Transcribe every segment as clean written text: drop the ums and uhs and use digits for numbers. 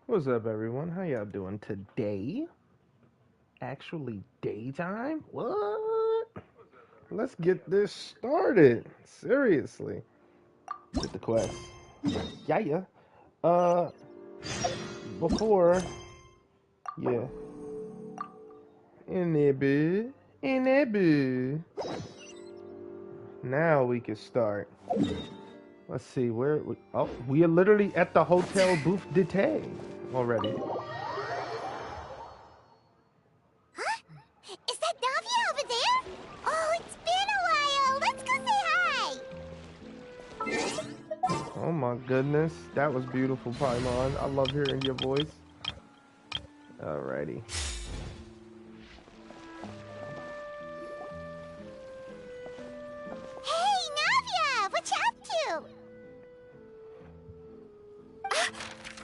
What's up, everyone? How y'all doing today? Actually, daytime? What? Let's get this started. Seriously. Get the quest. Yeah. Uh, before. Yeah. In that boo. Now we can start. Let's see, oh, we are literally at the Hotel Booth d'été already. Is that Navia over there? Oh, it's been a while. Let's go say hi. Oh my goodness, that was beautiful, Paimon. I love hearing your voice. Alrighty. Hey, Navia, what you up to?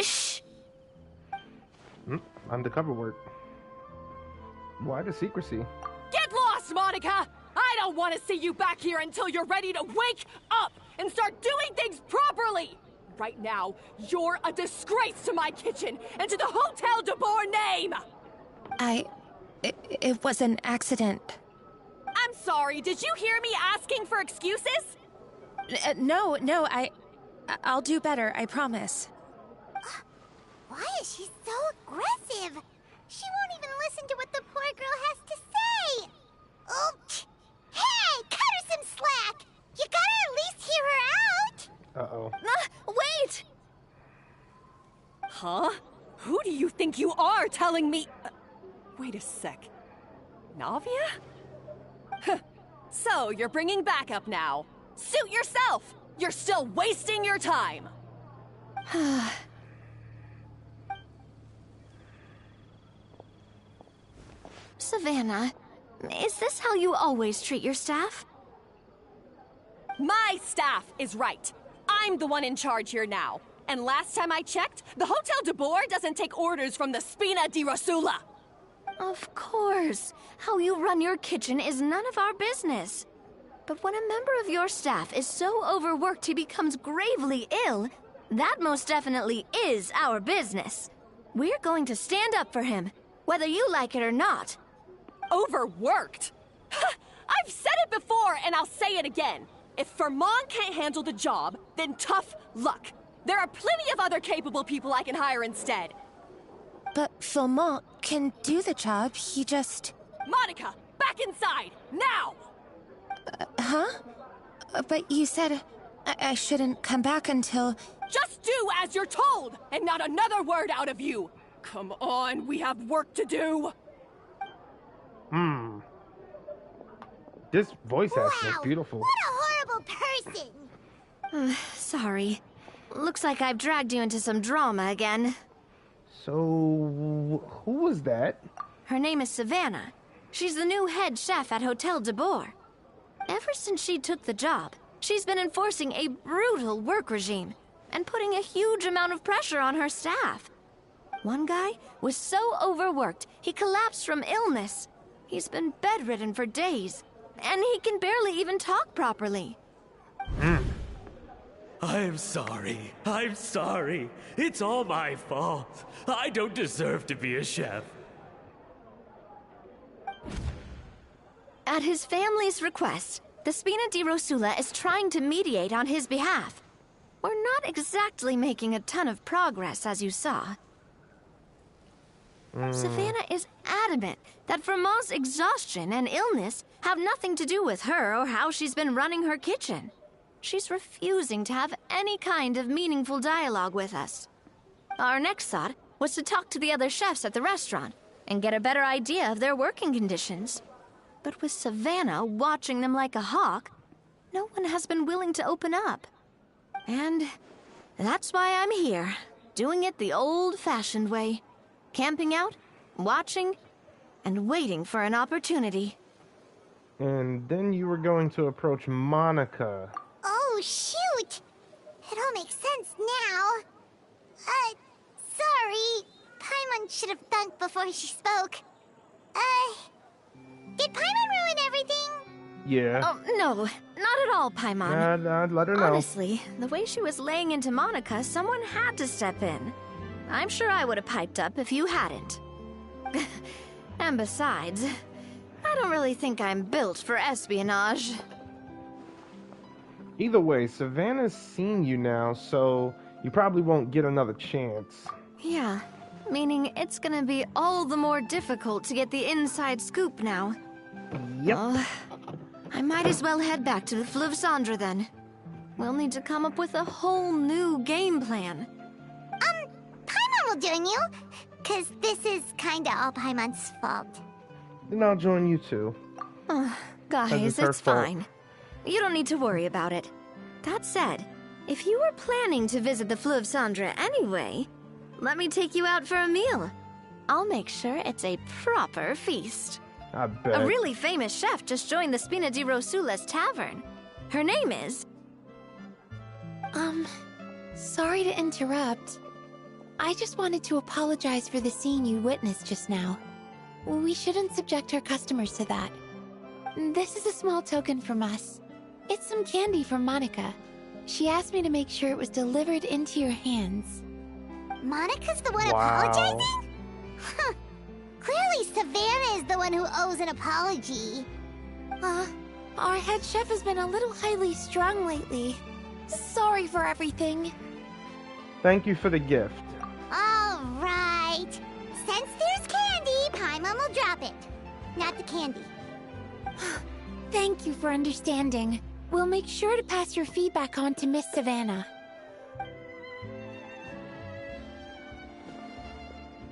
Shh. Undercover work. Why the secrecy? Get lost, Monica! I don't want to see you back here until you're ready to wake up and start doing things properly! Right now, you're a disgrace to my kitchen and to the Hotel de Boer name! It was an accident. I'm sorry, did you hear me asking for excuses? No, I'll do better, I promise. Why is she so aggressive? She won't even listen to what the poor girl has to say. Oh, hey, cut her some slack. You gotta at least hear her out. Uh-oh. Wait! Huh? Who do you think you are telling me? Wait a sec. Navia? Huh. So, you're bringing backup now. Suit yourself! You're still wasting your time! Savannah, is this how you always treat your staff? My staff is right. I'm the one in charge here now. And last time I checked, the Hotel de Boer doesn't take orders from the Spina di Rosula. Of course. How you run your kitchen is none of our business. But when a member of your staff is so overworked he becomes gravely ill, that most definitely is our business. We're going to stand up for him, whether you like it or not. Overworked? I've said it before and I'll say it again. If Vermont can't handle the job, then tough luck. There are plenty of other capable people I can hire instead. But Philmont can do the job, he just... Monica, back inside, now! Huh? But you said I shouldn't come back until... Just do as you're told, and not another word out of you! Come on, we have work to do! This voice acting is Wow, beautiful. what a horrible person. Sorry. Looks like I've dragged you into some drama again. So, who was that? Her name is Savannah. She's the new head chef at Hotel de Boer. Ever since she took the job, she's been enforcing a brutal work regime and putting a huge amount of pressure on her staff. One guy was so overworked, he collapsed from illness. He's been bedridden for days, and he can barely even talk properly. I'm sorry. I'm sorry. It's all my fault. I don't deserve to be a chef. At his family's request, the Spina di Rosula is trying to mediate on his behalf. We're not exactly making a ton of progress, as you saw. Savannah is adamant that Vermont's exhaustion and illness have nothing to do with her or how she's been running her kitchen. She's refusing to have any kind of meaningful dialogue with us. Our next thought was to talk to the other chefs at the restaurant and get a better idea of their working conditions. But with Savannah watching them like a hawk, no one has been willing to open up. And that's why I'm here, doing it the old-fashioned way. Camping out, watching, and waiting for an opportunity. And then you were going to approach Monica. Oh, shoot. It all makes sense now. Sorry. Paimon should have thunk before she spoke. Did Paimon ruin everything? Yeah. Oh, no, not at all, Paimon. I'd let her know. Honestly, the way she was laying into Monica, someone had to step in. I'm sure I would have piped up if you hadn't. And besides, I don't really think I'm built for espionage. Either way, Savannah's seen you now, so you probably won't get another chance. Yeah, meaning it's gonna be all the more difficult to get the inside scoop now. Yep. I might as well head back to the Fleuve Cendre then. We'll need to come up with a whole new game plan. Paimon will join you, cause this is kinda all Paimon's fault. Then I'll join you too. Guys, her it's fault. fine. You don't need to worry about it. That said, if you were planning to visit the Fleuve Cendre anyway, let me take you out for a meal. I'll make sure it's a proper feast. I bet. A really famous chef just joined the Spina di Rosula's tavern. Her name is... Sorry to interrupt. I just wanted to apologize for the scene you witnessed just now. We shouldn't subject our customers to that. This is a small token from us. It's some candy from Monica. She asked me to make sure it was delivered into your hands. Monica's the one Wow. apologizing? Huh. Clearly Savannah is the one who owes an apology. Our head chef has been a little highly strung lately. Sorry for everything. Thank you for the gift. Alright. Since there's candy, Paimon will drop it. Not the candy. Thank you for understanding. We'll make sure to pass your feedback on to Miss Savannah.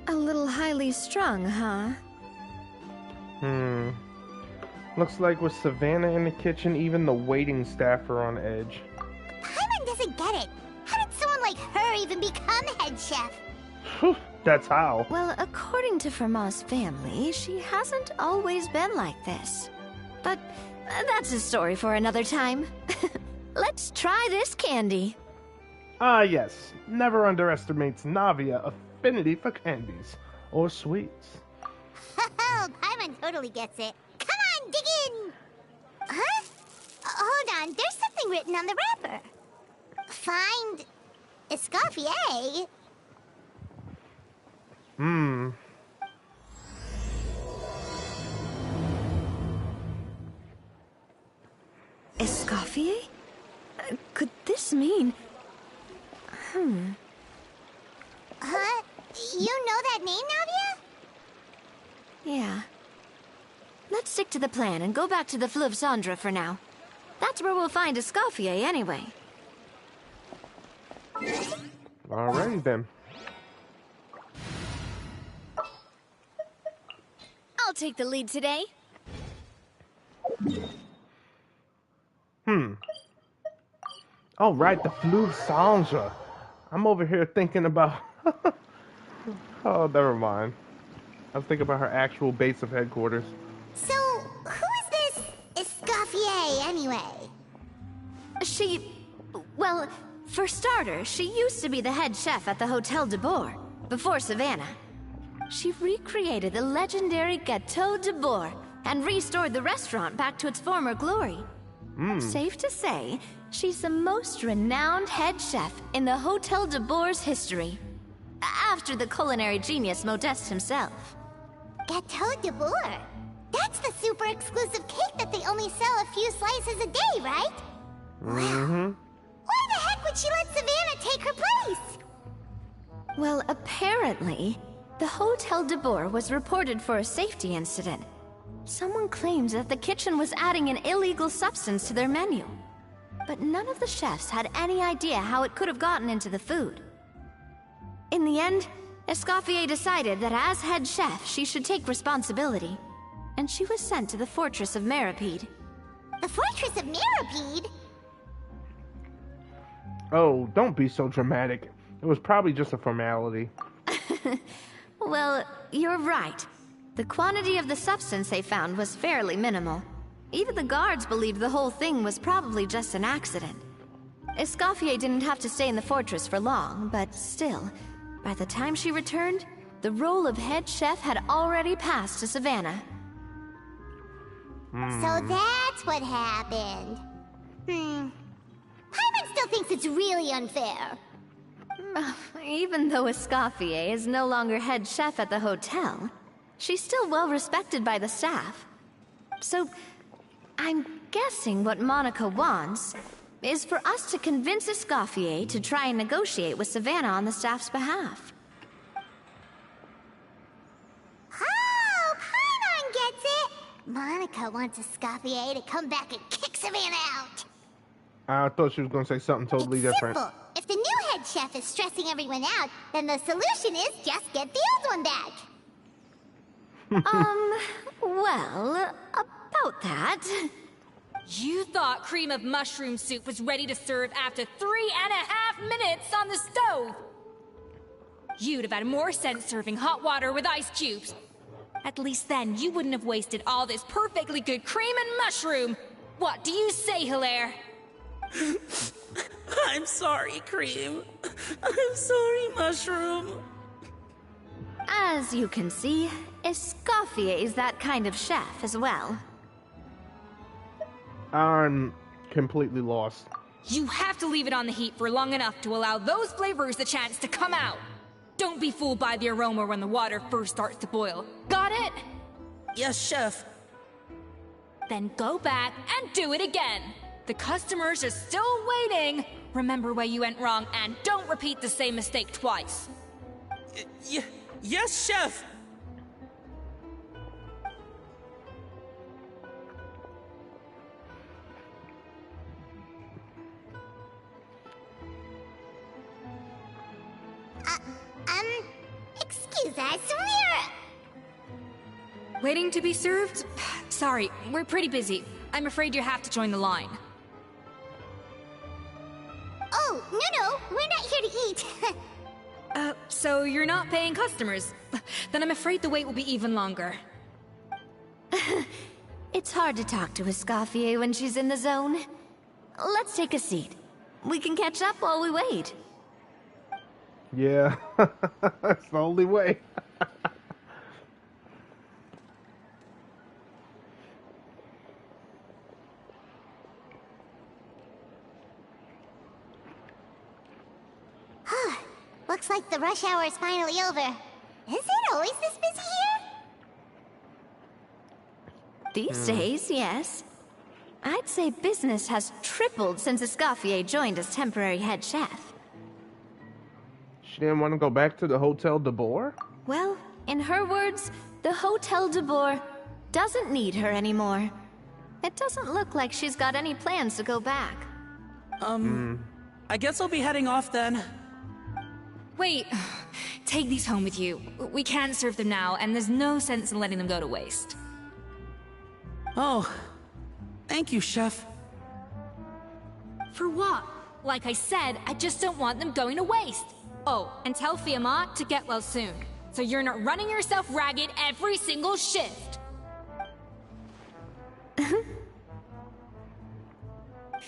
A little highly strung, huh? Looks like with Savannah in the kitchen, even the waiting staff are on edge. Paimon doesn't get it. How did someone like her even become head chef? Whew, that's how. Well, according to Fermat's family, she hasn't always been like this. But that's a story for another time. Let's try this candy. Ah, yes. Never underestimates Navia's affinity for candies or sweets. Oh, Paimon totally gets it. Come on, dig in! Huh? Hold on, there's something written on the wrapper. Find... Escoffier? Escoffier? Could this mean... Huh? You know that name, Navia? Yeah. Let's stick to the plan and go back to the Fleuve Cendre for now. That's where we'll find Escoffier anyway. Alrighty then. I'll take the lead today. Oh, right, the Fleuve Cendre. I'm over here thinking about... Oh, never mind. I was thinking about her actual base of headquarters. So, who is this Escoffier, anyway? Well, for starters, she used to be the head chef at the Hotel de Bourg, before Savannah. She recreated the legendary Gâteau de Bourg and restored the restaurant back to its former glory. Safe to say, she's the most renowned head chef in the Hotel de Bourg's history. After the culinary genius Modeste himself. Gâteau de Bourg? That's the super exclusive cake that they only sell a few slices a day, right? Wow. Why the heck would she let Savannah take her place? Well, apparently, the Hotel de Bourg was reported for a safety incident. Someone claims that the kitchen was adding an illegal substance to their menu. But none of the chefs had any idea how it could have gotten into the food. In the end, Escoffier decided that as head chef, she should take responsibility. And she was sent to the Fortress of Meripede. The Fortress of Meripede? Oh, don't be so dramatic. It was probably just a formality. Well, you're right. The quantity of the substance they found was fairly minimal. Even the guards believed the whole thing was probably just an accident. Escoffier didn't have to stay in the fortress for long, but still, by the time she returned, the role of head chef had already passed to Savannah. So that's what happened. Paimon still thinks it's really unfair. Even though Escoffier is no longer head chef at the hotel, she's still well respected by the staff. So, I'm guessing what Monica wants is for us to convince Escoffier to try and negotiate with Savannah on the staff's behalf. Oh, Paimon gets it! Monica wants Escoffier to come back and kick Savannah out. I thought she was going to say something totally It's different. simple. If the new head chef is stressing everyone out, then the solution is just get the old one back. Well, about that... You thought cream of mushroom soup was ready to serve after 3.5 minutes on the stove! You'd have had more sense serving hot water with ice cubes. At least then you wouldn't have wasted all this perfectly good cream and mushroom! What do you say, Hilaire? I'm sorry, Cream. I'm sorry, Mushroom. As you can see, Escoffier is that kind of chef as well. I'm completely lost. You have to leave it on the heat for long enough to allow those flavors the chance to come out. Don't be fooled by the aroma when the water first starts to boil. Got it? Yes, Chef. Then go back and do it again. The customers are still waiting. Remember where you went wrong and don't repeat the same mistake twice. Yes, Chef. Excuse us, Waiting to be served? Sorry, we're pretty busy. I'm afraid you have to join the line. Oh, no, we're not here to eat. So you're not paying customers? Then I'm afraid the wait will be even longer. It's hard to talk to Escoffier when she's in the zone. Let's take a seat. We can catch up while we wait. Yeah, that's the only way. Looks like the rush hour is finally over. Is it always this busy here? These days, yes. I'd say business has tripled since Escoffier joined as temporary head chef. She didn't want to go back to the Hotel de Boer? Well, in her words, the Hotel de Boer doesn't need her anymore. It doesn't look like she's got any plans to go back. I guess I'll be heading off then. Wait, take these home with you. We can't serve them now, and there's no sense in letting them go to waste. Oh, thank you, Chef. For what? Like I said, I just don't want them going to waste. Oh, and tell Fiamma to get well soon, so you're not running yourself ragged every single shift.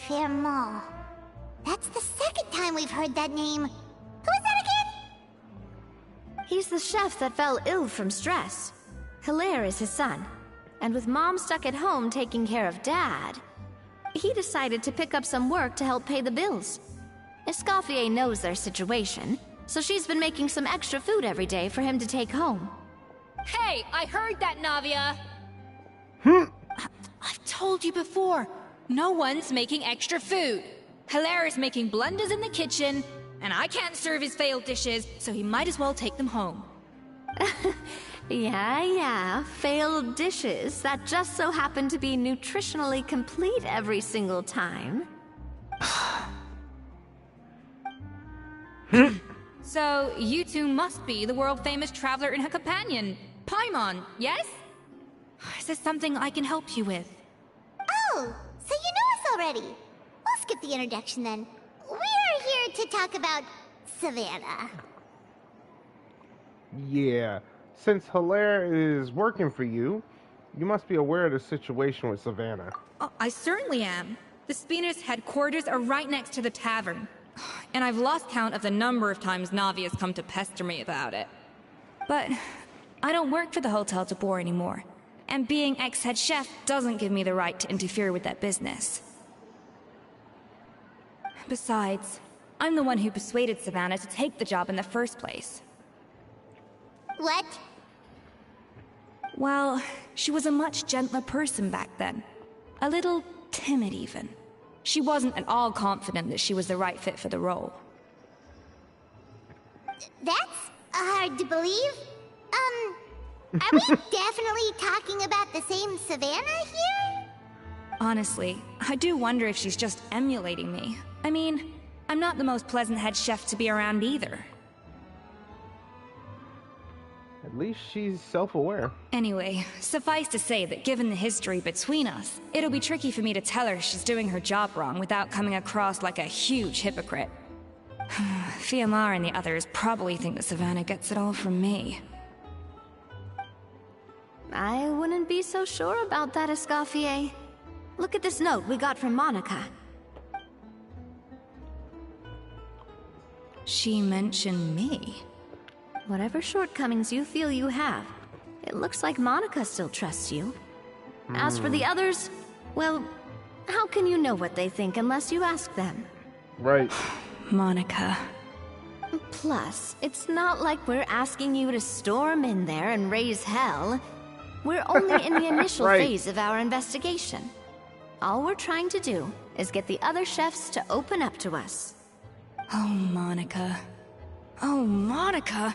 Fiamma. That's the second time we've heard that name. Who is that again? He's the chef that fell ill from stress. Hilaire is his son. And with Mom stuck at home taking care of Dad, he decided to pick up some work to help pay the bills. Escoffier knows their situation, so she's been making some extra food every day for him to take home. Hey, I heard that, Navia! I've told you before, no one's making extra food. Hilaire is making blunders in the kitchen, and I can't serve his failed dishes, so he might as well take them home. Yeah, failed dishes that just so happen to be nutritionally complete every single time. So, you two must be the world-famous traveler and her companion, Paimon, yes? Is there something I can help you with? Oh, so you know us already. We'll skip the introduction then. We're here to talk about Savannah. Yeah. Since Hilaire is working for you, you must be aware of the situation with Savannah. Oh, I certainly am. The Spina's headquarters are right next to the tavern. And I've lost count of the number of times Navi has come to pester me about it. But I don't work for the Hotel de Boer anymore. And being ex-head chef doesn't give me the right to interfere with that business. Besides, I'm the one who persuaded Savannah to take the job in the first place. What? Well, she was a much gentler person back then. A little timid, even. She wasn't at all confident that she was the right fit for the role. That's hard to believe. Are we definitely talking about the same Savannah here? Honestly, I do wonder if she's just emulating me. I mean, I'm not the most pleasant head chef to be around either. At least she's self-aware. Anyway, suffice to say that given the history between us, it'll be tricky for me to tell her she's doing her job wrong without coming across like a huge hypocrite. Fiamar and the others probably think that Savannah gets it all from me. I wouldn't be so sure about that, Escoffier. Look at this note we got from Monica. She mentioned me. Whatever shortcomings you feel you have, it looks like Monica still trusts you. As for the others, well, how can you know what they think unless you ask them? Right. Monica. Plus, it's not like we're asking you to storm in there and raise hell. We're only in the initial Right. phase of our investigation. All we're trying to do is get the other chefs to open up to us. Oh, Monica. Oh, Monica.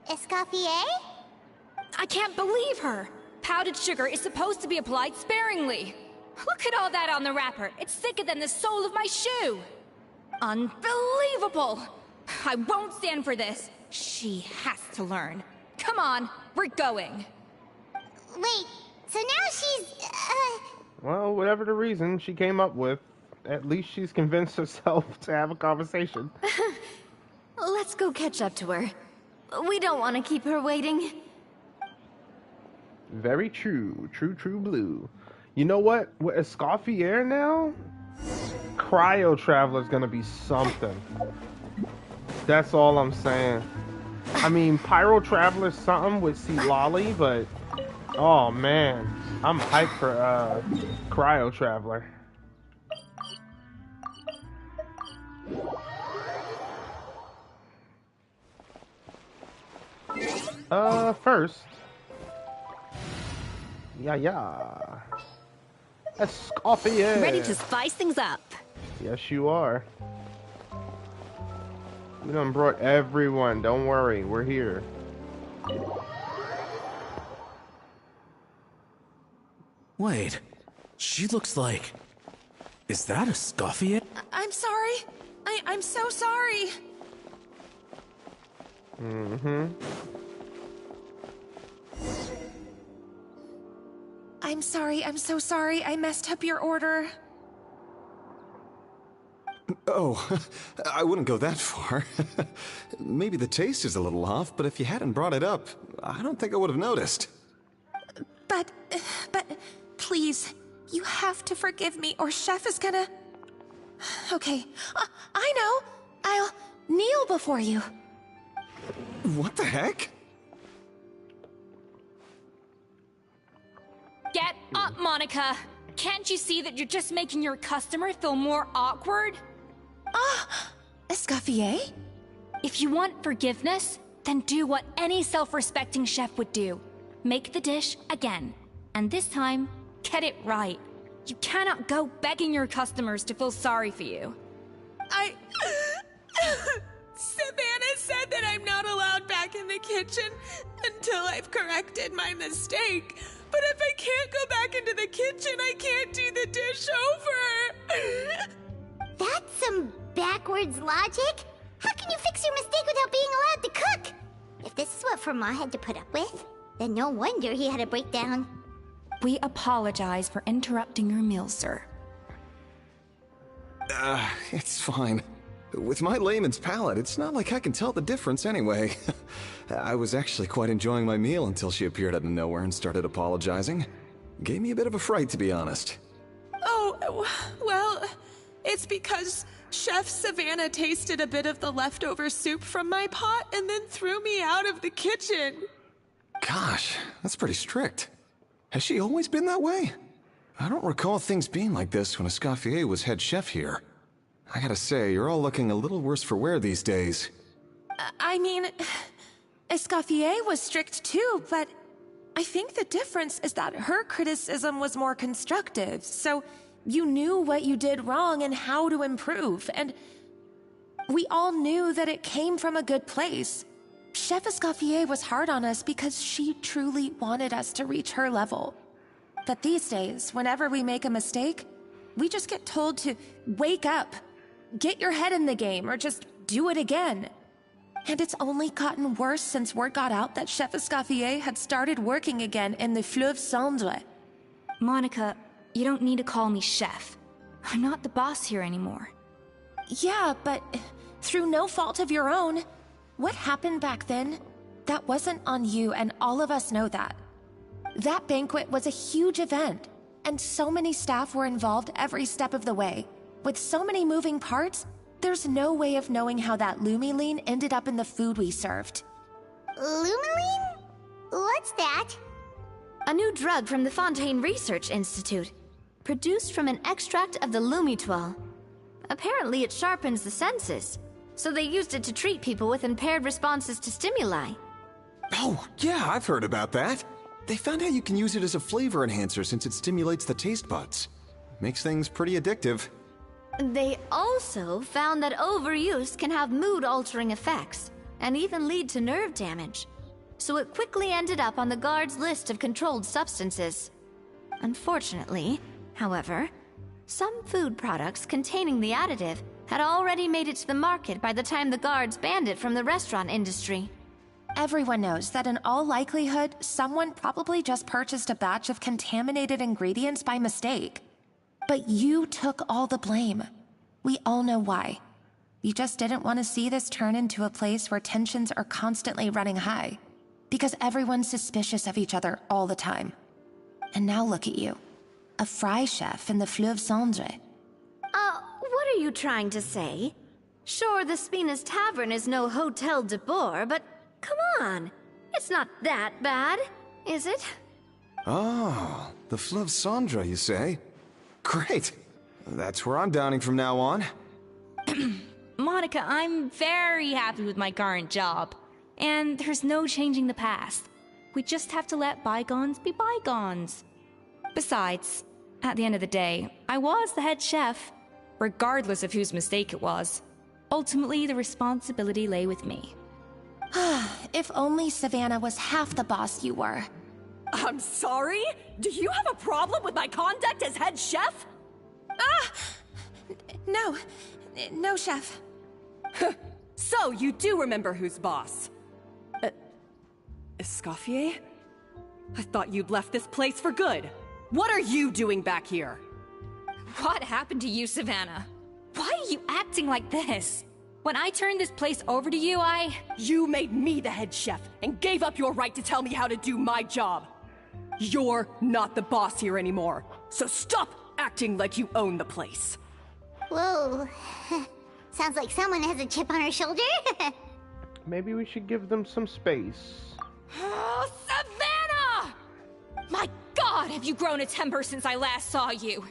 Escoffier? I can't believe her! Powdered sugar is supposed to be applied sparingly. Look at all that on the wrapper. It's thicker than the sole of my shoe. Unbelievable! I won't stand for this. She has to learn. Come on, we're going. Wait, so now she's, Well, whatever the reason she came up with, at least she's convinced herself to have a conversation. Let's go catch up to her. We don't want to keep her waiting. Very true. True blue. You know what? With Escoffier now, Cryo Traveler's gonna be something. That's all I'm saying. I mean, Pyro Traveler's something with C. Lolly, but oh man, I'm hyped for Cryo Traveler. First, yeah. Escoffier. Ready to spice things up. Yes, you are. We done brought everyone. Don't worry, we're here. Wait, she looks like... Is that a Escoffier? I'm sorry. I'm so sorry. Mm-hmm. I'm sorry. I'm so sorry. I messed up your order. Oh, I wouldn't go that far. Maybe the taste is a little off, but if you hadn't brought it up, I don't think I would have noticed. But, please, you have to forgive me or Chef is gonna... Okay, I know. I'll kneel before you. What the heck? Get up, Monica! Can't you see that you're just making your customer feel more awkward? Escoffier? If you want forgiveness, then do what any self-respecting chef would do. Make the dish again. And this time, get it right. You cannot go begging your customers to feel sorry for you. Savannah said that I'm not allowed back in the kitchen until I've corrected my mistake. But if I can't go back into the kitchen, I can't do the dish over. That's some backwards logic. How can you fix your mistake without being allowed to cook? If this is what Fromage had to put up with, then no wonder he had a breakdown. We apologize for interrupting your meal, sir. It's fine. With my layman's palate, it's not like I can tell the difference anyway. I was actually quite enjoying my meal until she appeared out of nowhere and started apologizing. Gave me a bit of a fright, to be honest. Oh, well, it's because Chef Savannah tasted a bit of the leftover soup from my pot and then threw me out of the kitchen. Gosh, that's pretty strict. Has she always been that way? I don't recall things being like this when Escoffier was head chef here. I gotta say, you're all looking a little worse for wear these days. I mean, Escoffier was strict too, but I think the difference is that her criticism was more constructive, so you knew what you did wrong and how to improve, and we all knew that it came from a good place. Chef Escoffier was hard on us because she truly wanted us to reach her level. But these days, whenever we make a mistake, we just get told to wake up, get your head in the game, or just do it again. And it's only gotten worse since word got out that Chef Escoffier had started working again in the Fleuve Cendre. Monica, you don't need to call me chef. I'm not the boss here anymore. Yeah, but through no fault of your own. What happened back then, that wasn't on you, and all of us know that. That banquet was a huge event, and so many staff were involved every step of the way. With so many moving parts, there's no way of knowing how that Lumiline ended up in the food we served. Lumiline? What's that? A new drug from the Fontaine Research Institute, produced from an extract of the Lumitoile. Apparently it sharpens the senses, so they used it to treat people with impaired responses to stimuli. Oh, yeah, I've heard about that. They found out you can use it as a flavor enhancer since it stimulates the taste buds. Makes things pretty addictive. They also found that overuse can have mood-altering effects, and even lead to nerve damage. So it quickly ended up on the guards' list of controlled substances. Unfortunately, however, some food products containing the additive had already made it to the market by the time the guards banned it from the restaurant industry. Everyone knows that in all likelihood, someone probably just purchased a batch of contaminated ingredients by mistake. But you took all the blame. We all know why. You just didn't want to see this turn into a place where tensions are constantly running high. Because everyone's suspicious of each other all the time. And now look at you. A fry chef in the Fleuve Cendre. What are you trying to say? Sure, the Spina's Tavern is no Hotel de Boer, but come on. It's not that bad, is it? Oh, the Fleuve Cendre, you say? Great. That's where I'm dining from now on. Monica, I'm very happy with my current job. And there's no changing the past. We just have to let bygones be bygones. Besides, at the end of the day, I was the head chef, regardless of whose mistake it was. Ultimately, the responsibility lay with me. If only Savannah was half the boss you were. I'm sorry? Do you have a problem with my conduct as head chef? No, chef. So, you do remember who's boss? Escoffier? I thought you'd left this place for good. What are you doing back here? What happened to you, Savannah? Why are you acting like this? When I turned this place over to you, You made me the head chef and gave up your right to tell me how to do my job. You're not the boss here anymore, so stop acting like you own the place. Whoa. Sounds like someone has a chip on her shoulder. Maybe we should give them some space. Oh, Savannah! My God, have you grown a temper since I last saw you?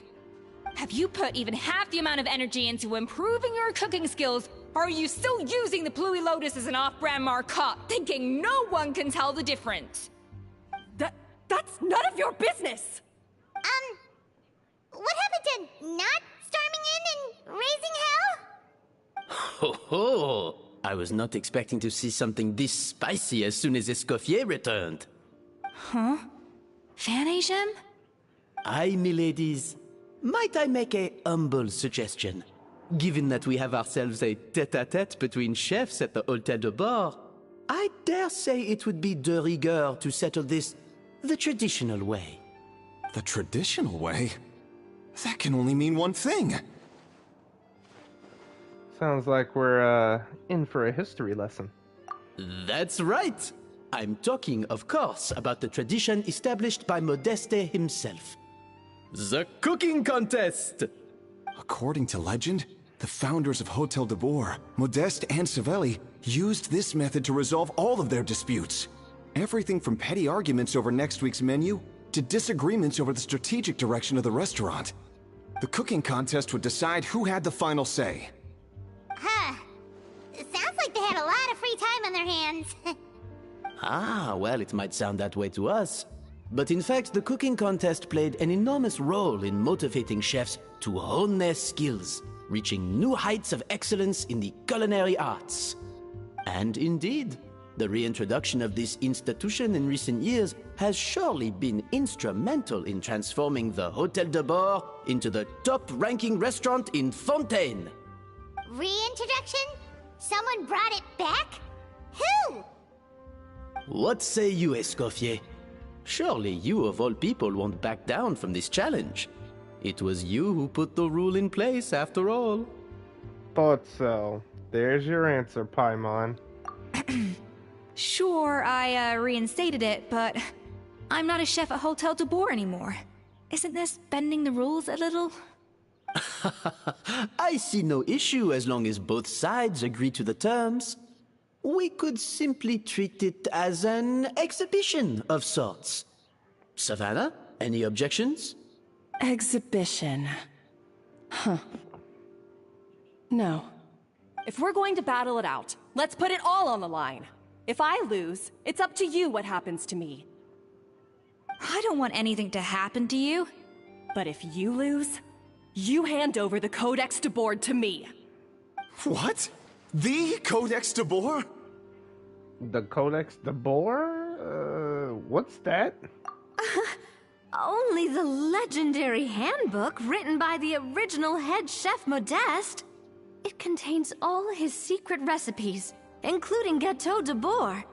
Have you put even half the amount of energy into improving your cooking skills, or are you still using the Pluie Lotus as an off-brand marcotte, thinking no one can tell the difference? That's none of your business! What happened to not storming in and raising hell? Ho ho! I was not expecting to see something this spicy as soon as Escoffier returned. Huh? Fan Asian? Aye, miladies. Might I make a humble suggestion? Given that we have ourselves a tête-à-tête between chefs at the Hotel de Boer, I dare say it would be de rigueur to settle this the traditional way. The traditional way? That can only mean one thing. Sounds like we're in for a history lesson. That's right. I'm talking, of course, about the tradition established by Modeste himself. The cooking contest! According to legend, the founders of Hotel de Boer, Modeste and Savelli, used this method to resolve all of their disputes. Everything from petty arguments over next week's menu to disagreements over the strategic direction of the restaurant. The cooking contest would decide who had the final say. Huh. It sounds like they had a lot of free time on their hands. Ah, well, it might sound that way to us. But in fact, the cooking contest played an enormous role in motivating chefs to hone their skills, reaching new heights of excellence in the culinary arts. And indeed, the reintroduction of this institution in recent years has surely been instrumental in transforming the Hôtel de Bord into the top-ranking restaurant in Fontaine. Reintroduction? Someone brought it back? Who? What say you, Escoffier? Surely you of all people won't back down from this challenge. It was you who put the rule in place, after all. Thought so. There's your answer, Paimon. Sure, I reinstated it, but I'm not a chef at Hotel de Boer anymore. Isn't this bending the rules a little? I see no issue as long as both sides agree to the terms. We could simply treat it as an exhibition of sorts. Savannah, any objections? Exhibition. Huh. No. If we're going to battle it out, let's put it all on the line. If I lose, it's up to you what happens to me. I don't want anything to happen to you. But if you lose, you hand over the Codex de Boer to me. What? The Codex de Boer? The Codex de Boer? What's that? Only the legendary handbook written by the original head chef Modeste. It contains all his secret recipes, including Gâteau de Boer.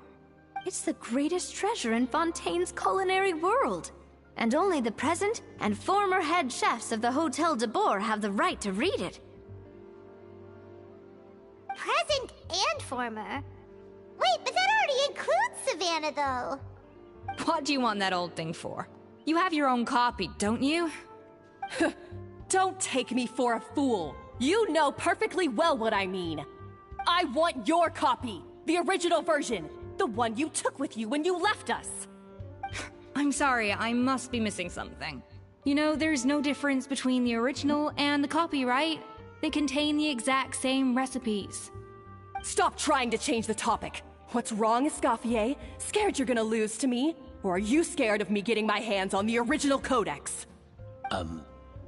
It's the greatest treasure in Fontaine's culinary world, and only the present and former head chefs of the Hôtel de Boer have the right to read it. Present and former? Wait, but that already includes Savannah, though. What do you want that old thing for? You have your own copy, don't you? Don't take me for a fool. You know perfectly well what I mean. I want your copy, the original version, the one you took with you when you left us. I'm sorry, I must be missing something. You know, there's no difference between the original and the copy, right? They contain the exact same recipes. Stop trying to change the topic. What's wrong, Escoffier? Scared you're gonna lose to me? Or are you scared of me getting my hands on the original codex?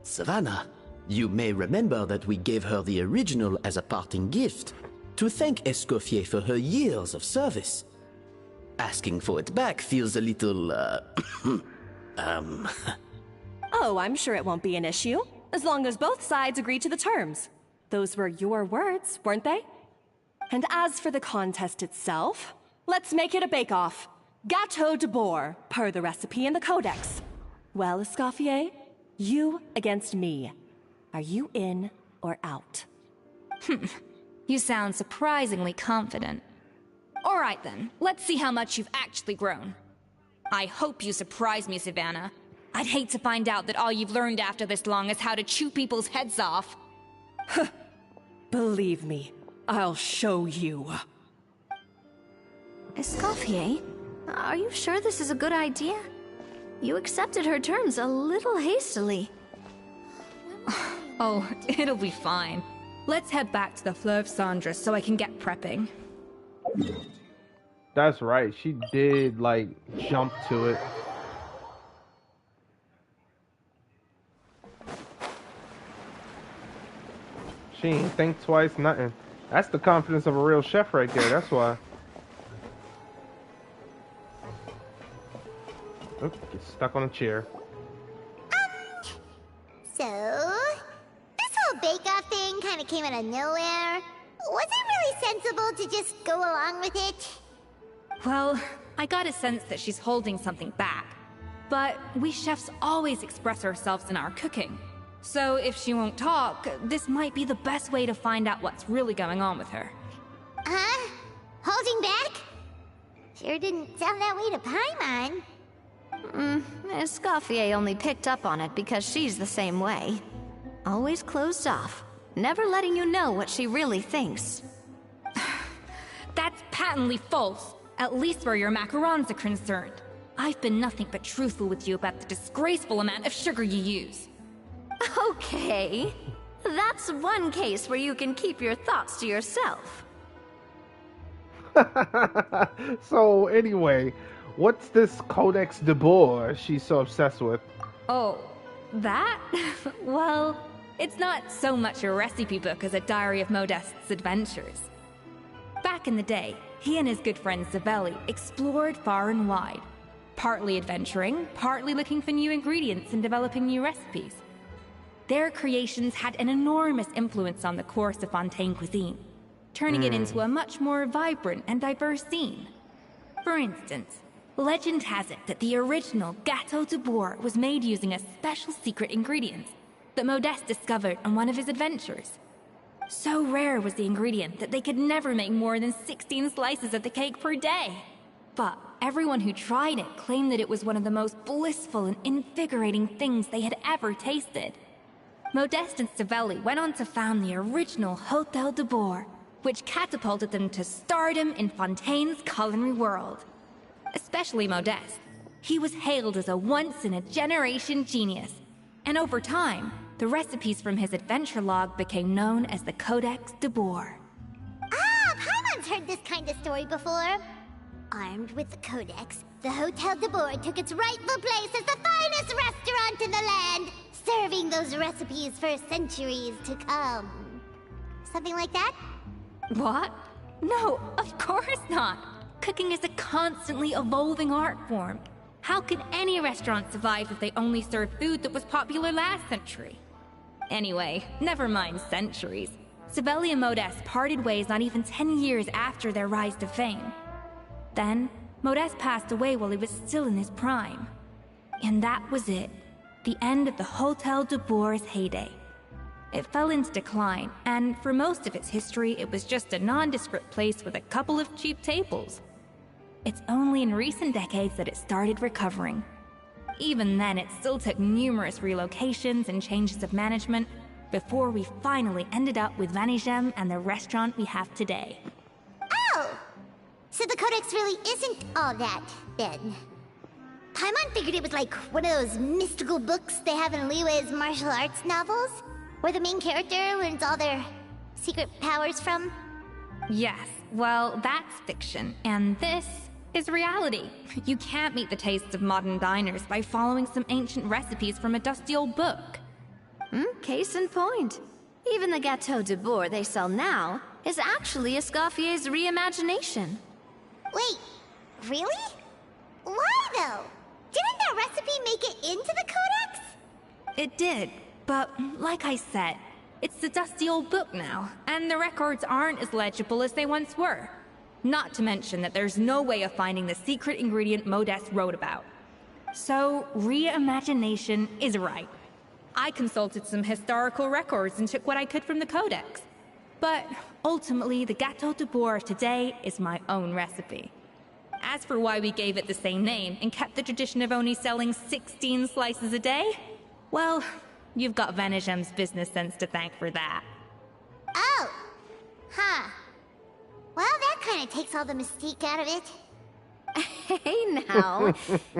Savannah, you may remember that we gave her the original as a parting gift, to thank Escoffier for her years of service. Asking for it back feels a little, Oh, I'm sure it won't be an issue, as long as both sides agree to the terms. Those were your words, weren't they? And as for the contest itself, let's make it a bake-off. Gâteau de Boer, per the recipe in the codex. Well, Escoffier, you against me. Are you in or out? You sound surprisingly confident. All right then, let's see how much you've actually grown. I hope you surprise me, Savannah. I'd hate to find out that all you've learned after this long is how to chew people's heads off. Believe me, I'll show you. Escoffier, are you sure this is a good idea? You accepted her terms a little hastily. Oh, it'll be fine. Let's head back to the Fleuve Cendre so I can get prepping. That's right. She did, like, jump to it. She ain't think twice, nothing. That's the confidence of a real chef right there. That's why. Oop, get stuck on a chair. So, this whole bake-off thing kind of came out of nowhere. Was it really sensible to just go along with it? Well, I got a sense that she's holding something back. But we chefs always express ourselves in our cooking. So if she won't talk, this might be the best way to find out what's really going on with her. Huh? Holding back? Sure didn't sound that way to Paimon. Escoffier only picked up on it because she's the same way. Always closed off, never letting you know what she really thinks. That's patently false, at least where your macarons are concerned. I've been nothing but truthful with you about the disgraceful amount of sugar you use. Okay. That's one case where you can keep your thoughts to yourself. So anyway, what's this Codex de Boer she's so obsessed with? Oh, that? Well, it's not so much a recipe book as a diary of Modeste's adventures. Back in the day, he and his good friend Savelli explored far and wide, partly adventuring, partly looking for new ingredients and developing new recipes. Their creations had an enormous influence on the course of Fontaine cuisine, turning it into a much more vibrant and diverse scene. For instance, legend has it that the original Gâteau de Boer was made using a special secret ingredient that Modeste discovered on one of his adventures. So rare was the ingredient that they could never make more than 16 slices of the cake per day. But everyone who tried it claimed that it was one of the most blissful and invigorating things they had ever tasted. Modeste and Savelli went on to found the original Hôtel de Boer, which catapulted them to stardom in Fontaine's culinary world. Especially Modeste. He was hailed as a once-in-a-generation genius, and over time, the recipes from his adventure log became known as the Codex de Boer. Ah, Paimon's heard this kind of story before. Armed with the Codex, the Hôtel de Boer took its rightful place as the finest restaurant in the land, serving those recipes for centuries to come. Something like that? What? No, of course not. Cooking is a constantly evolving art form. How could any restaurant survive if they only served food that was popular last century? Anyway, never mind centuries. Savelli and Modeste parted ways not even 10 years after their rise to fame. Then, Modeste passed away while he was still in his prime. And that was it. The end of the Hôtel de Boer's heyday. It fell into decline, and for most of its history, it was just a nondescript place with a couple of cheap tables. It's only in recent decades that it started recovering. Even then, it still took numerous relocations and changes of management before we finally ended up with Vanigem and the restaurant we have today. Oh! So the Codex really isn't all that, then. Paimon figured it was like one of those mystical books they have in Liwei's martial arts novels, where the main character learns all their secret powers from. Yes, well, that's fiction, and this is reality. You can't meet the tastes of modern diners by following some ancient recipes from a dusty old book. Case in point. Even the Gâteau de Boer they sell now is actually Escoffier's reimagination. Wait, really? Why though? Didn't that recipe make it into the Codex? It did, but like I said, it's the dusty old book now, and the records aren't as legible as they once were. Not to mention that there's no way of finding the secret ingredient Modeste wrote about. So, reimagination is right. I consulted some historical records and took what I could from the Codex. But ultimately, the Gâteau de Boer of today is my own recipe. As for why we gave it the same name and kept the tradition of only selling 16 slices a day, well, you've got Vanigem's business sense to thank for that. Oh! Huh. Well, that kind of takes all the mystique out of it. Hey now,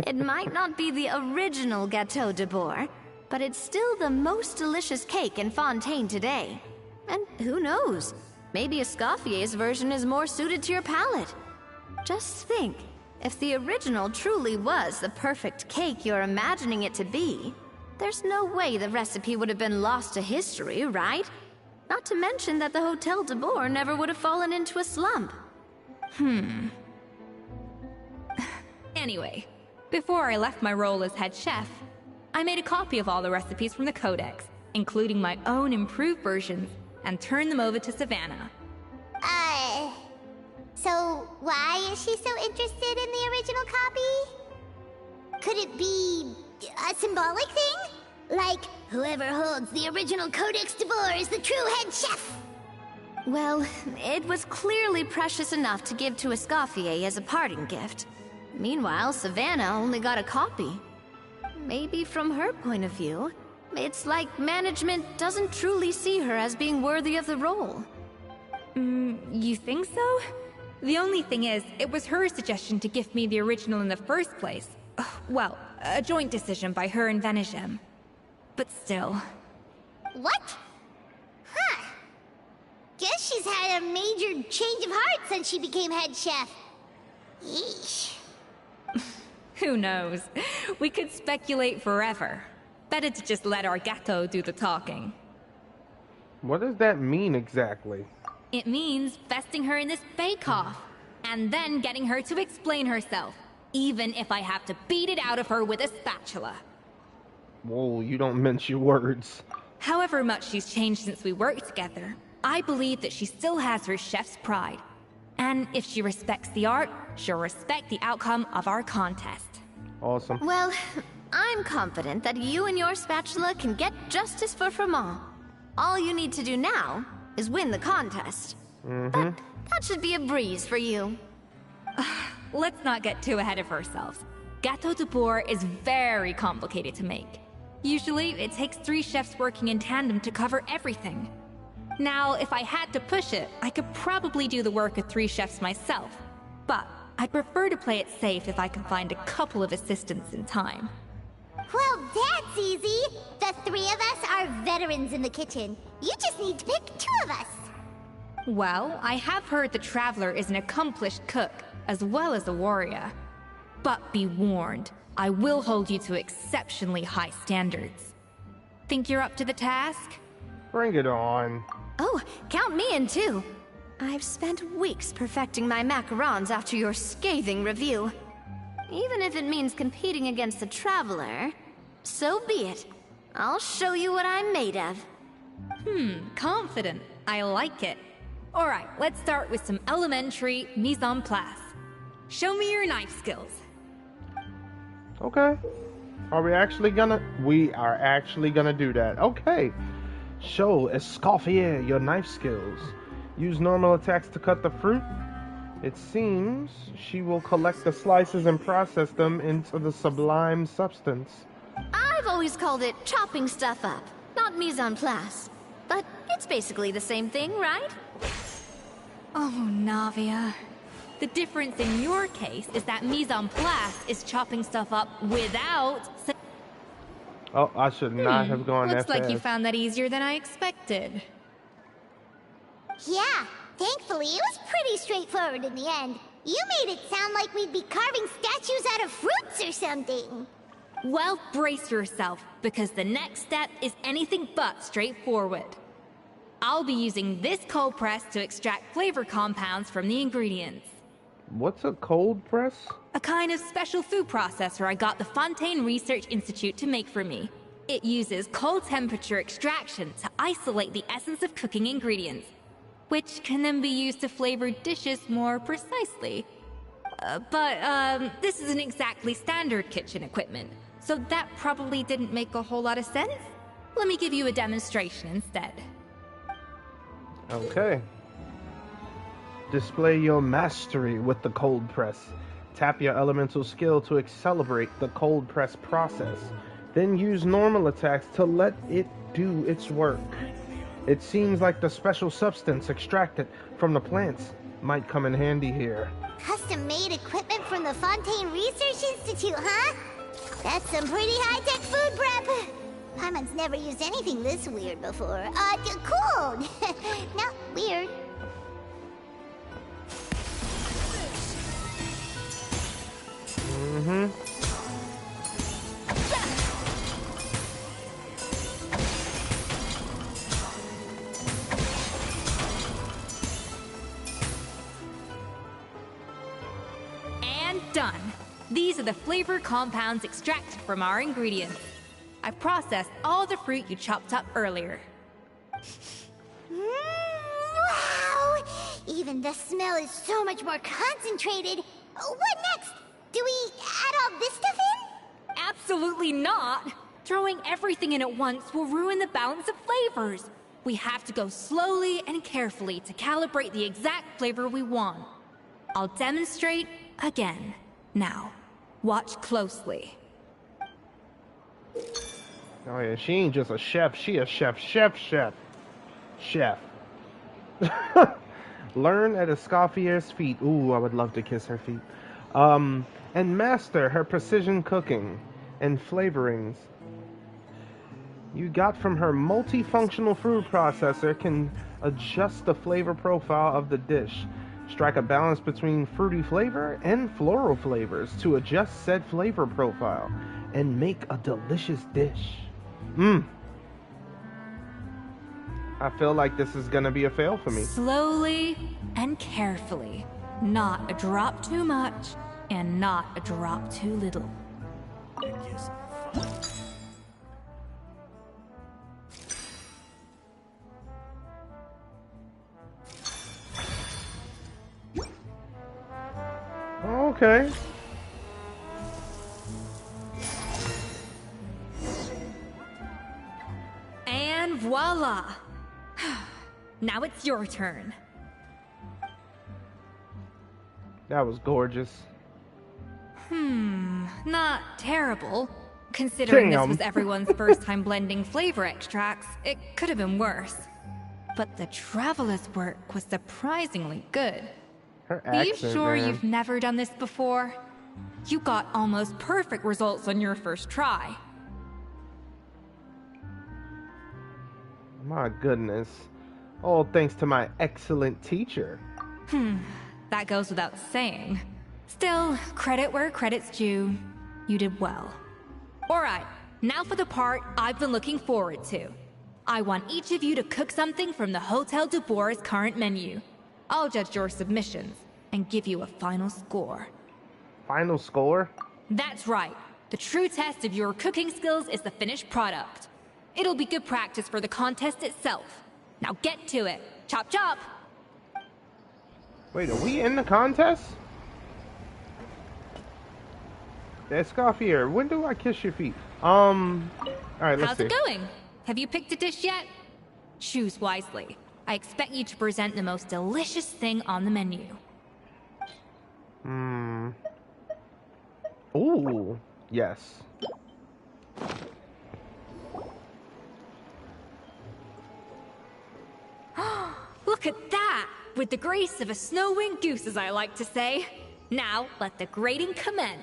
it might not be the original Gâteau de Boer, but it's still the most delicious cake in Fontaine today. And who knows, maybe Escoffier's version is more suited to your palate. Just think, if the original truly was the perfect cake you're imagining it to be, there's no way the recipe would have been lost to history, right? Not to mention that the Hôtel de Boer never would have fallen into a slump. Anyway, before I left my role as head chef, I made a copy of all the recipes from the Codex, including my own improved versions, and turned them over to Savannah. So why is she so interested in the original copy? Could it be a symbolic thing? Like, whoever holds the original Codex de Boer is the true head chef? Well, it was clearly precious enough to give to Escoffier as a parting gift. Meanwhile, Savannah only got a copy. Maybe from her point of view, it's like management doesn't truly see her as being worthy of the role. You think so? The only thing is, it was her suggestion to gift me the original in the first place. Well, a joint decision by her and Vanigem. But still, What? Huh. Guess she's had a major change of heart since she became head chef. Yeesh. Who knows? We could speculate forever. Better to just let our gato do the talking. What does that mean exactly? It means vesting her in this bake-off, and then getting her to explain herself, even if I have to beat it out of her with a spatula. Whoa, you don't mince your words. However much she's changed since we worked together, I believe that she still has her chef's pride. And if she respects the art, she'll respect the outcome of our contest. Awesome. Well, I'm confident that you and your spatula can get justice for Froment. All you need to do now is win the contest. But that should be a breeze for you. Let's not get too ahead of ourselves. Gâteau de bourg is very complicated to make. Usually, it takes 3 chefs working in tandem to cover everything. Now, if I had to push it, I could probably do the work of 3 chefs myself. But I'd prefer to play it safe if I can find a couple of assistants in time. Well, that's easy. The 3 of us are veterans in the kitchen. You just need to pick 2 of us. Well, I have heard the Traveler is an accomplished cook, as well as a warrior. But be warned, I will hold you to exceptionally high standards. Think you're up to the task? Bring it on. Oh, count me in too. I've spent weeks perfecting my macarons after your scathing review. Even if it means competing against the Traveler, so be it. I'll show you what I'm made of. Confident. I like it. Alright, let's start with some elementary mise en place. Show me your knife skills. Okay. Are we actually gonna? We are actually gonna do that. Okay. Show Escoffier your knife skills. Use normal attacks to cut the fruit. It seems she will collect the slices and process them into the sublime substance. I've always called it chopping stuff up, not mise en place. But it's basically the same thing, right? Oh, Navia. The difference in your case is that mise en place is chopping stuff up without... Oh, I should not have gone that Looks like fast. you found that easier than I expected. Yeah, thankfully it was pretty straightforward in the end. You made it sound like we'd be carving statues out of fruits or something. Well, brace yourself, because the next step is anything but straightforward. I'll be using this cold press to extract flavor compounds from the ingredients. What's a cold press? A kind of special food processor I got the Fontaine Research Institute to make for me. It uses cold temperature extraction to isolate the essence of cooking ingredients, which can then be used to flavor dishes more precisely. But this isn't exactly standard kitchen equipment, so that probably didn't make a whole lot of sense. Let me give you a demonstration instead. Okay. Display your mastery with the cold press. Tap your elemental skill to accelerate the cold press process. Then use normal attacks to let it do its work. It seems like the special substance extracted from the plants might come in handy here. Custom-made equipment from the Fontaine Research Institute, huh? That's some pretty high-tech food prep. Paimon's never used anything this weird before. Cool. Not weird. And done. These are the flavor compounds extracted from our ingredients. I've processed all the fruit you chopped up earlier. Wow! Even the smell is so much more concentrated. What next? Do we add all this stuff in? Absolutely not! Throwing everything in at once will ruin the balance of flavors. We have to go slowly and carefully to calibrate the exact flavor we want. I'll demonstrate again. Now, watch closely. Oh yeah, she ain't just a chef, she a chef. Chef. Learn at Escoffier's feet. Ooh, I would love to kiss her feet. And master her precision cooking and flavorings. you got from her multifunctional food processor can adjust the flavor profile of the dish. Strike a balance between fruity flavor and floral flavors to adjust said flavor profile and make a delicious dish. I feel like this is gonna be a fail for me. Slowly and carefully. Not a drop too much, and not a drop too little. Okay. And voila! Now it's your turn. That was gorgeous. Not terrible. Considering Damn. this was everyone's first time blending flavor extracts, it could have been worse. But the traveler's work was surprisingly good. Her Are you accent, sure man. you've never done this before? You got almost perfect results on your first try. My goodness. All thanks to my excellent teacher. That goes without saying. Still, credit where credit's due. You did well. Alright, now for the part I've been looking forward to. I want each of you to cook something from the Hotel de Boer's current menu. I'll judge your submissions and give you a final score. Final score? That's right. The true test of your cooking skills is the finished product. It'll be good practice for the contest itself. Now get to it. Chop chop! Wait, are we in the contest? Escoffier, when do I kiss your feet? Alright, let's How's see. it going? Have you picked a dish yet? Choose wisely. I expect you to present the most delicious thing on the menu. Ooh, yes. Look at that! With the grace of a snow-winged goose, as I like to say. Now, let the grating commence.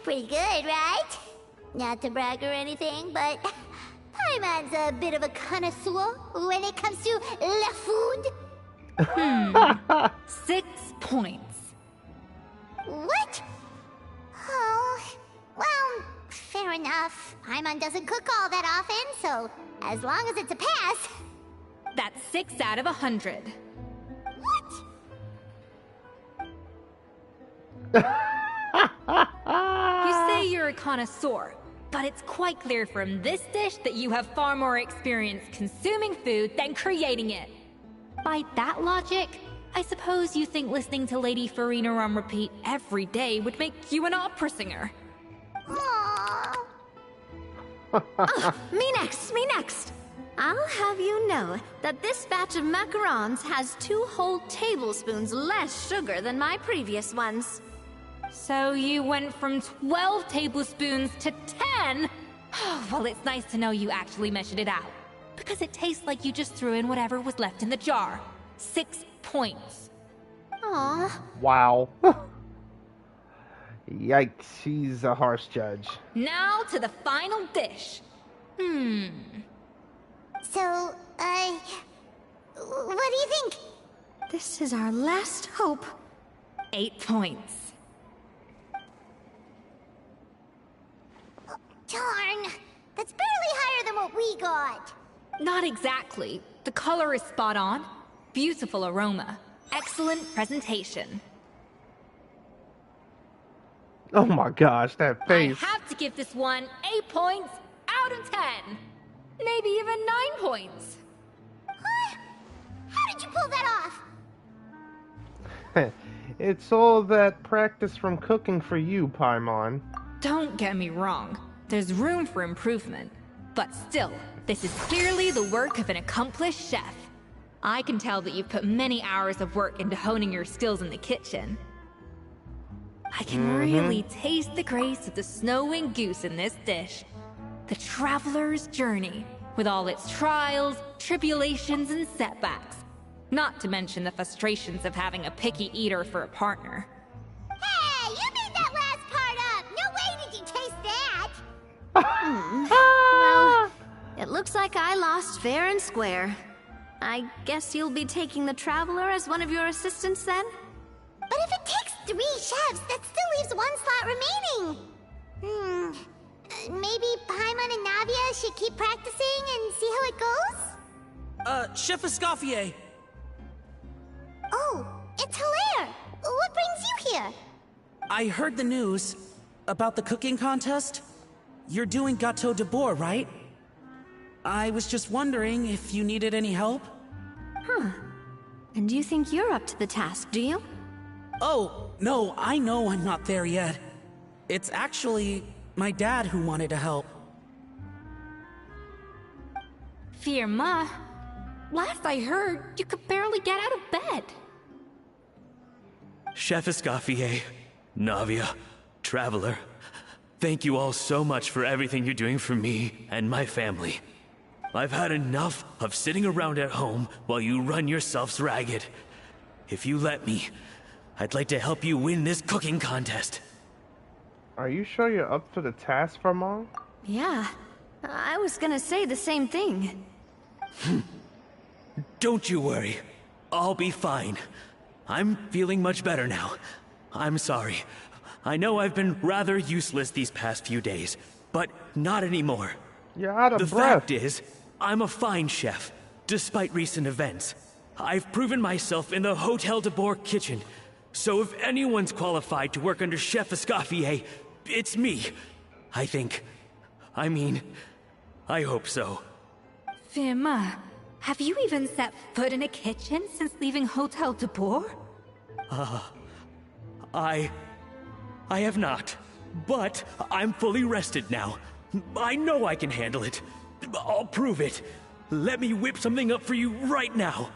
Pretty good, right? Not to brag or anything, but Paimon's a bit of a connoisseur when it comes to la food. 6 points. What? Oh, well, fair enough. Paimon doesn't cook all that often, so as long as it's a pass. That's 6 out of 100. What? You say you're a connoisseur, but it's quite clear from this dish that you have far more experience consuming food than creating it. By that logic, I suppose you think listening to Lady Farina on repeat every day would make you an opera singer. Aww. Me next, me next. I'll have you know that this batch of macarons has 2 whole tablespoons less sugar than my previous ones. So you went from 12 tablespoons to 10? Well, it's nice to know you actually measured it out. Because it tastes like you just threw in whatever was left in the jar. 6 points. Aw. Wow. Yikes, she's a harsh judge. Now to the final dish. So, what do you think? This is our last hope. 8 points. Darn, that's barely higher than what we got. Not exactly. The color is spot on. Beautiful aroma. Excellent presentation. Oh my gosh, that face. I have to give this one 8 points out of 10. Maybe even 9 points. Huh? How did you pull that off? It's all that practice from cooking for you, Paimon. Don't get me wrong. There's room for improvement. But still, this is clearly the work of an accomplished chef. I can tell that you've put many hours of work into honing your skills in the kitchen. I can really taste the grace of the snow-winged goose in this dish. The traveler's journey, with all its trials, tribulations, and setbacks. Not to mention the frustrations of having a picky eater for a partner. Hey, you made that last part like I lost fair and square. I guess you'll be taking the Traveler as one of your assistants then? But if it takes 3 chefs, that still leaves 1 slot remaining. Maybe Paimon and Navia should keep practicing and see how it goes? Chef Escoffier. Oh, it's Hilaire! What brings you here? I heard the news about the cooking contest. You're doing Gâteau de Bois, right? I was just wondering if you needed any help. Huh. And you think you're up to the task, do you? Oh, no, I know I'm not there yet. It's actually my dad who wanted to help. Firma, last I heard, you could barely get out of bed. Chef Escoffier, Navia, Traveler, thank you all so much for everything you're doing for me and my family. I've had enough of sitting around at home while you run yourselves ragged. If you let me, I'd like to help you win this cooking contest. Are you sure you're up for the task, Mom? Yeah, I was gonna say the same thing. Don't you worry. I'll be fine. I'm feeling much better now. I'm sorry. I know I've been rather useless these past few days, but not anymore. You're out of the breath. fact is, I'm a fine chef, despite recent events. I've proven myself in the Hotel de Bois kitchen, so if anyone's qualified to work under Chef Escoffier, it's me. I think. I mean, I hope so. Firma, have you even set foot in a kitchen since leaving Hotel de Bois? I have not, but I'm fully rested now. I know I can handle it. I'll prove it. Let me whip something up for you right now.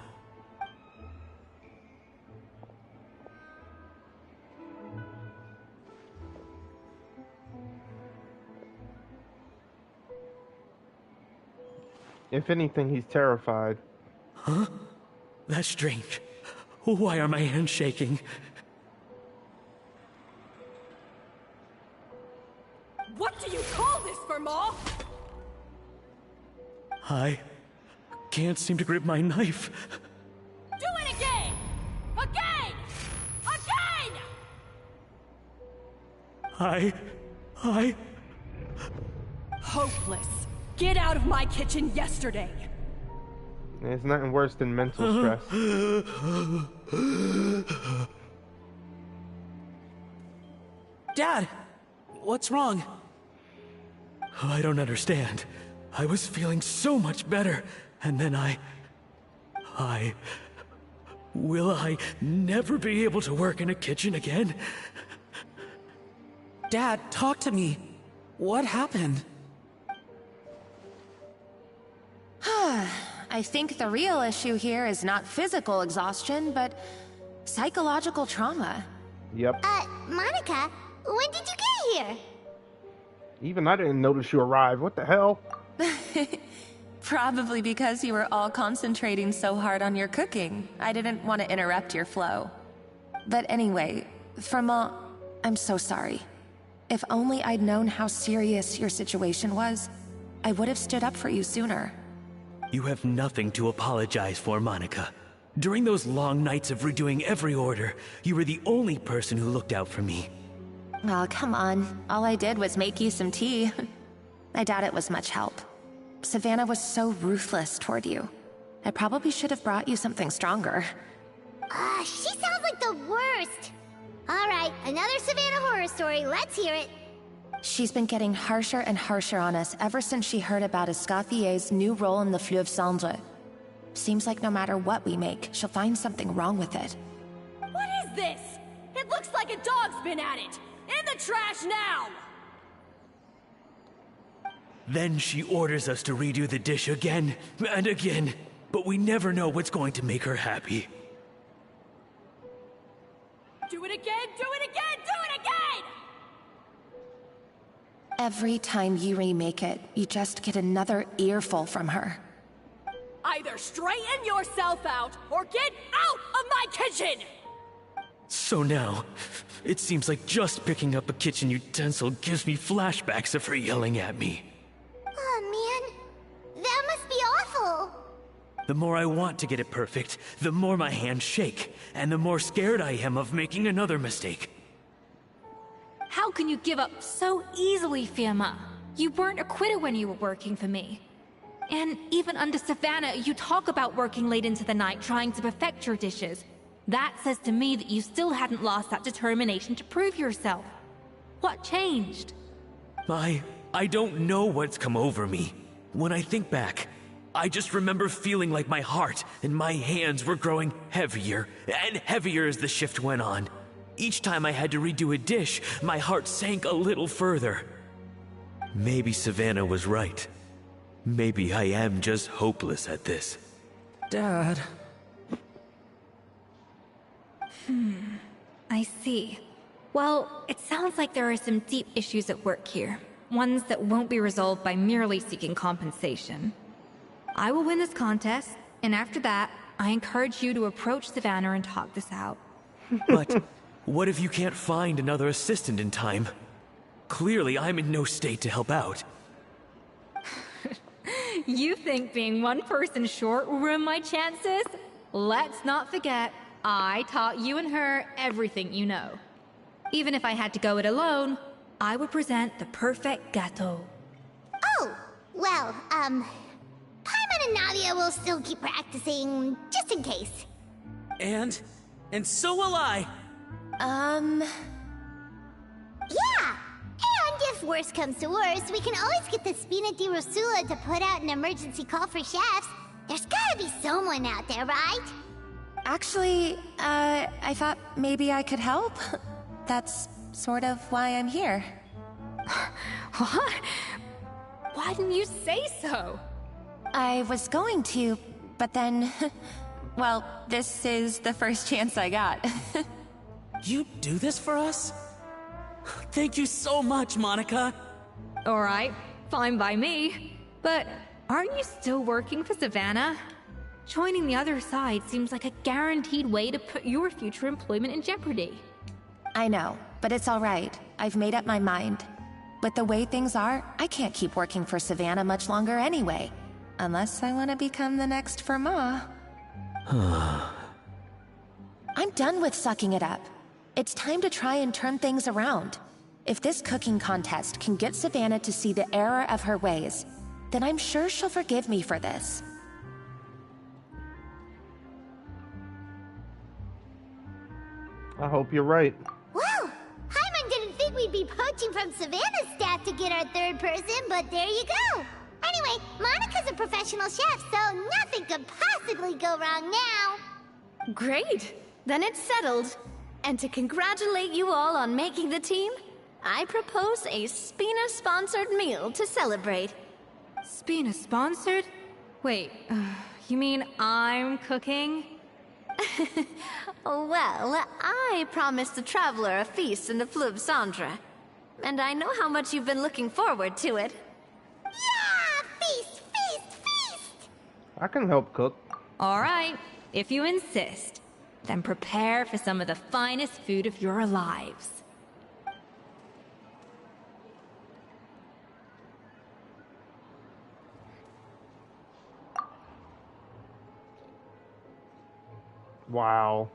If anything, he's terrified. Huh? That's strange. Why are my hands shaking? What do you call this, Firma? I can't seem to grip my knife. Do it again! Again! Again! I... Hopeless. Get out of my kitchen yesterday. There's nothing worse than mental stress. Dad, what's wrong? I don't understand. I was feeling so much better, and then Will I never be able to work in a kitchen again? Dad, talk to me. What happened? I think the real issue here is not physical exhaustion, but psychological trauma. Yep. Monica, when did you get here? Even I didn't notice you arrived. What the hell? Probably because you were all concentrating so hard on your cooking. I didn't want to interrupt your flow. But anyway, Firma, I'm so sorry. If only I'd known how serious your situation was, I would have stood up for you sooner. You have nothing to apologize for, Monica. During those long nights of redoing every order, you were the only person who looked out for me. Oh, come on. All I did was make you some tea. I doubt it was much help. Savannah was so ruthless toward you. I probably should have brought you something stronger. She sounds like the worst. All right, another Savannah horror story. Let's hear it. She's been getting harsher and harsher on us ever since she heard about Escoffier's new role in the Fleuve Cendre. Seems like no matter what we make, she'll find something wrong with it. What is this? It looks like a dog's been at it. In the trash now! Then she orders us to redo the dish again and again, but we never know what's going to make her happy. Do it again, do it again, do it again! Every time you remake it, you just get another earful from her. Either straighten yourself out, or get out of my kitchen! So now, it seems like just picking up a kitchen utensil gives me flashbacks of her yelling at me. Oh man, that must The more I want to get it perfect, the more my hands shake, and the more scared I am of making another mistake. How can you give up so easily, Fiamma? You weren't a quitter when you were working for me. And even under Savannah, you talk about working late into the night trying to perfect your dishes. That says to me that you still hadn't lost that determination to prove yourself. What changed? I don't know what's come over me. When I think back, I just remember feeling like my heart and my hands were growing heavier and heavier as the shift went on. Each time I had to redo a dish, my heart sank a little further. Maybe Savannah was right. Maybe I am just hopeless at this. Dad. I see. Well, it sounds like there are some deep issues at work here. Ones that won't be resolved by merely seeking compensation. I will win this contest, and after that, I encourage you to approach Savannah and talk this out. But what if you can't find another assistant in time? Clearly, I'm in no state to help out. You think being one person short will ruin my chances? Let's not forget, I taught you and her everything you know. Even if I had to go it alone, I would present the perfect gâteau. Oh, well, Paimon and Nadia will still keep practicing, just in case. And so will I. Yeah! And if worse comes to worse, we can always get the Spina di Rosula to put out an emergency call for chefs. There's gotta be someone out there, right? Actually, I thought maybe I could help. That's sort of why I'm here. What? Why didn't you say so? I was going to, but then... well, this is the first chance I got. You do this for us? Thank you so much, Monica. Alright, fine by me. But aren't you still working for Savannah? Joining the other side seems like a guaranteed way to put your future employment in jeopardy. I know, but it's all right. I've made up my mind. With the way things are, I can't keep working for Savannah much longer anyway. Unless I want to become the next Firma. I'm done with sucking it up. It's time to try and turn things around. If this cooking contest can get Savannah to see the error of her ways, then I'm sure she'll forgive me for this. I hope you're right. Well, Paimon didn't think we'd be poaching from Savannah's staff to get our third person, but there you go. Anyway, Monica's a professional chef, so nothing could possibly go wrong now. Great! Then it's settled. And to congratulate you all on making the team, I propose a Spina-sponsored meal to celebrate. Spina sponsored? Wait, you mean I'm cooking? Well, I promised the Traveler a feast in the Fleuve Cendre. And I know how much you've been looking forward to it. Yeah! Feast, feast, feast! I can help cook. Alright, if you insist. Then prepare for some of the finest food of your lives. Wow.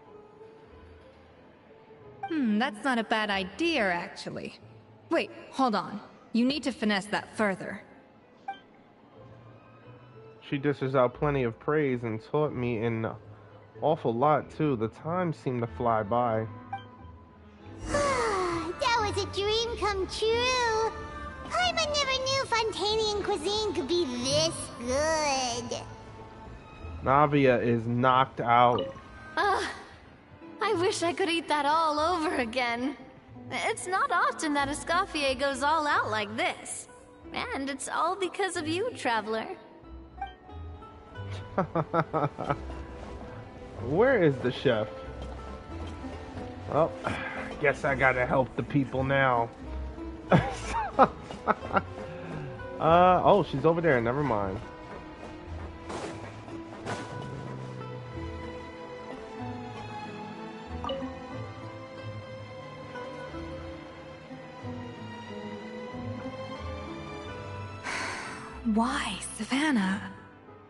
That's not a bad idea, actually. Wait, hold on. You need to finesse that further. She dishes out plenty of praise and taught me an awful lot, too. The time seemed to fly by. That was a dream come true. Paimon never knew Fontanian cuisine could be this good. Navia is knocked out. I wish I could eat that all over again. It's not often that Escoffier goes all out like this. And it's all because of you, Traveler. Where is the chef? Well, guess I gotta help the people now. Oh, she's over there. Never mind. Why, Savannah?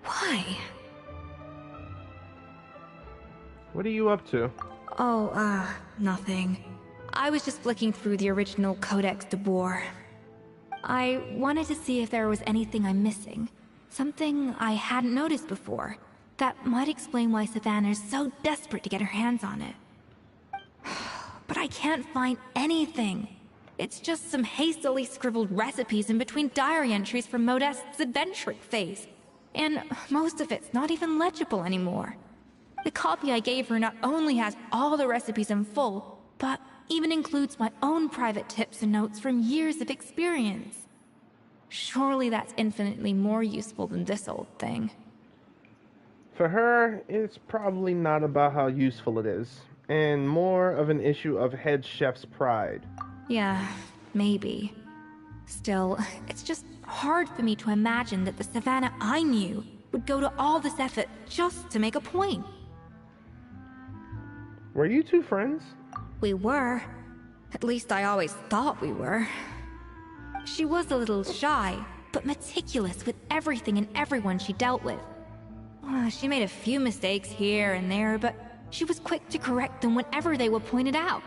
Why? What are you up to? Oh, nothing. I was just flicking through the original Codex de Boer. I wanted to see if there was anything I'm missing. Something I hadn't noticed before. That might explain why Savannah's so desperate to get her hands on it. But I can't find anything. It's just some hastily scribbled recipes in between diary entries from Modeste's adventuring phase. And most of it's not even legible anymore. The copy I gave her not only has all the recipes in full, but even includes my own private tips and notes from years of experience. Surely that's infinitely more useful than this old thing. For her, it's probably not about how useful it is, and more of an issue of head chef's pride. Yeah, maybe. Still, it's just hard for me to imagine that the Savannah I knew would go to all this effort just to make a point. Were you two friends? We were. At least I always thought we were. She was a little shy, but meticulous with everything and everyone she dealt with. She made a few mistakes here and there, but she was quick to correct them whenever they were pointed out.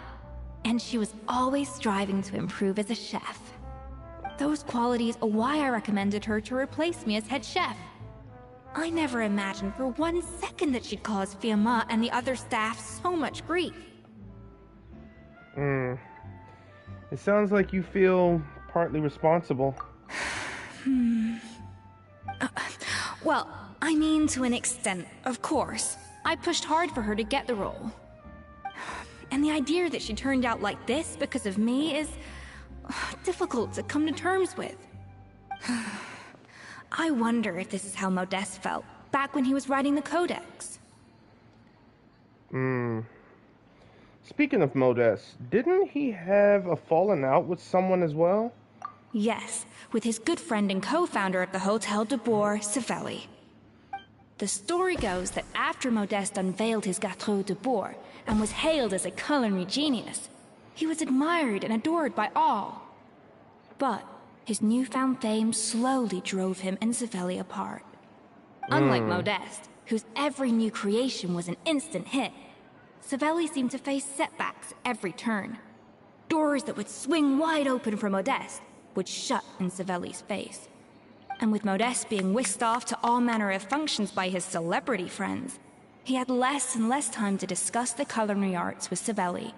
And she was always striving to improve as a chef. Those qualities are why I recommended her to replace me as head chef. I never imagined for 1 second that she'd cause Fiamma and the other staff so much grief. It sounds like you feel partly responsible. Well, I mean to an extent, of course. I pushed hard for her to get the role. And the idea that she turned out like this because of me is difficult to come to terms with. I wonder if this is how Modeste felt back when he was writing the Codex. Speaking of Modeste, didn't he have a falling out with someone as well? Yes, with his good friend and co-founder of the Hotel de Boer, Savelli. The story goes that after Modeste unveiled his Gâteau de Boer and was hailed as a culinary genius, he was admired and adored by all. But his newfound fame slowly drove him and Savelli apart. Unlike Modeste, whose every new creation was an instant hit, Savelli seemed to face setbacks every turn. Doors that would swing wide open for Modeste would shut in Savelli's face. And with Modeste being whisked off to all manner of functions by his celebrity friends, he had less and less time to discuss the culinary arts with Savelli.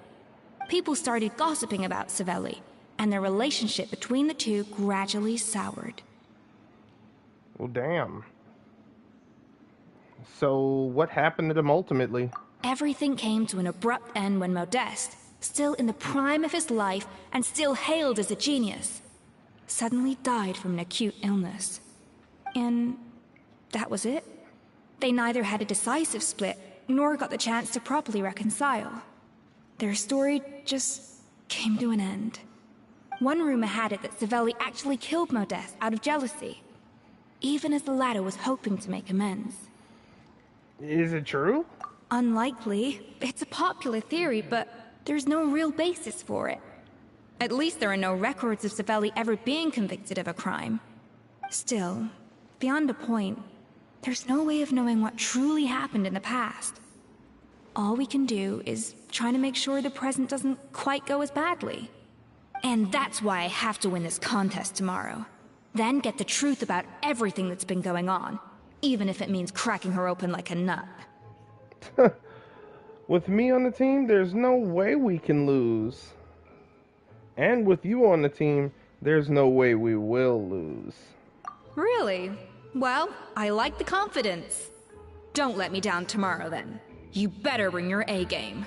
People started gossiping about Savelli, and their relationship between the two gradually soured. Well, damn. So, what happened to them ultimately? Everything came to an abrupt end when Modeste, still in the prime of his life and still hailed as a genius, suddenly died from an acute illness. And that was it. They neither had a decisive split, nor got the chance to properly reconcile. Their story just came to an end. One rumor had it that Savelli actually killed Modeste out of jealousy, even as the latter was hoping to make amends. Is it true? Unlikely. It's a popular theory, but there's no real basis for it. At least there are no records of Savelli ever being convicted of a crime. Still, beyond a point, there's no way of knowing what truly happened in the past. All we can do is try to make sure the present doesn't quite go as badly. And that's why I have to win this contest tomorrow. Then get the truth about everything that's been going on, even if it means cracking her open like a nut. With me on the team, there's no way we can lose. And with you on the team, there's no way we will lose. Really? Well, I like the confidence. Don't let me down tomorrow, then. You better bring your A game.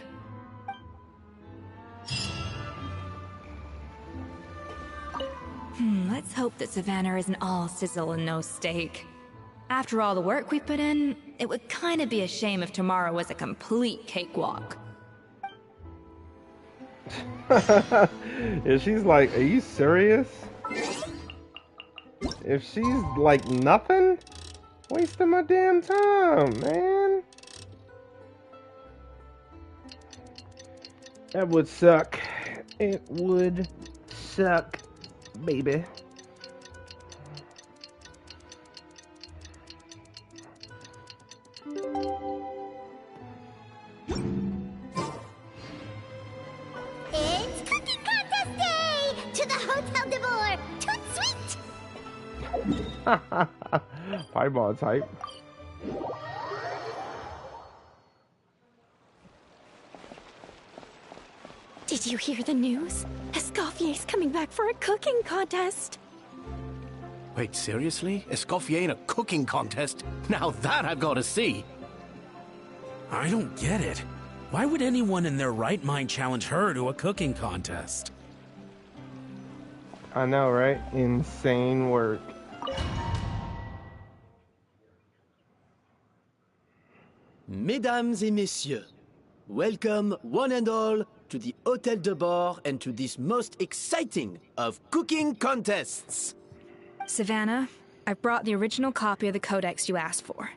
Let's hope that Savannah isn't all sizzle and no steak. After all the work we put in, it would kind of be a shame if tomorrow was a complete cakewalk. If she's like, are you serious? If she's like nothing, wasting my damn time, man. That would suck. It would suck, baby. Fireball type. Did you hear the news? Escoffier's coming back for a cooking contest. Wait, seriously? Escoffier in a cooking contest? Now that I've got to see. I don't get it. Why would anyone in their right mind challenge her to a cooking contest? I know, right? Insane work. Mesdames et messieurs, welcome one and all to the Hôtel de Bord and to this most exciting of cooking contests. Savannah, I've brought the original copy of the codex you asked for.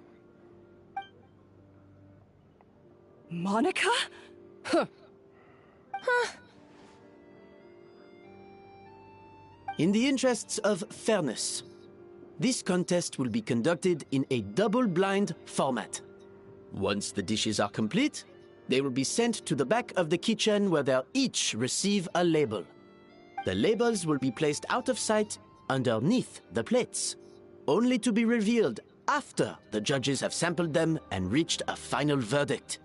Monica? Huh. In the interests of fairness, this contest will be conducted in a double-blind format. Once the dishes are complete, they will be sent to the back of the kitchen where they'll each receive a label. The labels will be placed out of sight underneath the plates, only to be revealed after the judges have sampled them and reached a final verdict.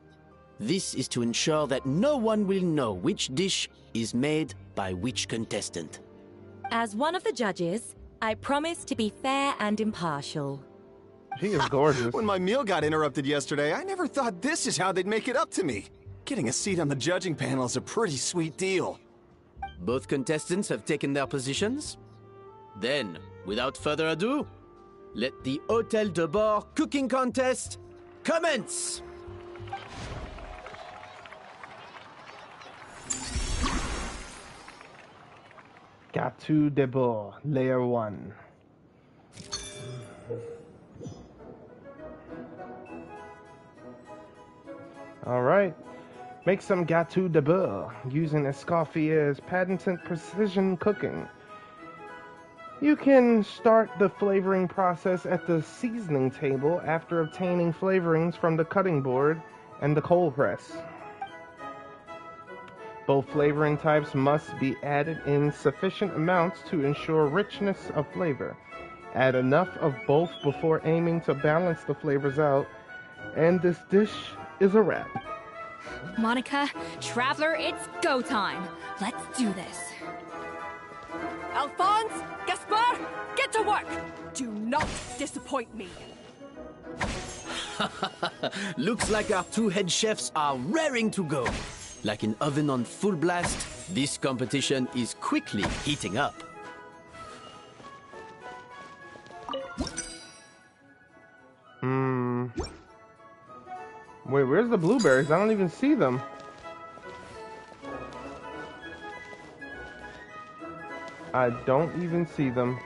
This is to ensure that no one will know which dish is made by which contestant. As one of the judges, I promise to be fair and impartial. She is gorgeous. When my meal got interrupted yesterday, I never thought this is how they'd make it up to me. Getting a seat on the judging panel is a pretty sweet deal. Both contestants have taken their positions. Then, without further ado, let the Hôtel de Bord cooking contest commence! Gâteau de Bord, layer 1. Alright, make some gâteau de beurre using Escoffier's patented precision cooking. You can start the flavoring process at the seasoning table after obtaining flavorings from the cutting board and the cold press. Both flavoring types must be added in sufficient amounts to ensure richness of flavor. Add enough of both before aiming to balance the flavors out, and this dish is a wrap. Monica, Traveler, it's go time. Let's do this. Alphonse, Gaspard, get to work! Do not disappoint me. Looks like our two head chefs are raring to go. Like an oven on full blast, this competition is quickly heating up. Wait, where's the blueberries? I don't even see them. I don't even see them.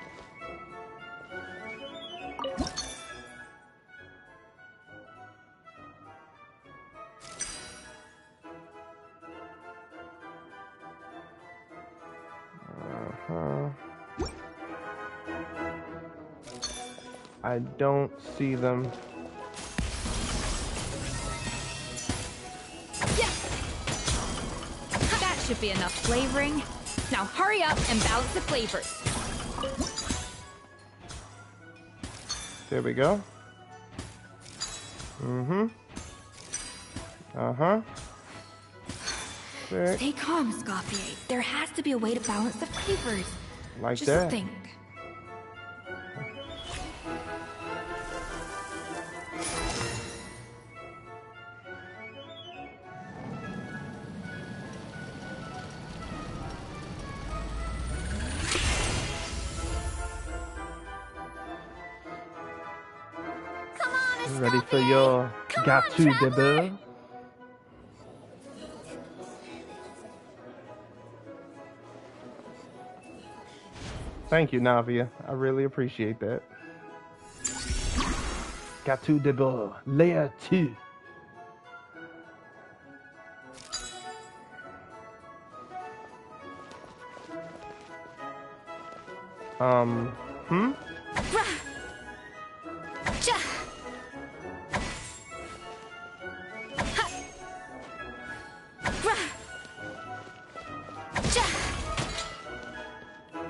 I don't see them. Yeah. That should be enough flavoring. Now hurry up and balance the flavors. There we go. Sick. Stay calm, Escoffier. There has to be a way to balance the flavors. Like Just that. think. Come on, Ready for your gâteau de beurre? Thank you, Navia. I really appreciate that. Gâteau de beurre, layer 2.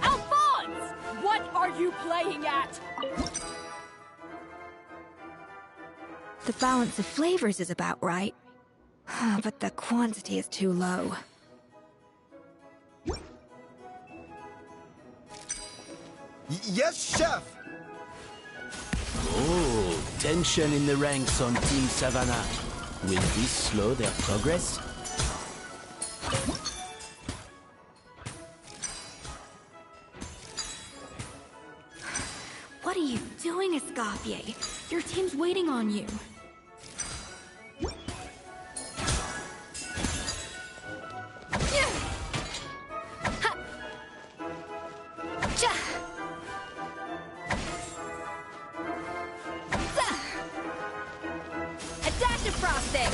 Alphonse! What are you playing at? The balance of flavors is about right. But the quantity is too low. Yes, chef! Oh, tension in the ranks on Team Savannah. Will this slow their progress? What are you doing, Escoffier? Your team's waiting on you. A dash of frosting!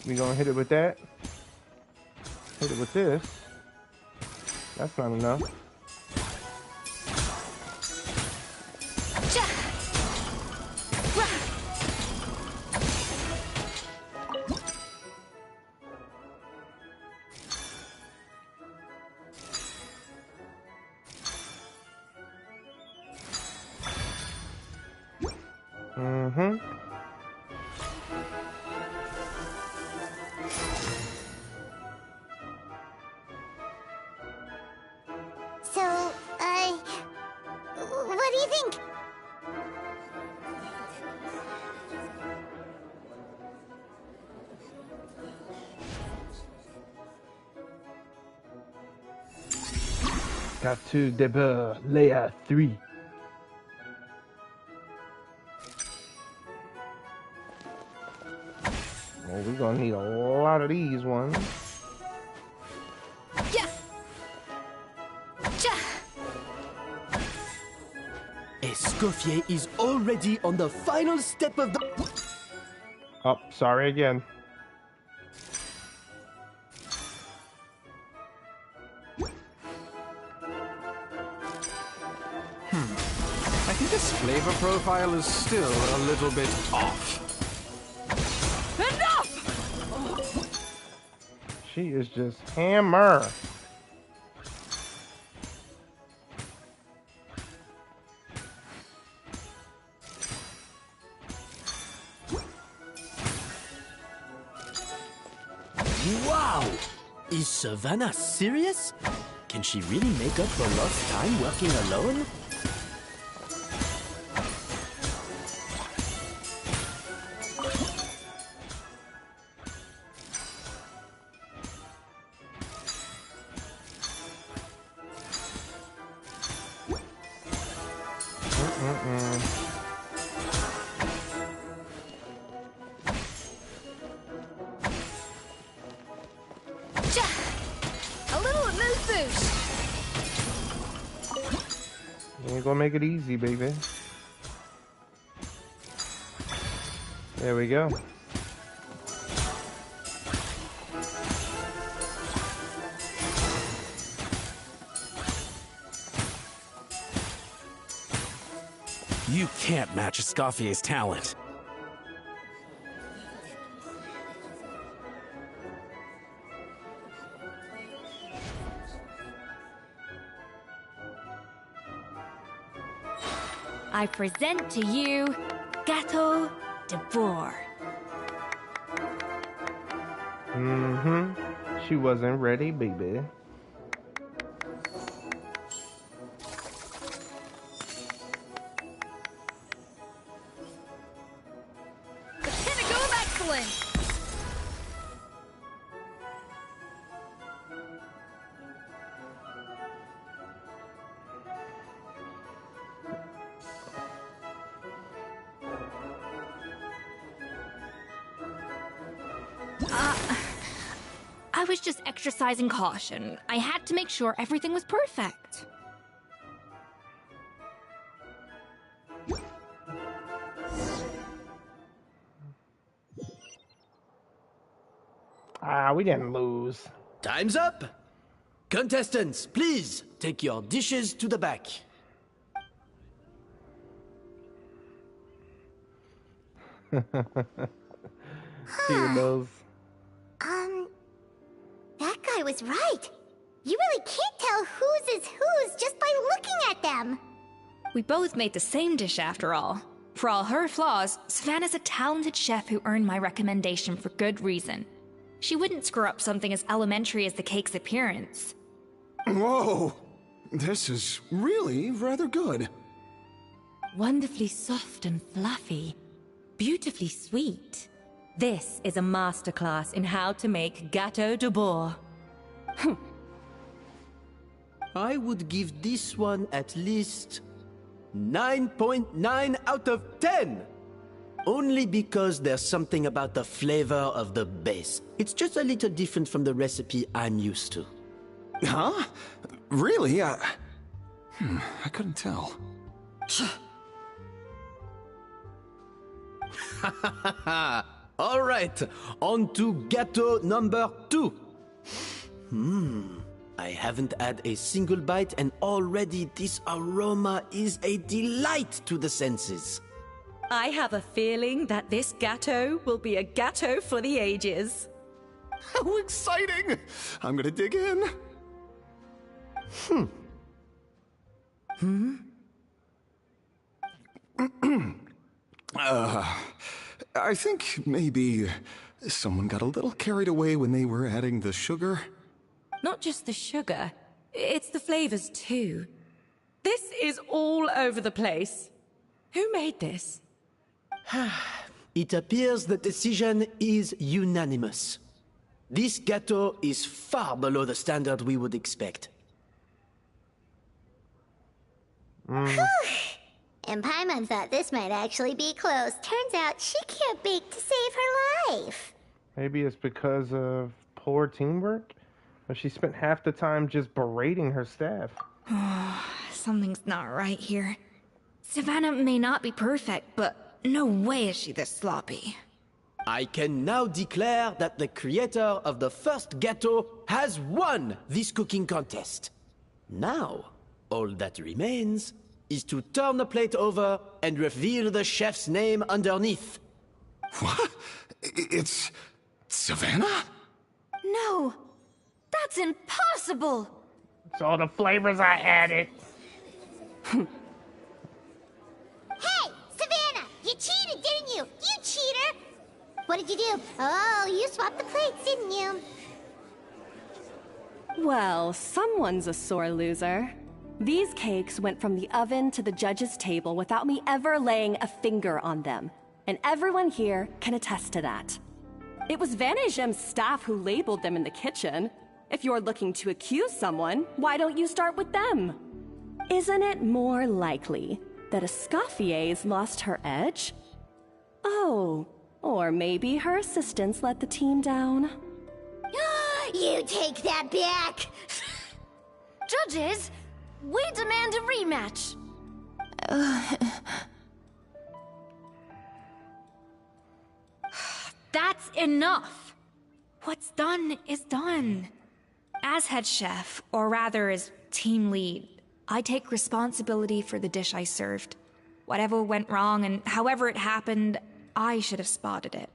We gonna hit it with that. Hit it with this. That's not enough. So, what do you think? Gâteau de beurre, layer 3. Well, we're gonna need a lot of these ones. Escoffier is already on the final step of the... Oh, sorry again. I think this flavor profile is still a little bit off. Enough! She is just hammer. Wow! Is Savannah serious? Can she really make up for lost time working alone? A little amuse bouche. You ain't gonna make it easy, baby. There we go. You can't match Escoffier's talent. I present to you Gâteau de Bourg. She wasn't ready, baby. The pinnacle of excellence. I was just exercising caution. I had to make sure everything was perfect. Ah, we didn't lose. Time's up! Contestants, please take your dishes to the back. He knows. That guy was right. You really can't tell whose is whose just by looking at them. We both made the same dish after all. For all her flaws, Savannah's a talented chef who earned my recommendation for good reason. She wouldn't screw up something as elementary as the cake's appearance. Whoa! This is really rather good. Wonderfully soft and fluffy. Beautifully sweet. This is a masterclass in how to make gâteau de bois. I would give this one at least 9.9 out of 10! Only because there's something about the flavor of the base. It's just a little different from the recipe I'm used to. Huh? Really? I couldn't tell. All right, on to gâteau number 2. I haven't had a single bite and already this aroma is a delight to the senses. I have a feeling that this gâteau will be a gâteau for the ages. How exciting! I'm gonna dig in. I think maybe someone got a little carried away when they were adding the sugar. Not just the sugar, it's the flavors too. This is all over the place. Who made this? It appears the decision is unanimous. This gâteau is far below the standard we would expect. And Paimon thought this might actually be close. Turns out she can't bake to save her life. Maybe it's because of poor teamwork? Or she spent half the time just berating her staff. Something's not right here. Savannah may not be perfect, but no way is she this sloppy. I can now declare that the creator of the first gâteau has won this cooking contest. Now, all that remains is to turn the plate over and reveal the chef's name underneath. What? It's Savannah? No, that's impossible. It's all the flavors I added. Hey, Savannah! You cheated, didn't you? You cheater! What did you do? Oh, you swapped the plates, didn't you? Well, someone's a sore loser. These cakes went from the oven to the judge's table without me ever laying a finger on them. And everyone here can attest to that. It was Van Gem's staff who labeled them in the kitchen. If you're looking to accuse someone, why don't you start with them? Isn't it more likely that Escoffier's lost her edge? Oh, or maybe her assistants let the team down. You take that back! Judges, we demand a rematch. That's enough! What's done is done. As head chef, or rather as team lead, I take responsibility for the dish I served. Whatever went wrong and however it happened, I should have spotted it.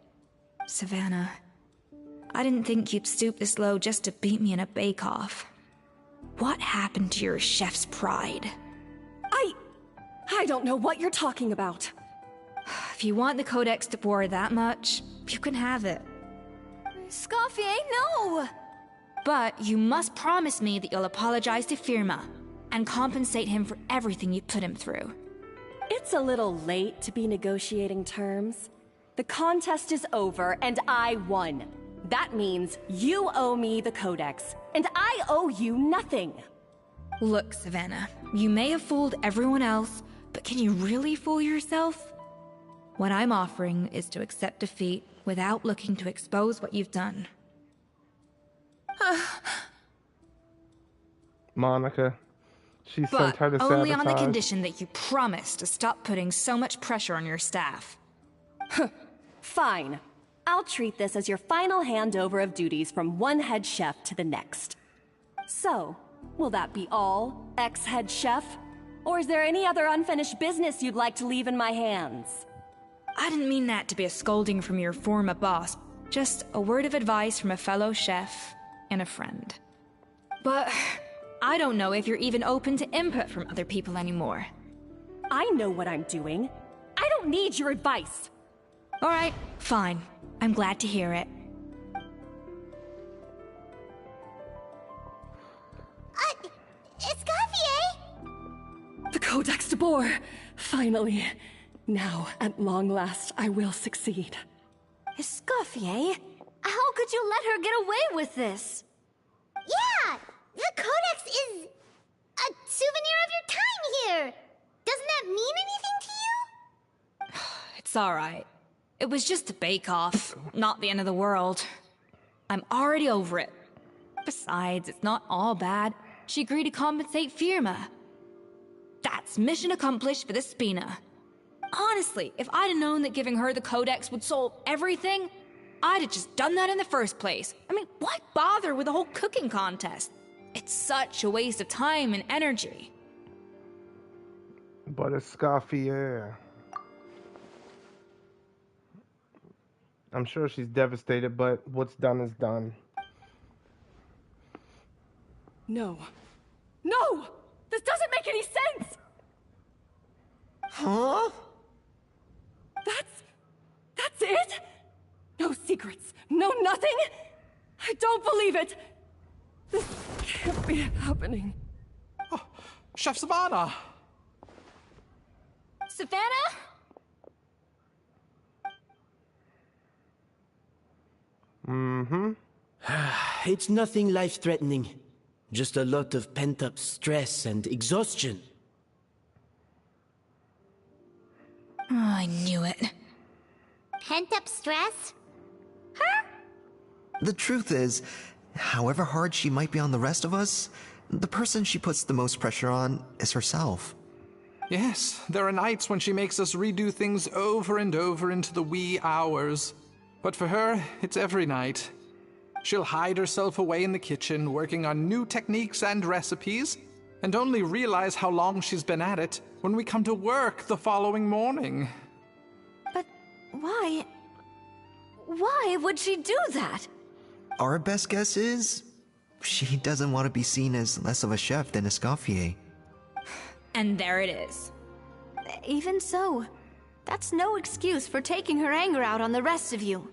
Savannah, I didn't think you'd stoop this low just to beat me in a bake-off. What happened to your chef's pride? I don't know what you're talking about. If you want the Codex de Boer that much, you can have it. Escoffier, no! But you must promise me that you'll apologize to Firma and compensate him for everything you put him through. It's a little late to be negotiating terms. The contest is over and I won. That means you owe me the Codex, and I owe you nothing. Look, Savannah, you may have fooled everyone else, but can you really fool yourself? What I'm offering is to accept defeat without looking to expose what you've done. Monica. She sent her to But only sabotage. on the condition that you promise to stop putting so much pressure on your staff. Fine. I'll treat this as your final handover of duties from one head chef to the next. So, will that be all, ex-head chef? Or is there any other unfinished business you'd like to leave in my hands? I didn't mean that to be a scolding from your former boss. Just a word of advice from a fellow chef. and a friend. But I don't know if you're even open to input from other people anymore. I know what I'm doing. I don't need your advice. All right, fine. I'm glad to hear it. Escoffier! The Codex de Boer! Finally. Now, at long last, I will succeed. Escoffier? How could you let her get away with this? Yeah! The Codex is a souvenir of your time here! Doesn't that mean anything to you? It's all right. It was just a bake-off, not the end of the world. I'm already over it. Besides, it's not all bad. She agreed to compensate Firma. That's mission accomplished for the Spina. Honestly, if I'd have known that giving her the Codex would solve everything, I'd have just done that in the first place. I mean, why bother with the whole cooking contest? It's such a waste of time and energy. But Escoffier. I'm sure she's devastated, but what's done is done. No. No! This doesn't make any sense! Huh? That's it? No secrets, no nothing? I don't believe it! This can't be happening. Oh, Chef Savannah! Savannah? Mm-hmm. It's nothing life-threatening. Just a lot of pent-up stress and exhaustion. Oh, I knew it. Pent-up stress? The truth is, however hard she might be on the rest of us, the person she puts the most pressure on is herself. Yes, there are nights when she makes us redo things over and over into the wee hours. But for her, it's every night. She'll hide herself away in the kitchen, working on new techniques and recipes, and only realize how long she's been at it when we come to work the following morning. But why? Why would she do that? Our best guess is, she doesn't want to be seen as less of a chef than Escoffier. And there it is. Even so, that's no excuse for taking her anger out on the rest of you.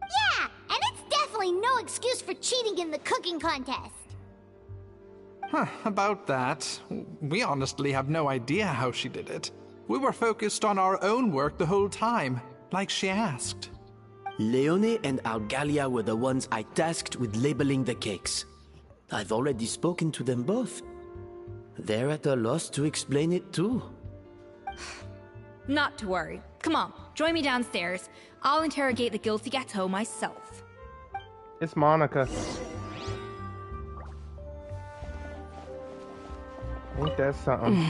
Yeah, and it's definitely no excuse for cheating in the cooking contest. About that, we honestly have no idea how she did it. We were focused on our own work the whole time, like she asked. Leone and Argalia were the ones I tasked with labeling the cakes. I've already spoken to them both. They're at a loss to explain it too. Not to worry. Come on, join me downstairs. I'll interrogate the guilty Gateau myself. It's Monica. Ain't that something?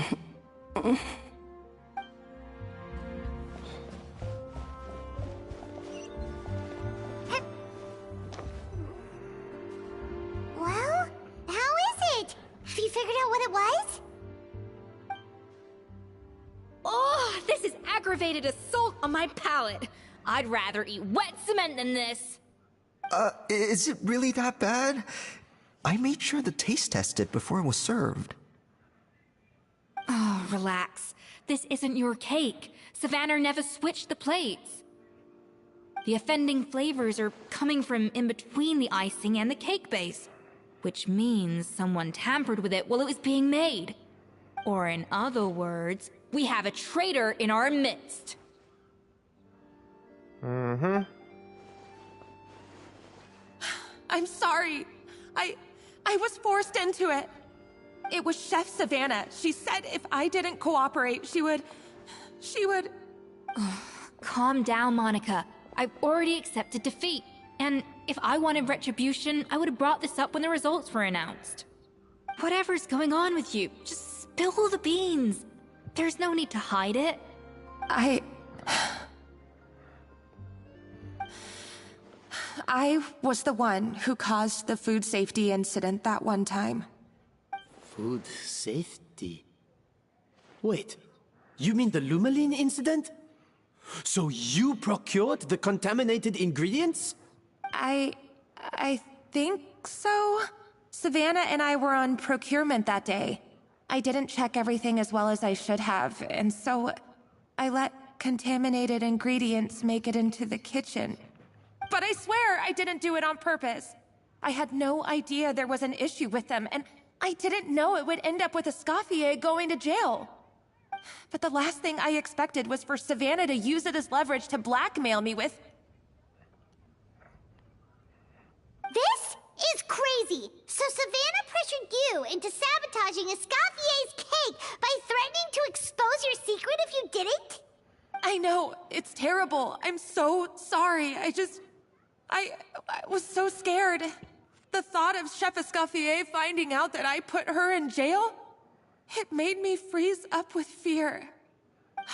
Well, how is it? Have you figured out what it was? Oh, this is aggravated assault on my palate. I'd rather eat wet cement than this. Is it really that bad? I made sure to taste test it before it was served. Oh, relax. This isn't your cake. Savannah never switched the plates. The offending flavors are coming from in between the icing and the cake base, which means someone tampered with it while it was being made. Or in other words, we have a traitor in our midst. Mm-hmm. I'm sorry. I was forced into it. It was Chef Savannah. She said if I didn't cooperate, she would... Calm down, Monica. I've already accepted defeat. And if I wanted retribution, I would have brought this up when the results were announced. Whatever's going on with you, just spill the beans. There's no need to hide it. I was the one who caused the food safety incident that one time. Food safety? Wait, you mean the Lumaline incident? So you procured the contaminated ingredients? I think so. Savannah and I were on procurement that day. I didn't check everything as well as I should have, and so I let contaminated ingredients make it into the kitchen. But I swear I didn't do it on purpose. I had no idea there was an issue with them, and I didn't know it would end up with Escoffier going to jail. But the last thing I expected was for Savannah to use it as leverage to blackmail me with... This is crazy! So Savannah pressured you into sabotaging Escoffier's cake by threatening to expose your secret if you didn't? I know, it's terrible. I'm so sorry. I was so scared. The thought of Chef Escoffier finding out that I put her in jail, it made me freeze up with fear.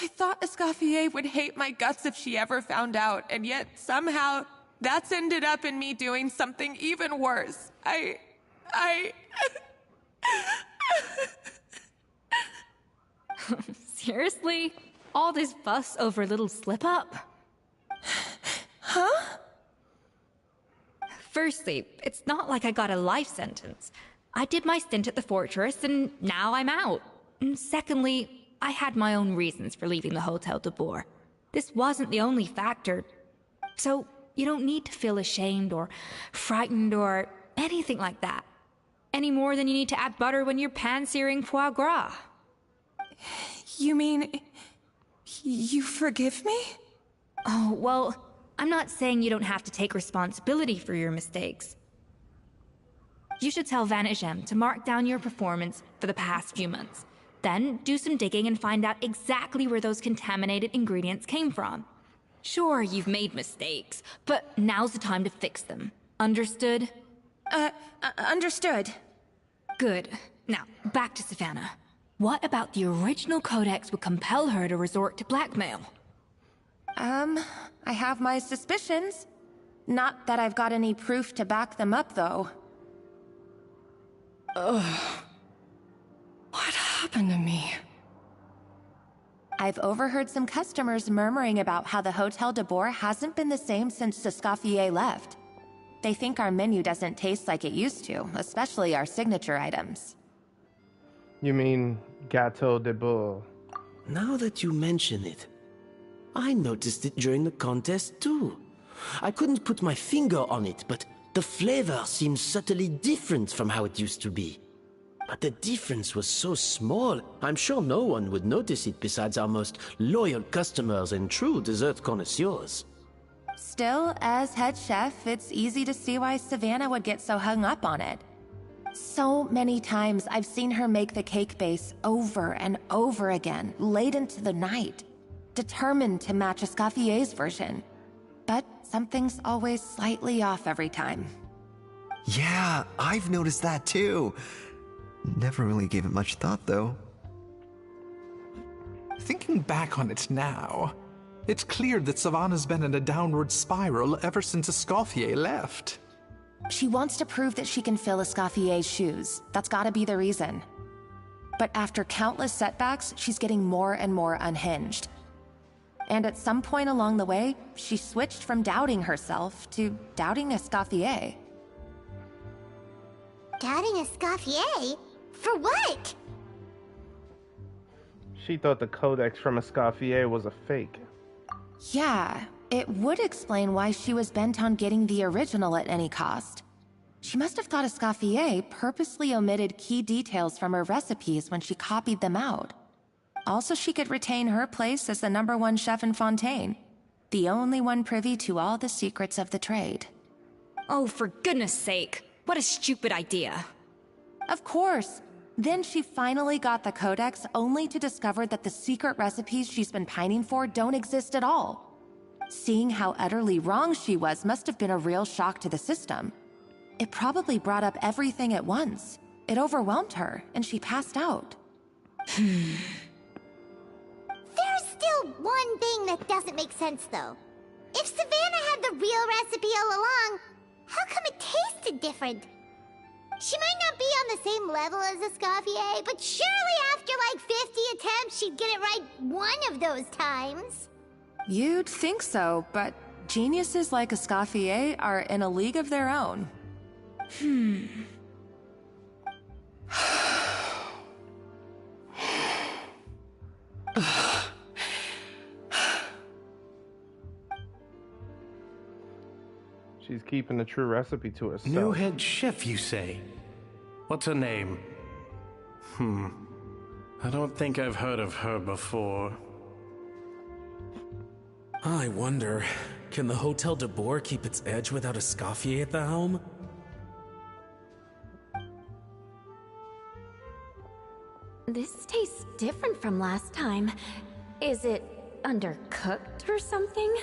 I thought Escoffier would hate my guts if she ever found out, and yet somehow that's ended up in me doing something even worse. Seriously? All this fuss over a little slip-up? Huh? Firstly, it's not like I got a life sentence. I did my stint at the fortress, and now I'm out. And secondly, I had my own reasons for leaving the Hotel de Boer. This wasn't the only factor. So, you don't need to feel ashamed or frightened or anything like that. Any more than you need to add butter when you're pan-searing foie gras. You mean... you forgive me? Oh, well, I'm not saying you don't have to take responsibility for your mistakes. You should tell Vanagem to mark down your performance for the past few months. Then do some digging and find out exactly where those contaminated ingredients came from. Sure, you've made mistakes, but now's the time to fix them. Understood? Understood. Good. Now, back to Savannah. What about the original codex would compel her to resort to blackmail? I have my suspicions. Not that I've got any proof to back them up, though. Ugh. What happened to me? I've overheard some customers murmuring about how the Hotel de Boer hasn't been the same since Escoffier left. They think our menu doesn't taste like it used to, especially our signature items. You mean Gâteau de Boer? Now that you mention it, I noticed it during the contest too. I couldn't put my finger on it, but the flavor seems subtly different from how it used to be. But the difference was so small, I'm sure no one would notice it besides our most loyal customers and true dessert connoisseurs. Still, as head chef, it's easy to see why Savannah would get so hung up on it. So many times I've seen her make the cake base over and over again, late into the night, determined to match Escoffier's version. But something's always slightly off every time. Yeah, I've noticed that too. Never really gave it much thought, though. Thinking back on it now, it's clear that Savannah's been in a downward spiral ever since Escoffier left. She wants to prove that she can fill Escoffier's shoes. That's gotta be the reason. But after countless setbacks, she's getting more and more unhinged. And at some point along the way, she switched from doubting herself to doubting Escoffier. Doubting Escoffier? For what? She thought the codex from Escoffier was a fake. Yeah, it would explain why she was bent on getting the original at any cost. She must have thought Escoffier purposely omitted key details from her recipes when she copied them out. Also, she could retain her place as the #1 chef in Fontaine, the only one privy to all the secrets of the trade. Oh, for goodness sake. What a stupid idea. Of course. Then she finally got the codex only to discover that the secret recipes she's been pining for don't exist at all. Seeing how utterly wrong she was must have been a real shock to the system. It probably brought up everything at once. It overwhelmed her, and she passed out. There's still one thing that doesn't make sense, though. If Savannah had the real recipe all along, how come it tasted different? She might not be on the same level as Escoffier, but surely after like 50 attempts, she'd get it right one of those times. You'd think so, but geniuses like Escoffier are in a league of their own. She's keeping the true recipe to herself. New head chef, you say? What's her name? I don't think I've heard of her before. I wonder, can the Hotel de Boer keep its edge without Escoffier at the helm? This tastes different from last time. Is it undercooked or something?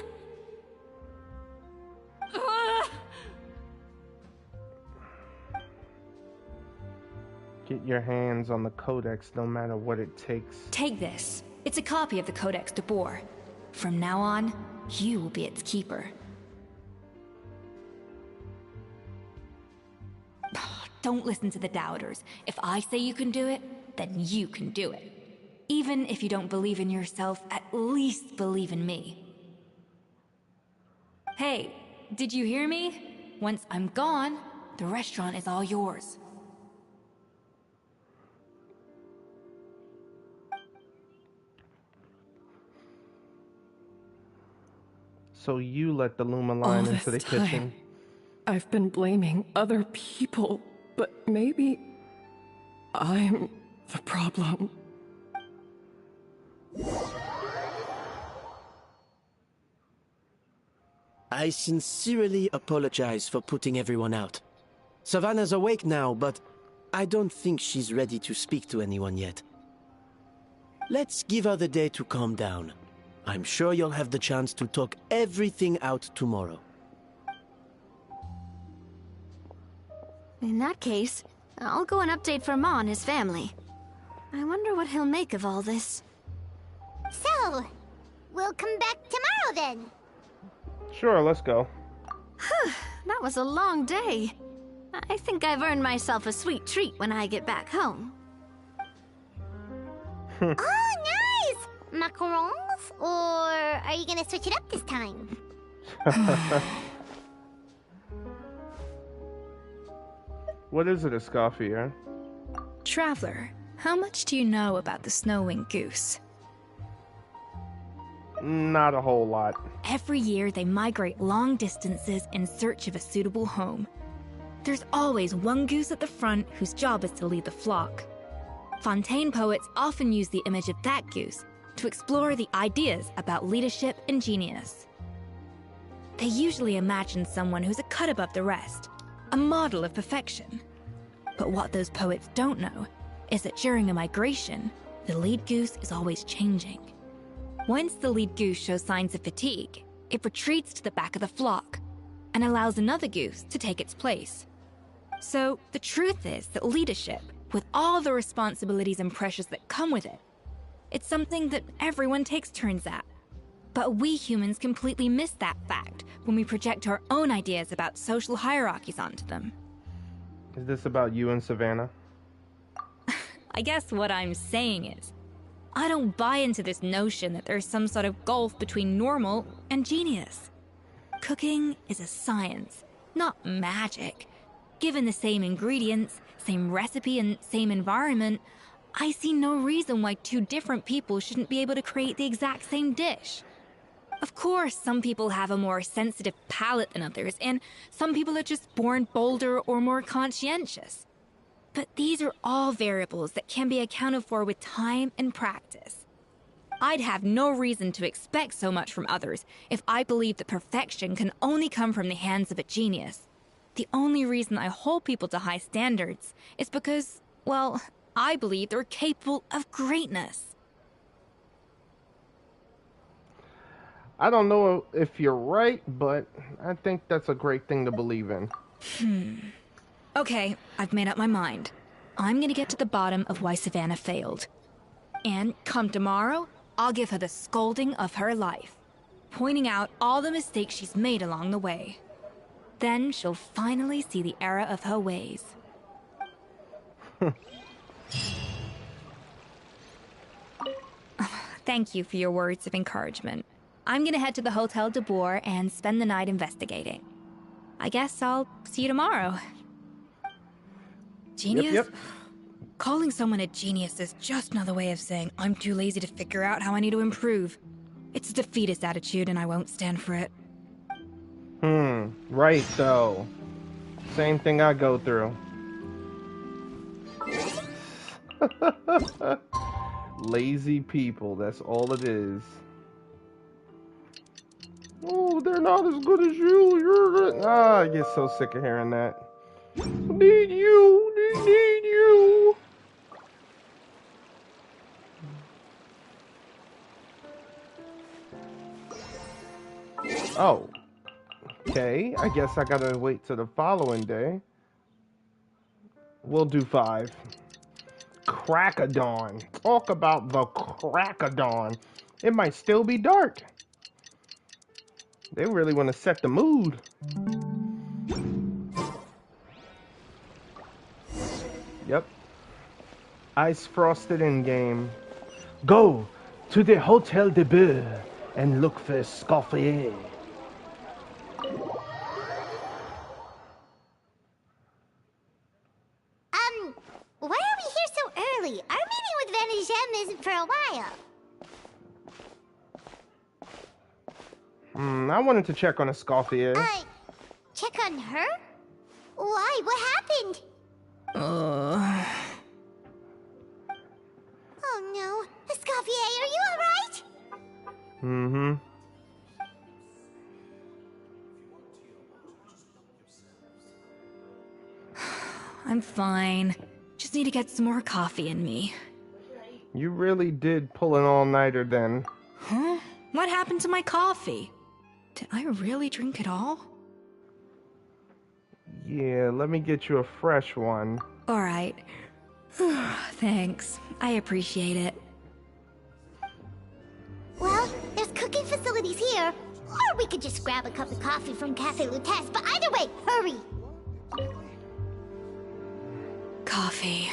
Get your hands on the codex no matter what it takes. Take this. It's a copy of the Codex de Boer. From now on, you will be its keeper. Don't listen to the doubters. If I say you can do it, then you can do it. Even if you don't believe in yourself, at least believe in me. Hey, did you hear me? Once I'm gone, the restaurant is all yours. So you let the Luma line into the kitchen. I've been blaming other people, but maybe I'm the problem. I sincerely apologize for putting everyone out. Savannah's awake now, but I don't think she's ready to speak to anyone yet. Let's give her the day to calm down. I'm sure you'll have the chance to talk everything out tomorrow. In that case, I'll go and update for Ma and his family. I wonder what he'll make of all this. So, we'll come back tomorrow then. Sure, let's go. That was a long day. I think I've earned myself a sweet treat when I get back home. Oh, nice! Macarons? Or are you gonna switch it up this time? What is it, Escoffier? Traveler, how much do you know about the snow-winged goose? Not a whole lot. Every year they migrate long distances in search of a suitable home. There's always one goose at the front whose job is to lead the flock. Fontaine poets often use the image of that goose to explore the ideas about leadership and genius. They usually imagine someone who's a cut above the rest, a model of perfection. But what those poets don't know is that during a migration, the lead goose is always changing. Once the lead goose shows signs of fatigue, it retreats to the back of the flock and allows another goose to take its place. So the truth is that leadership, with all the responsibilities and pressures that come with it, it's something that everyone takes turns at. But we humans completely miss that fact when we project our own ideas about social hierarchies onto them. Is this about you and Savannah? I guess what I'm saying is, I don't buy into this notion that there's some sort of gulf between normal and genius. Cooking is a science, not magic. Given the same ingredients, same recipe, and same environment, I see no reason why two different people shouldn't be able to create the exact same dish. Of course, some people have a more sensitive palate than others, and some people are just born bolder or more conscientious. But these are all variables that can be accounted for with time and practice. I'd have no reason to expect so much from others if I believed that perfection can only come from the hands of a genius. The only reason I hold people to high standards is because, well, I believe they're capable of greatness. I don't know if you're right, but I think that's a great thing to believe in. Okay, I've made up my mind. I'm gonna get to the bottom of why Savannah failed. And come tomorrow, I'll give her the scolding of her life, pointing out all the mistakes she's made along the way. Then she'll finally see the error of her ways. Thank you for your words of encouragement. I'm gonna head to the Hotel de Boer and spend the night investigating. I guess I'll see you tomorrow. Genius? Yep. Calling someone a genius is just another way of saying I'm too lazy to figure out how I need to improve. It's a defeatist attitude and I won't stand for it. Right, though. Same thing I go through. Lazy people, that's all it is. Oh, they're not as good as you. You're I get so sick of hearing that. Need you. Need you. Oh. Okay, I guess I gotta wait till the following day. We'll do 5. Crack of dawn. Talk about the crack of dawn. It might still be dark. They really want to set the mood. Yep. Ice Frosted Endgame. Go to the Hotel de Bois and look for Escoffier. Why are we here so early? Our meeting with Vanigem isn't for a while. I wanted to check on Escoffier. Check on her? Why? What happened? Oh no. Escoffier, are you alright? I'm fine. Just need to get some more coffee in me. You really did pull an all-nighter then. Huh? What happened to my coffee? Did I really drink it all? Yeah, let me get you a fresh one. Alright. Thanks. I appreciate it. Well, there's cooking facilities here. Or we could just grab a cup of coffee from Cafe Lutece, but either way, hurry! Coffee.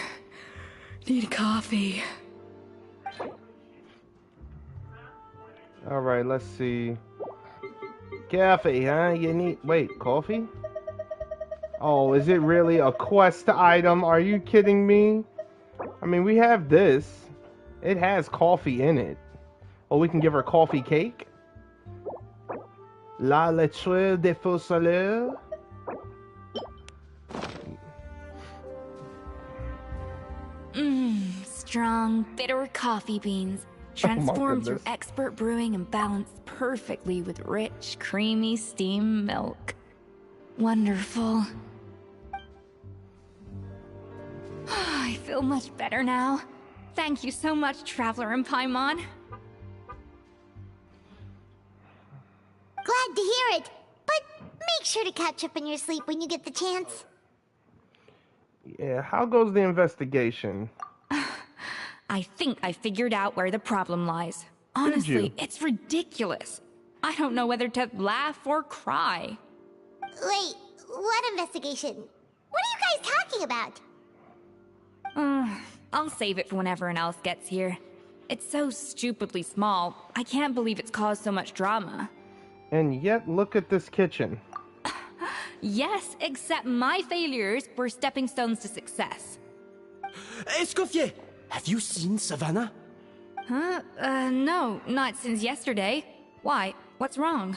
Need coffee. Alright, let's see. Cafe, huh? You need... Wait, coffee? Oh, is it really a quest item? Are you kidding me? I mean, we have this. It has coffee in it. Oh, we can give her coffee cake? La lecture des faux soleils? Strong, bitter coffee beans. Transformed through expert brewing and balanced perfectly with rich, creamy steam milk. Wonderful. I feel much better now. Thank you so much, Traveler and Paimon. Glad to hear it, but make sure to catch up in your sleep when you get the chance. Yeah, how goes the investigation? I think I figured out where the problem lies. Honestly, it's ridiculous. I don't know whether to laugh or cry. Wait, what investigation? What are you guys talking about? I'll save it for when everyone else gets here. It's so stupidly small. I can't believe it's caused so much drama. And yet, look at this kitchen. Yes, except my failures were stepping stones to success. Escoffier! Have you seen Savannah? Huh? No, not since yesterday. Why? What's wrong?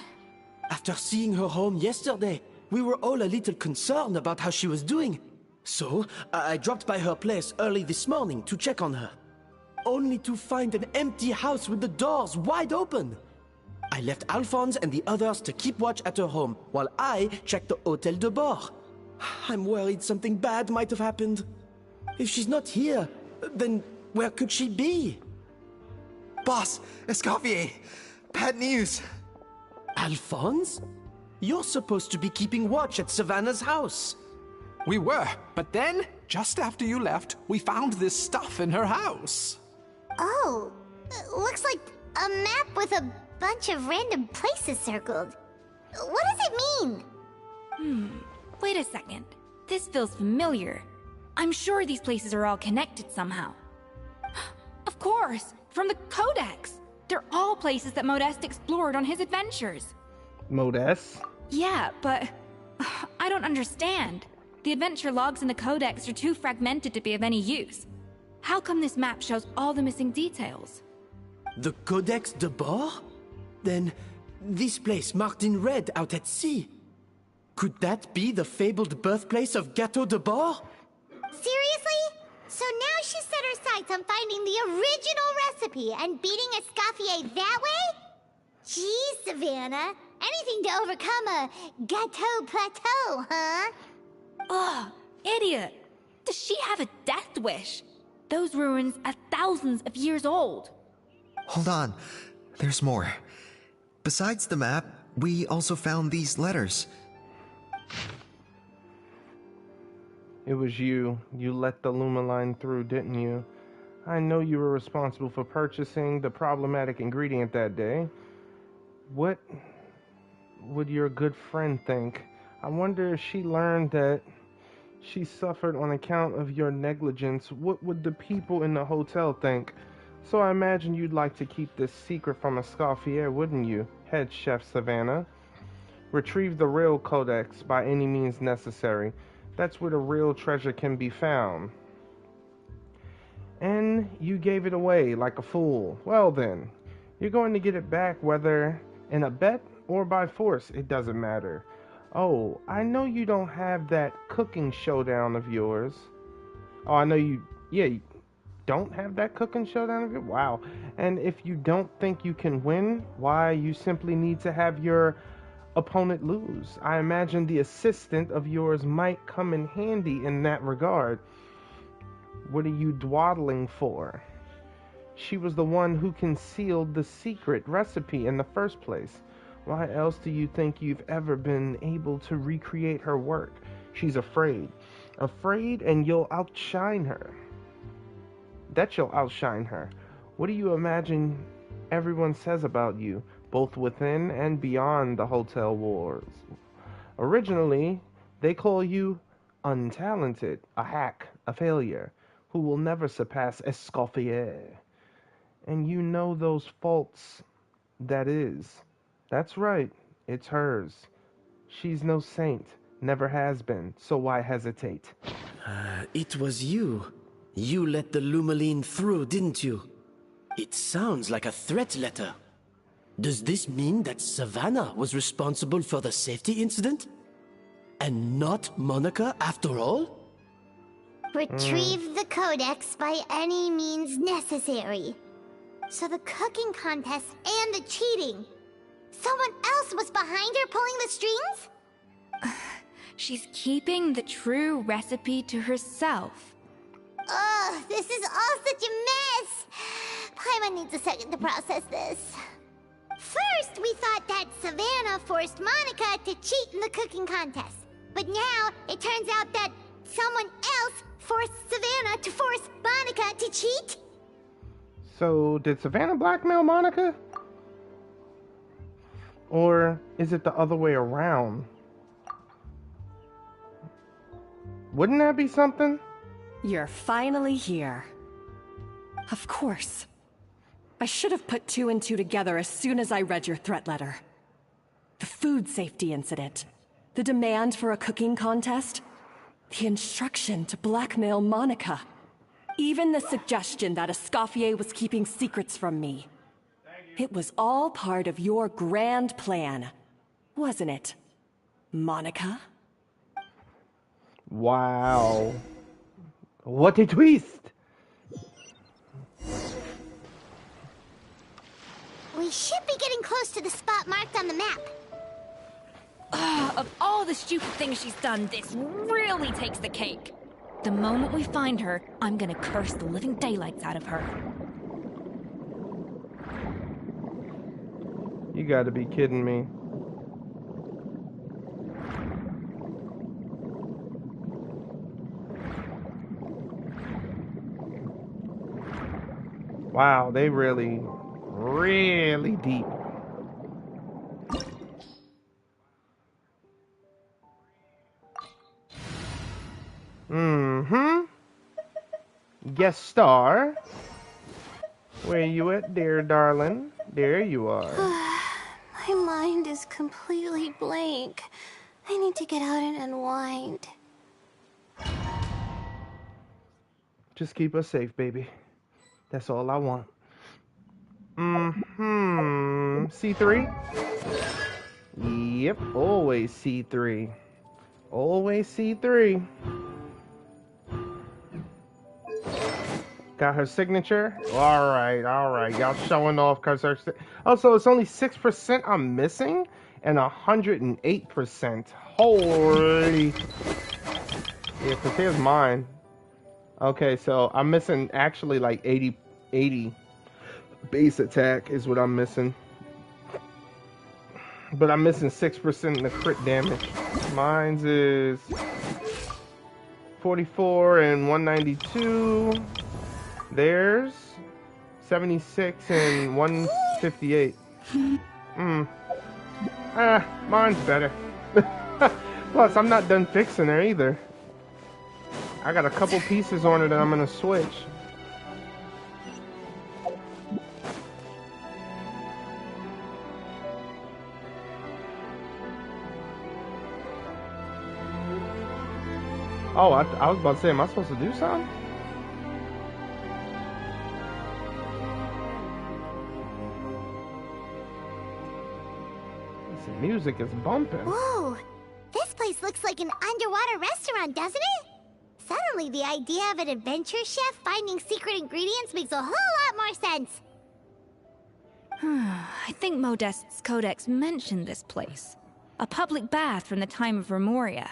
After seeing her home yesterday, we were all a little concerned about how she was doing. So, I dropped by her place early this morning to check on her. Only to find an empty house with the doors wide open. I left Alphonse and the others to keep watch at her home, while I checked the Hotel de Bois. I'm worried something bad might have happened. If she's not here, then where could she be? Boss, Escoffier, bad news. Alphonse? You're supposed to be keeping watch at Savannah's house. We were, but then, just after you left, we found this stuff in her house. Oh, looks like a map with a bunch of random places circled. What does it mean? Wait a second. This feels familiar. I'm sure these places are all connected somehow. Of course, from the Codex. They're all places that Modeste explored on his adventures. Modeste? Yeah, but I don't understand. The adventure logs in the codex are too fragmented to be of any use. How come this map shows all the missing details? The Codex de Bord? Then, this place marked in red out at sea. Could that be the fabled birthplace of Gateau de Bord? Seriously? So now she set her sights on finding the original recipe and beating Escoffier that way? Geez, Savannah. Anything to overcome a Gateau plateau, huh? Ugh, idiot! Does she have a death wish? Those ruins are thousands of years old. Hold on. There's more. Besides the map, we also found these letters. It was you. You let the Lumaline through, didn't you? I know you were responsible for purchasing the problematic ingredient that day. What would your good friend think? I wonder if she learned that she suffered on account of your negligence. What would the people in the hotel think? So I imagine you'd like to keep this secret from Escoffier, wouldn't you, head chef Savannah? Retrieve the real codex by any means necessary. That's where the real treasure can be found. And you gave it away like a fool. Well then, you're going to get it back whether in a bet or by force, it doesn't matter. Oh, I know you don't have that cooking showdown of yours. Oh, I know you don't have that cooking showdown of yours? Wow. And if you don't think you can win, why, you simply need to have your opponent lose. I imagine the assistant of yours might come in handy in that regard. What are you dawdling for? She was the one who concealed the secret recipe in the first place. Why else do you think you've ever been able to recreate her work? She's afraid. Afraid, and you'll outshine her. That you'll outshine her. What do you imagine everyone says about you, both within and beyond the hotel walls? Originally, they call you untalented, a hack, a failure, who will never surpass Escoffier. And you know those faults, that is. That's right, it's hers. She's no saint, never has been, so why hesitate? It was you. You let the Lumaline through, didn't you? It sounds like a threat letter. Does this mean that Savannah was responsible for the safety incident? And not Monica after all? Retrieve the codex by any means necessary. So the cooking contest and the cheating. Someone else was behind her pulling the strings? She's keeping the true recipe to herself. Ugh, this is all such a mess. Paimon needs a second to process this. First, we thought that Savannah forced Monica to cheat in the cooking contest. But now, it turns out that someone else forced Savannah to force Monica to cheat? So, did Savannah blackmail Monica? Or is it the other way around? Wouldn't that be something? You're finally here. Of course. I should have put two and two together as soon as I read your threat letter. The food safety incident. The demand for a cooking contest. The instruction to blackmail Monica. Even the suggestion that Escoffier was keeping secrets from me. It was all part of your grand plan, wasn't it, Monica? Wow. What a twist! We should be getting close to the spot marked on the map. Of all the stupid things she's done, this really takes the cake. The moment we find her, I'm gonna curse the living daylights out of her. You gotta be kidding me. Wow, they really deep. Guest star. Where you at, dear darling? There you are. My mind is completely blank. I need to get out and unwind. Just keep us safe, baby. That's all I want. C3? Yep, always C3. Always C3. Got her signature? Alright. Y'all showing off because her... Also, it's only 6% I'm missing and 108%. Holy... Yeah, because here's mine. Okay, so I'm missing actually like 80 base attack is what I'm missing. But I'm missing 6% in the crit damage. Mine's is 44 and 192. Theirs 76 and 158. Mine's better. Plus, I'm not done fixing her either. I got a couple pieces on her that I'm gonna switch. Oh, I was about to say, am I supposed to do something? This music is bumping. Whoa! This place looks like an underwater restaurant, doesn't it? Suddenly, the idea of an adventure chef finding secret ingredients makes a whole lot more sense. I think Modest's codex mentioned this place. A public bath from the time of Remoria.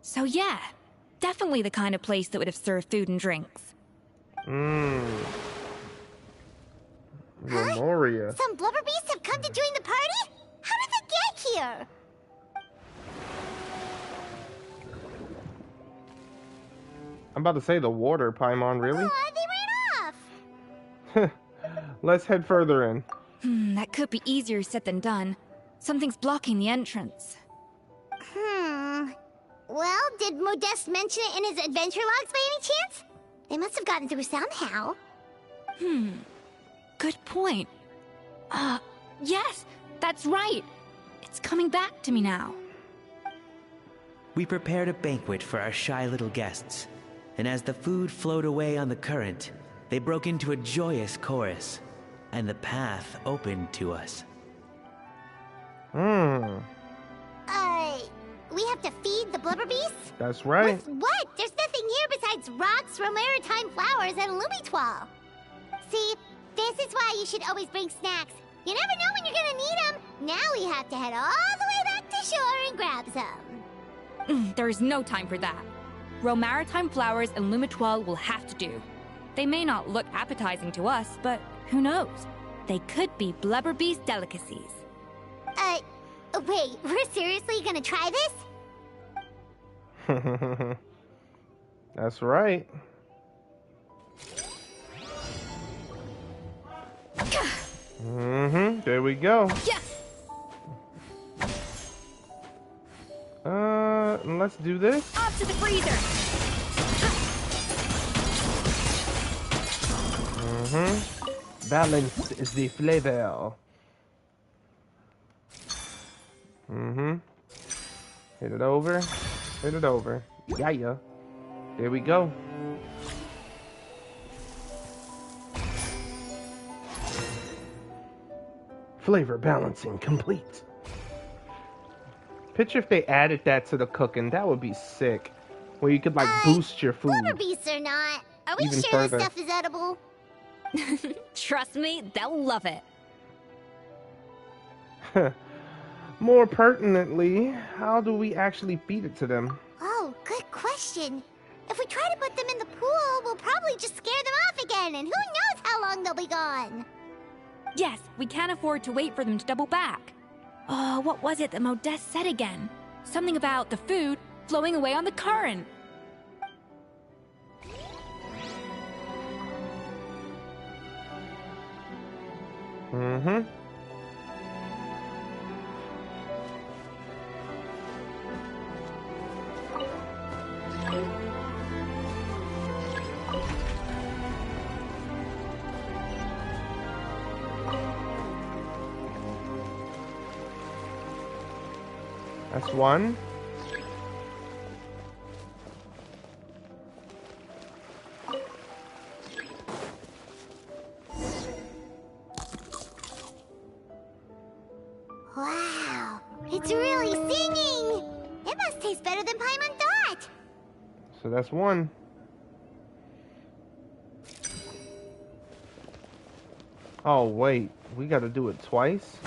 So yeah, definitely the kind of place that would have served food and drinks. Remoria. Some blubber beasts have come to join the party? How did they get here? I'm about to say the water, Paimon, really? They ran off! Let's head further in. That could be easier said than done. Something's blocking the entrance. Well, did Modeste mention it in his adventure logs by any chance? They must have gotten through somehow. Good point. Yes, that's right. It's coming back to me now. We prepared a banquet for our shy little guests, and as the food flowed away on the current, they broke into a joyous chorus, and the path opened to us. We have to feed the blubber beasts? That's right. With what? There's nothing here besides rocks, romaritime flowers, and lumitoile. See, this is why you should always bring snacks. You never know when you're gonna need them. Now we have to head all the way back to shore and grab some. There is no time for that. Romaritime flowers and lumitoile will have to do. They may not look appetizing to us, but who knows? They could be blubber beast delicacies. Wait, we're seriously gonna try this? That's right. There we go. Let's do this. Up to the freezer. Balance is the flavor. Hit it over. Hit it over. Yeah. There we go. Flavor balancing complete. Picture if they added that to the cooking. That would be sick. Where you could like boost your food. Blubber beasts or not, are we Even sure further. this stuff is edible? Trust me, they'll love it. More pertinently, how do we actually feed it to them? Oh, good question. If we try to put them in the pool, we'll probably just scare them off again, and who knows how long they'll be gone. Yes, we can't afford to wait for them to double back. Oh, what was it that Modeste said again? Something about the food flowing away on the current. That's one. So that's one. Oh, wait. We gotta do it twice?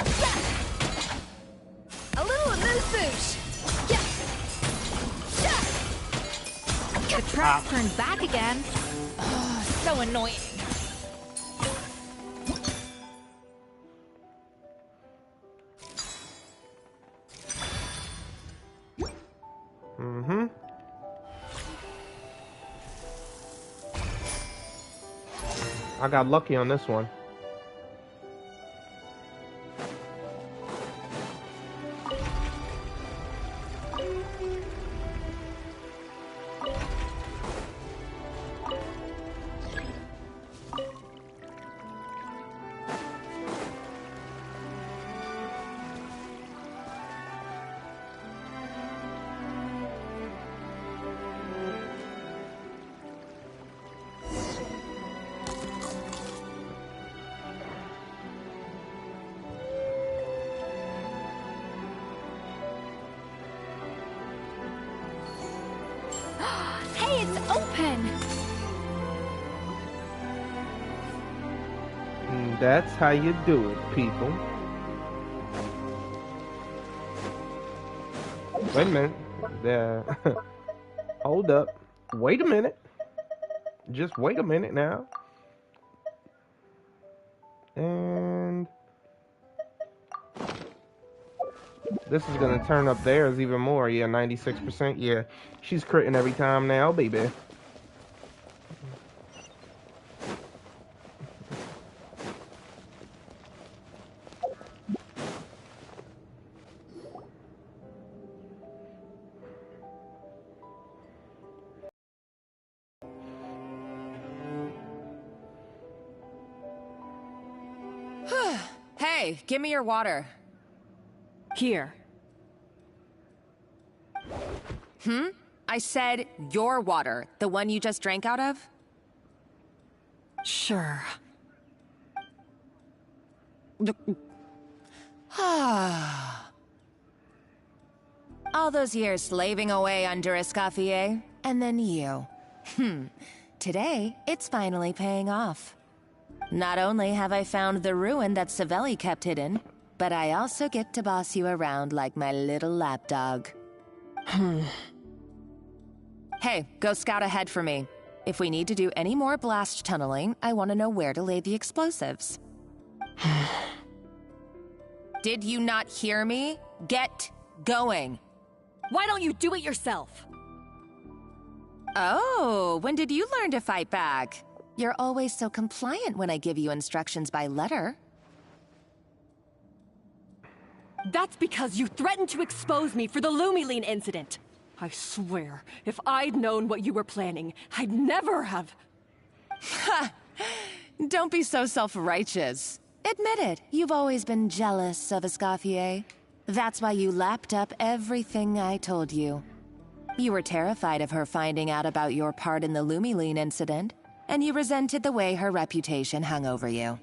A little amuse-bouche. The track's turned back again. Oh, so annoying. Mm-hmm. I got lucky on this one. Hey, it's open! And that's how you do it, people. Wait a minute. There. Hold up. Wait a minute. Just wait a minute now. And this is gonna turn up theirs even more. Yeah, 96%. Yeah, she's critting every time now, baby. Hey, give me your water. Here. I said your water, the one you just drank out of? Sure. All those years slaving away under Escoffier, and then you. Today, it's finally paying off. Not only have I found the ruin that Savelli kept hidden, but I also get to boss you around like my little lapdog. Hey, go scout ahead for me. If we need to do any more blast tunneling, I want to know where to lay the explosives. Did you not hear me? Get going. Why don't you do it yourself? Oh, when did you learn to fight back? You're always so compliant when I give you instructions by letter. That's because you threatened to expose me for the Lumiline incident. I swear, if I'd known what you were planning, I'd never have... Ha! Don't be so self-righteous. Admit it, you've always been jealous of Escoffier. That's why you lapped up everything I told you. You were terrified of her finding out about your part in the Lumiline incident, and you resented the way her reputation hung over you.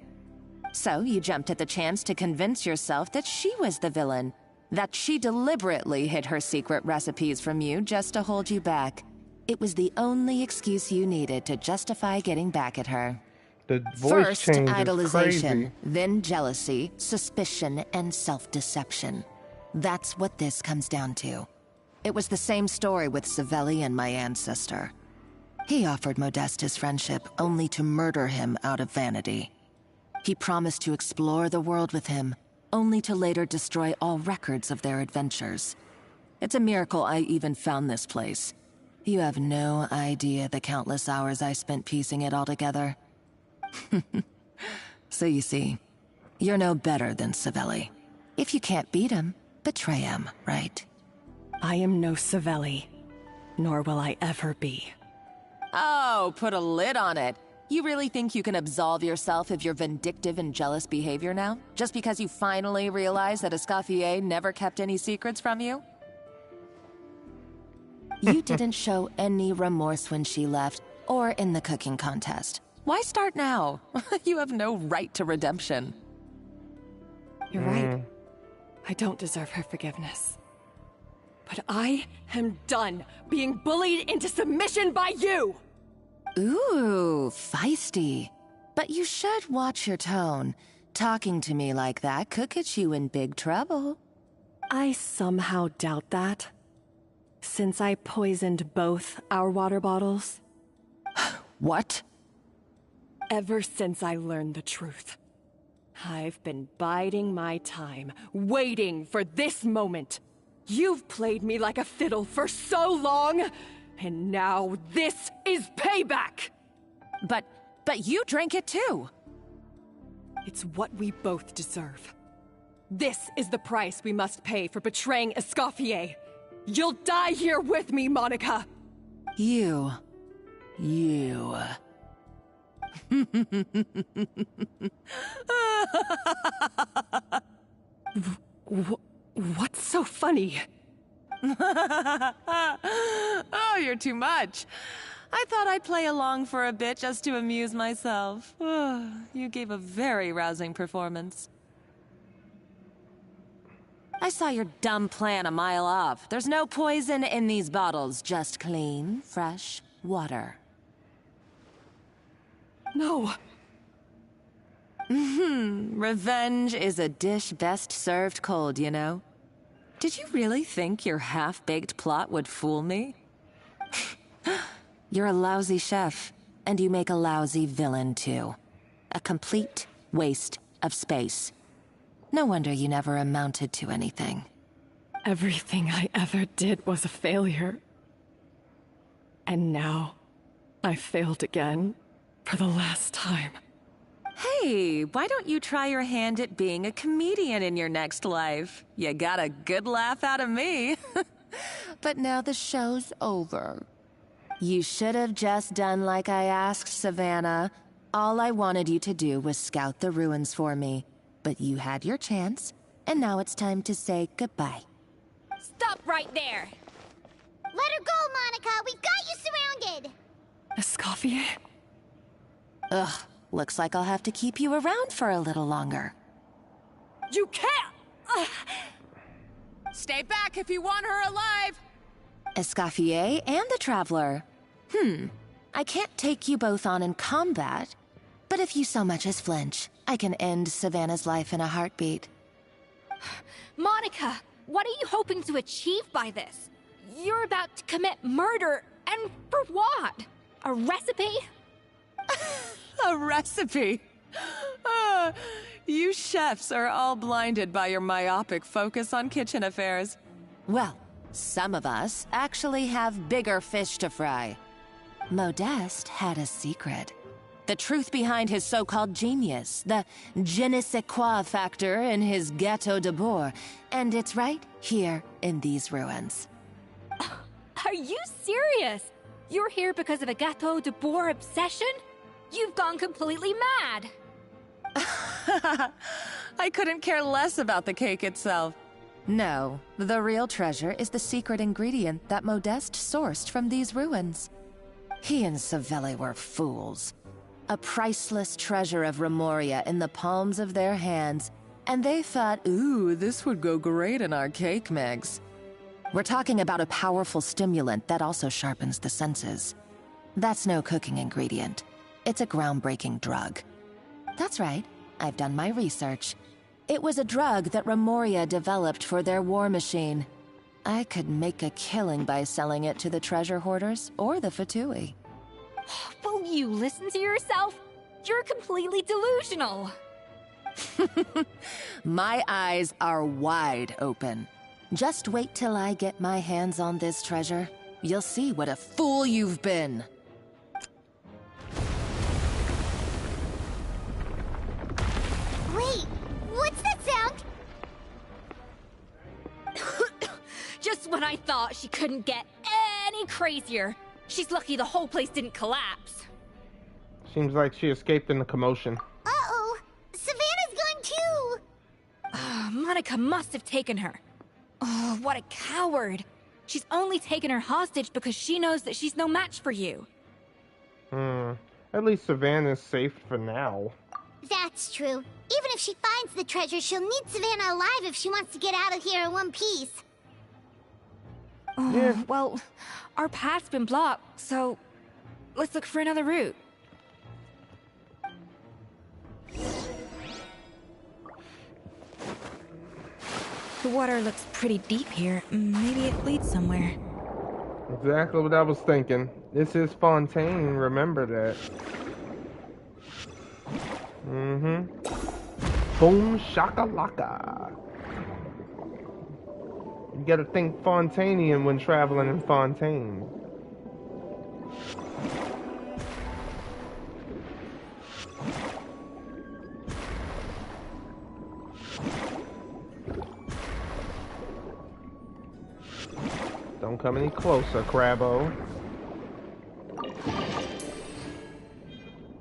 So you jumped at the chance to convince yourself that she was the villain, that she deliberately hid her secret recipes from you just to hold you back. It was the only excuse you needed to justify getting back at her. The voice First, change is idolization, crazy. then jealousy, suspicion, and self-deception. That's what this comes down to. It was the same story with Savelli and my ancestor. He offered Modeste his friendship only to murder him out of vanity. He promised to explore the world with him, only to later destroy all records of their adventures. It's a miracle I even found this place. You have no idea the countless hours I spent piecing it all together. So you see, you're no better than Savelli. If you can't beat him, betray him, right? I am no Savelli, nor will I ever be. Oh, put a lid on it. You really think you can absolve yourself of your vindictive and jealous behavior now? Just because you finally realize that Escoffier never kept any secrets from you? You didn't show any remorse when she left, or in the cooking contest. Why start now? You have no right to redemption. You're right. I don't deserve her forgiveness. But I am done being bullied into submission by you! Ooh, feisty. But you should watch your tone. Talking to me like that could get you in big trouble. I somehow doubt that. Since I poisoned both our water bottles. What? Ever since I learned the truth, I've been biding my time, waiting for this moment. You've played me like a fiddle for so long, and now this is payback! But you drank it too! It's what we both deserve. This is the price we must pay for betraying Escoffier. You'll die here with me, Monica! You. What's so funny? Oh, you're too much. I thought I'd play along for a bit just to amuse myself. You gave a very rousing performance. I saw your dumb plan a mile off. There's no poison in these bottles, just clean, fresh water. No. Revenge is a dish best served cold, you know? Did you really think your half-baked plot would fool me? You're a lousy chef, and you make a lousy villain, too. A complete waste of space. No wonder you never amounted to anything. Everything I ever did was a failure. And now, I failed again, for the last time. Hey, why don't you try your hand at being a comedian in your next life? You got a good laugh out of me. But now the show's over. You should have just done like I asked, Savannah. All I wanted you to do was scout the ruins for me. But you had your chance, and now it's time to say goodbye. Stop right there! Let her go, Monica! We've got you surrounded! Escoffier? Ugh, looks like I'll have to keep you around for a little longer. You can't! Stay back if you want her alive! Escoffier and the Traveler. I can't take you both on in combat, but if you so much as flinch, I can end Savannah's life in a heartbeat. Monica, what are you hoping to achieve by this? You're about to commit murder, and for what? A recipe? A recipe? You chefs are all blinded by your myopic focus on kitchen affairs. Well, some of us actually have bigger fish to fry. Modeste had a secret. The truth behind his so-called genius, the je ne sais quoi factor in his Gâteau de Bourg, and it's right here in these ruins. Are you serious? You're here because of a Gâteau de Bourg obsession? You've gone completely mad! I couldn't care less about the cake itself. No, the real treasure is the secret ingredient that Modeste sourced from these ruins. He and Savelli were fools. A priceless treasure of Remoria in the palms of their hands, and they thought, ooh, this would go great in our cake mix. We're talking about a powerful stimulant that also sharpens the senses. That's no cooking ingredient. It's a groundbreaking drug. That's right, I've done my research. It was a drug that Remoria developed for their war machine. I could make a killing by selling it to the treasure hoarders or the Fatui. Will you listen to yourself? You're completely delusional. My eyes are wide open. Just wait till I get my hands on this treasure. You'll see what a fool you've been. Wait, what's that sound? Just when I thought she couldn't get any crazier. She's lucky the whole place didn't collapse. Seems like she escaped in the commotion. Uh-oh, Savannah's gone too! Monica must have taken her. Oh, what a coward. She's only taken her hostage because she knows that she's no match for you. At least Savannah's safe for now. That's true. Even if she finds the treasure, she'll need Savannah alive if she wants to get out of here in one piece. Oh, Yeah. well, our path's been blocked, so let's look for another route. The water looks pretty deep here. Maybe it leads somewhere. Exactly what I was thinking. This is Fontaine, remember that. Boom shakalaka. You gotta think Fontainian when traveling in Fontaine. Don't come any closer, Crabbo.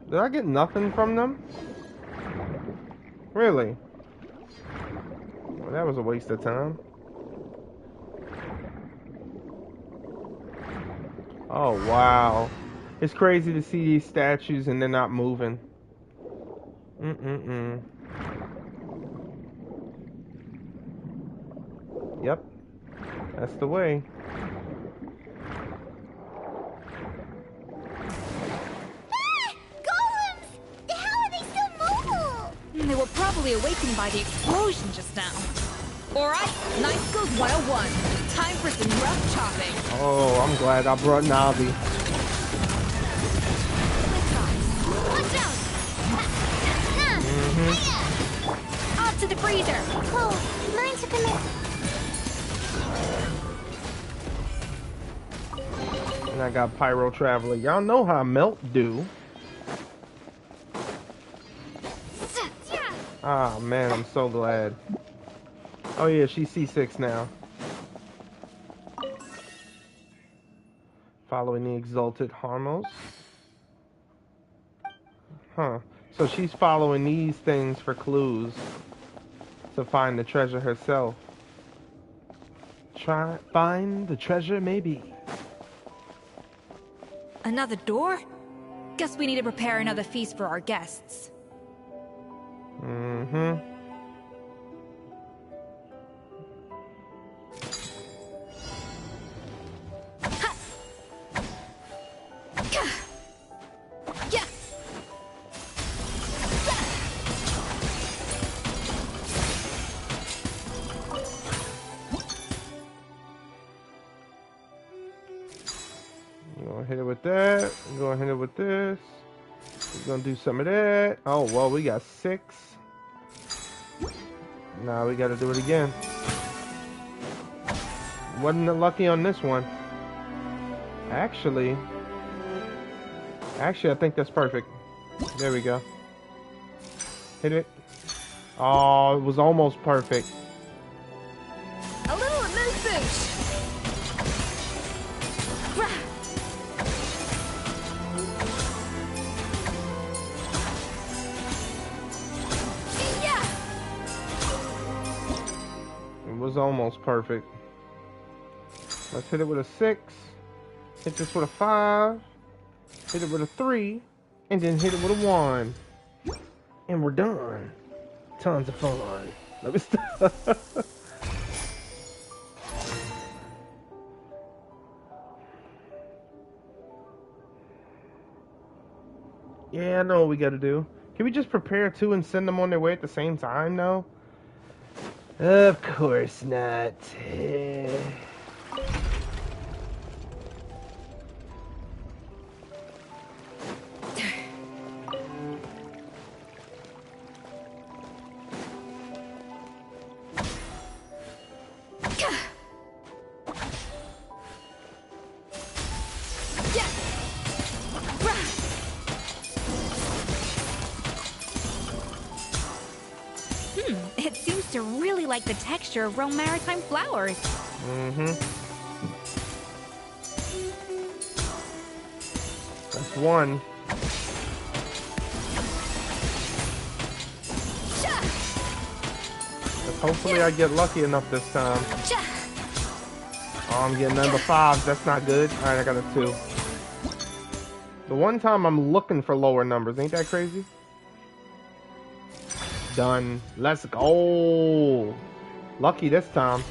Did I get nothing from them? Really? Well, that was a waste of time. Oh, wow. It's crazy to see these statues and they're not moving. Yep. That's the way. They were probably awakened by the explosion just now. Alright, Night Skills 101. Time for some rough chopping. Oh, I'm glad I brought Navi. Watch out! Off to the freezer! Oh, mine took a minute. And I got Pyro Traveler. Y'all know how Melt do. Ah, man, I'm so glad. Oh, yeah, she's C6 now. Following the Exalted Harmos. Huh. So she's following these things for clues to find the treasure herself. Try find the treasure, maybe. Another door? Guess we need to prepare another feast for our guests. We're gonna hit it with that. We're gonna hit it with this. We're gonna do some of that. Oh, well, we got 6. Now we gotta do it again. Wasn't lucky on this one. Actually, I think that's perfect. There we go. Hit it. Oh, it was almost perfect. A little amuse bouche. It was almost perfect. Let's hit it with a 6. Hit this with a 5. Hit it with a 3. And then hit it with a 1. And we're done. Tons of fun. Let me stop. Yeah, I know what we gotta do. Can we just prepare 2 and send them on their way at the same time, though? Of course not. It seems to really like the texture of Rome Maritime flowers. That's 1. Hopefully I get lucky enough this time. Oh, I'm getting number 5. That's not good. Alright, I got a 2. The one time I'm looking for lower numbers. Ain't that crazy? Done. Let's go. Lucky this time.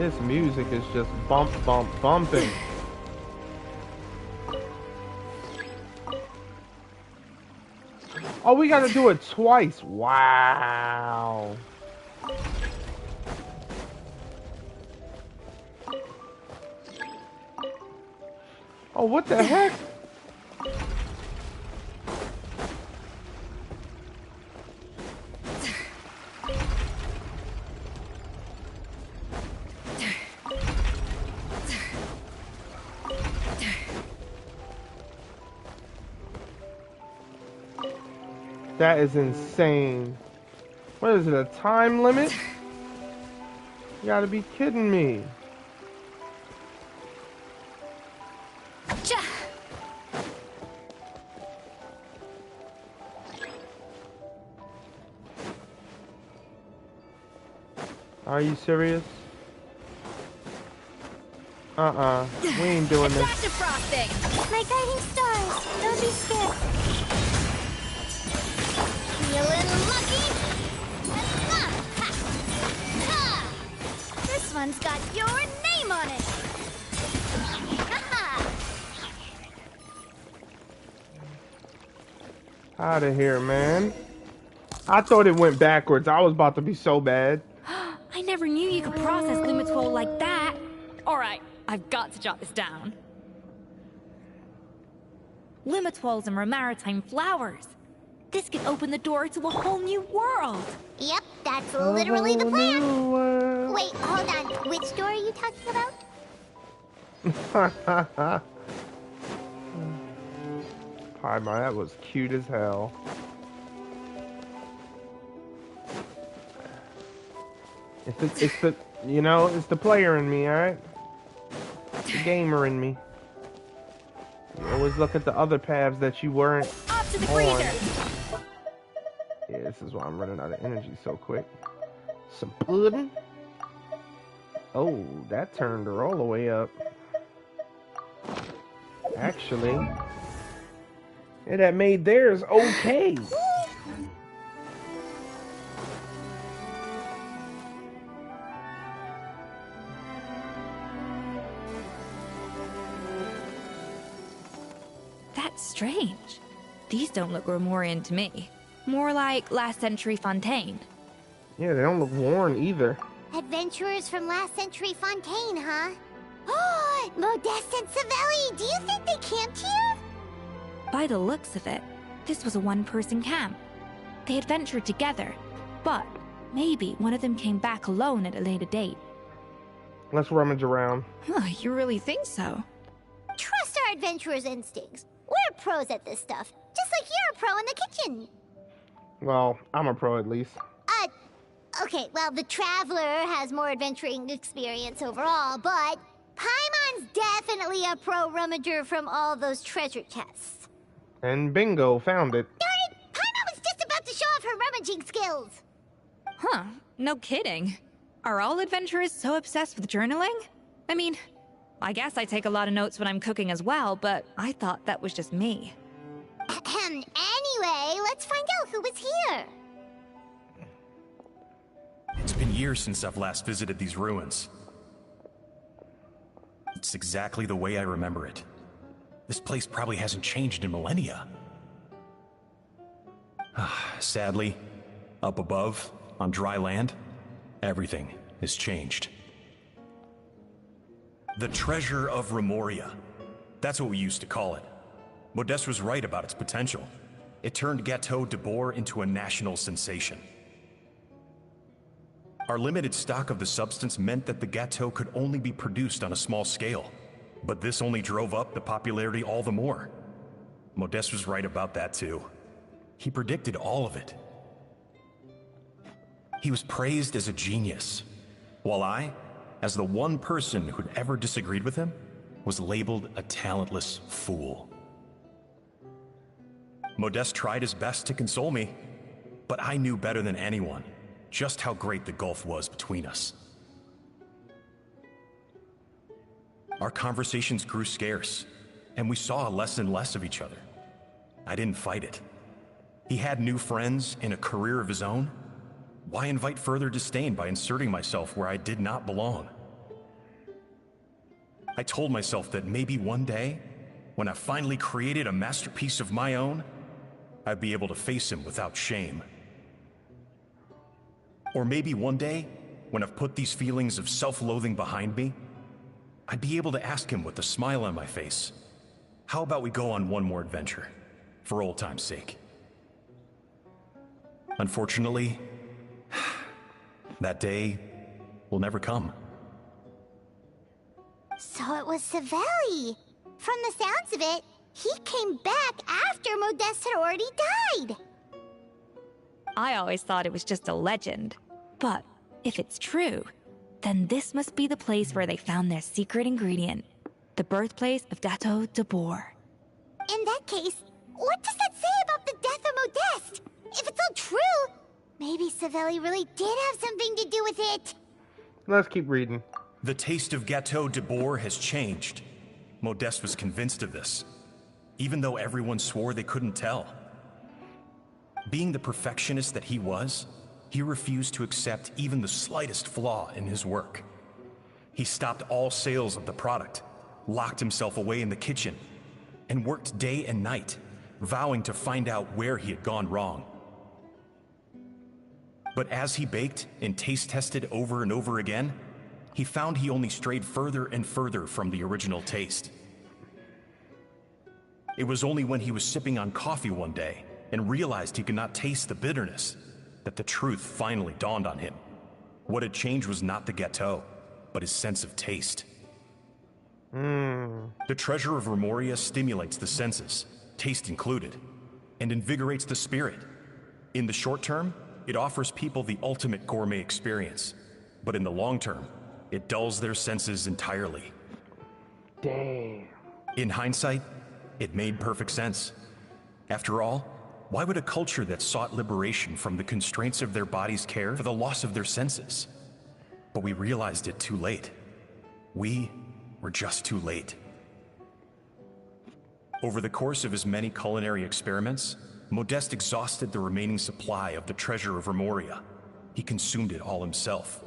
This music is just bumping. Oh, we gotta do it twice. Wow. Oh, what the heck? That is insane. What is it, a time limit? You gotta be kidding me. Are you serious? We ain't doing this. Attractive frosting! My guiding stars! Don't be scared. Feeling lucky? This one's got your name on it! Out of here, man. I thought it went backwards. I was about to be so bad. I never knew you could process Lumitwol like that. Alright, I've got to jot this down. Lumitwols and maritime flowers. This could open the door to a whole new world. Yep, that's literally the plan. Wait, hold on. Which door are you talking about? Paimon, that was cute as hell. It's the you know, it's the player in me, alright? The gamer in me. You always look at the other paths that you weren't Off to the on. freezer. Yeah, this is why I'm running out of energy so quick. Some pudding. Oh, that turned her all the way up. Actually, yeah, that made theirs okay. That's strange. These don't look Romorian to me. More like last century Fontaine. Yeah, they don't look worn either. Adventurers from last century Fontaine, huh? Oh, Modeste and Savelli, do you think they camped here? By the looks of it, this was a one-person camp. They adventured together, but maybe one of them came back alone at a later date. Let's rummage around. Huh, you really think so? Trust our adventurers' instincts. We're pros at this stuff, just like you're a pro in the kitchen. Well, I'm a pro at least. Okay, well, the Traveler has more adventuring experience overall, but Paimon's definitely a pro rummager from all those treasure chests. And bingo, found it. Darn it! Paimon was just about to show off her rummaging skills. Huh, no kidding. Are all adventurers so obsessed with journaling? I mean, I guess I take a lot of notes when I'm cooking as well, but I thought that was just me. Anyway, let's find out who was here. It's been years since I've last visited these ruins. It's exactly the way I remember it. This place probably hasn't changed in millennia. Sadly, up above, on dry land, everything has changed. The treasure of Remoria. That's what we used to call it. Modeste was right about its potential. It turned Gâteau de Bourg into a national sensation. Our limited stock of the substance meant that the gâteau could only be produced on a small scale. But this only drove up the popularity all the more. Modeste was right about that too. He predicted all of it. He was praised as a genius, while I, as the one person who'd ever disagreed with him, was labeled a talentless fool. Modeste tried his best to console me, but I knew better than anyone just how great the gulf was between us. Our conversations grew scarce, and we saw less and less of each other. I didn't fight it. He had new friends and a career of his own. Why invite further disdain by inserting myself where I did not belong? I told myself that maybe one day, when I finally created a masterpiece of my own, I'd be able to face him without shame. Or maybe one day, when I've put these feelings of self-loathing behind me, I'd be able to ask him with a smile on my face, how about we go on one more adventure, for old time's sake? Unfortunately, that day will never come. So it was Savelli. From the sounds of it, he came back after Modeste had already died. I always thought it was just a legend. But if it's true, then this must be the place where they found their secret ingredient, the birthplace of Dato de Boer. In that case, what does that say about the death of Modeste? If it's all true, maybe Savelli really did have something to do with it. Let's keep reading. The taste of Gateau de Boer has changed. Modeste was convinced of this, even though everyone swore they couldn't tell. Being the perfectionist that he was, he refused to accept even the slightest flaw in his work. He stopped all sales of the product, locked himself away in the kitchen, and worked day and night, vowing to find out where he had gone wrong. But as he baked and taste tested over and over again, he found he only strayed further and further from the original taste. It was only when he was sipping on coffee one day and realized he could not taste the bitterness that the truth finally dawned on him. What had changed was not the gâteau, but his sense of taste. The treasure of Remoria stimulates the senses, taste included, and invigorates the spirit. In the short term, it offers people the ultimate gourmet experience, but in the long term, it dulls their senses entirely. Damn. In hindsight, it made perfect sense. After all, why would a culture that sought liberation from the constraints of their bodies care for the loss of their senses? But we realized it too late. We were just too late. Over the course of his many culinary experiments, Modeste exhausted the remaining supply of the treasure of Remoria. He consumed it all himself.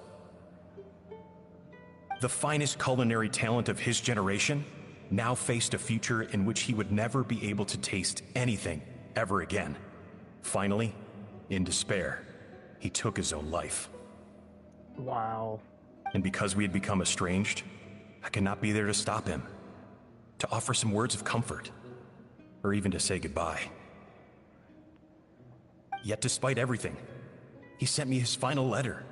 The finest culinary talent of his generation now faced a future in which he would never be able to taste anything ever again. Finally, in despair, he took his own life. Wow. And because we had become estranged, I could not be there to stop him, to offer some words of comfort, or even to say goodbye. Yet despite everything, he sent me his final letter.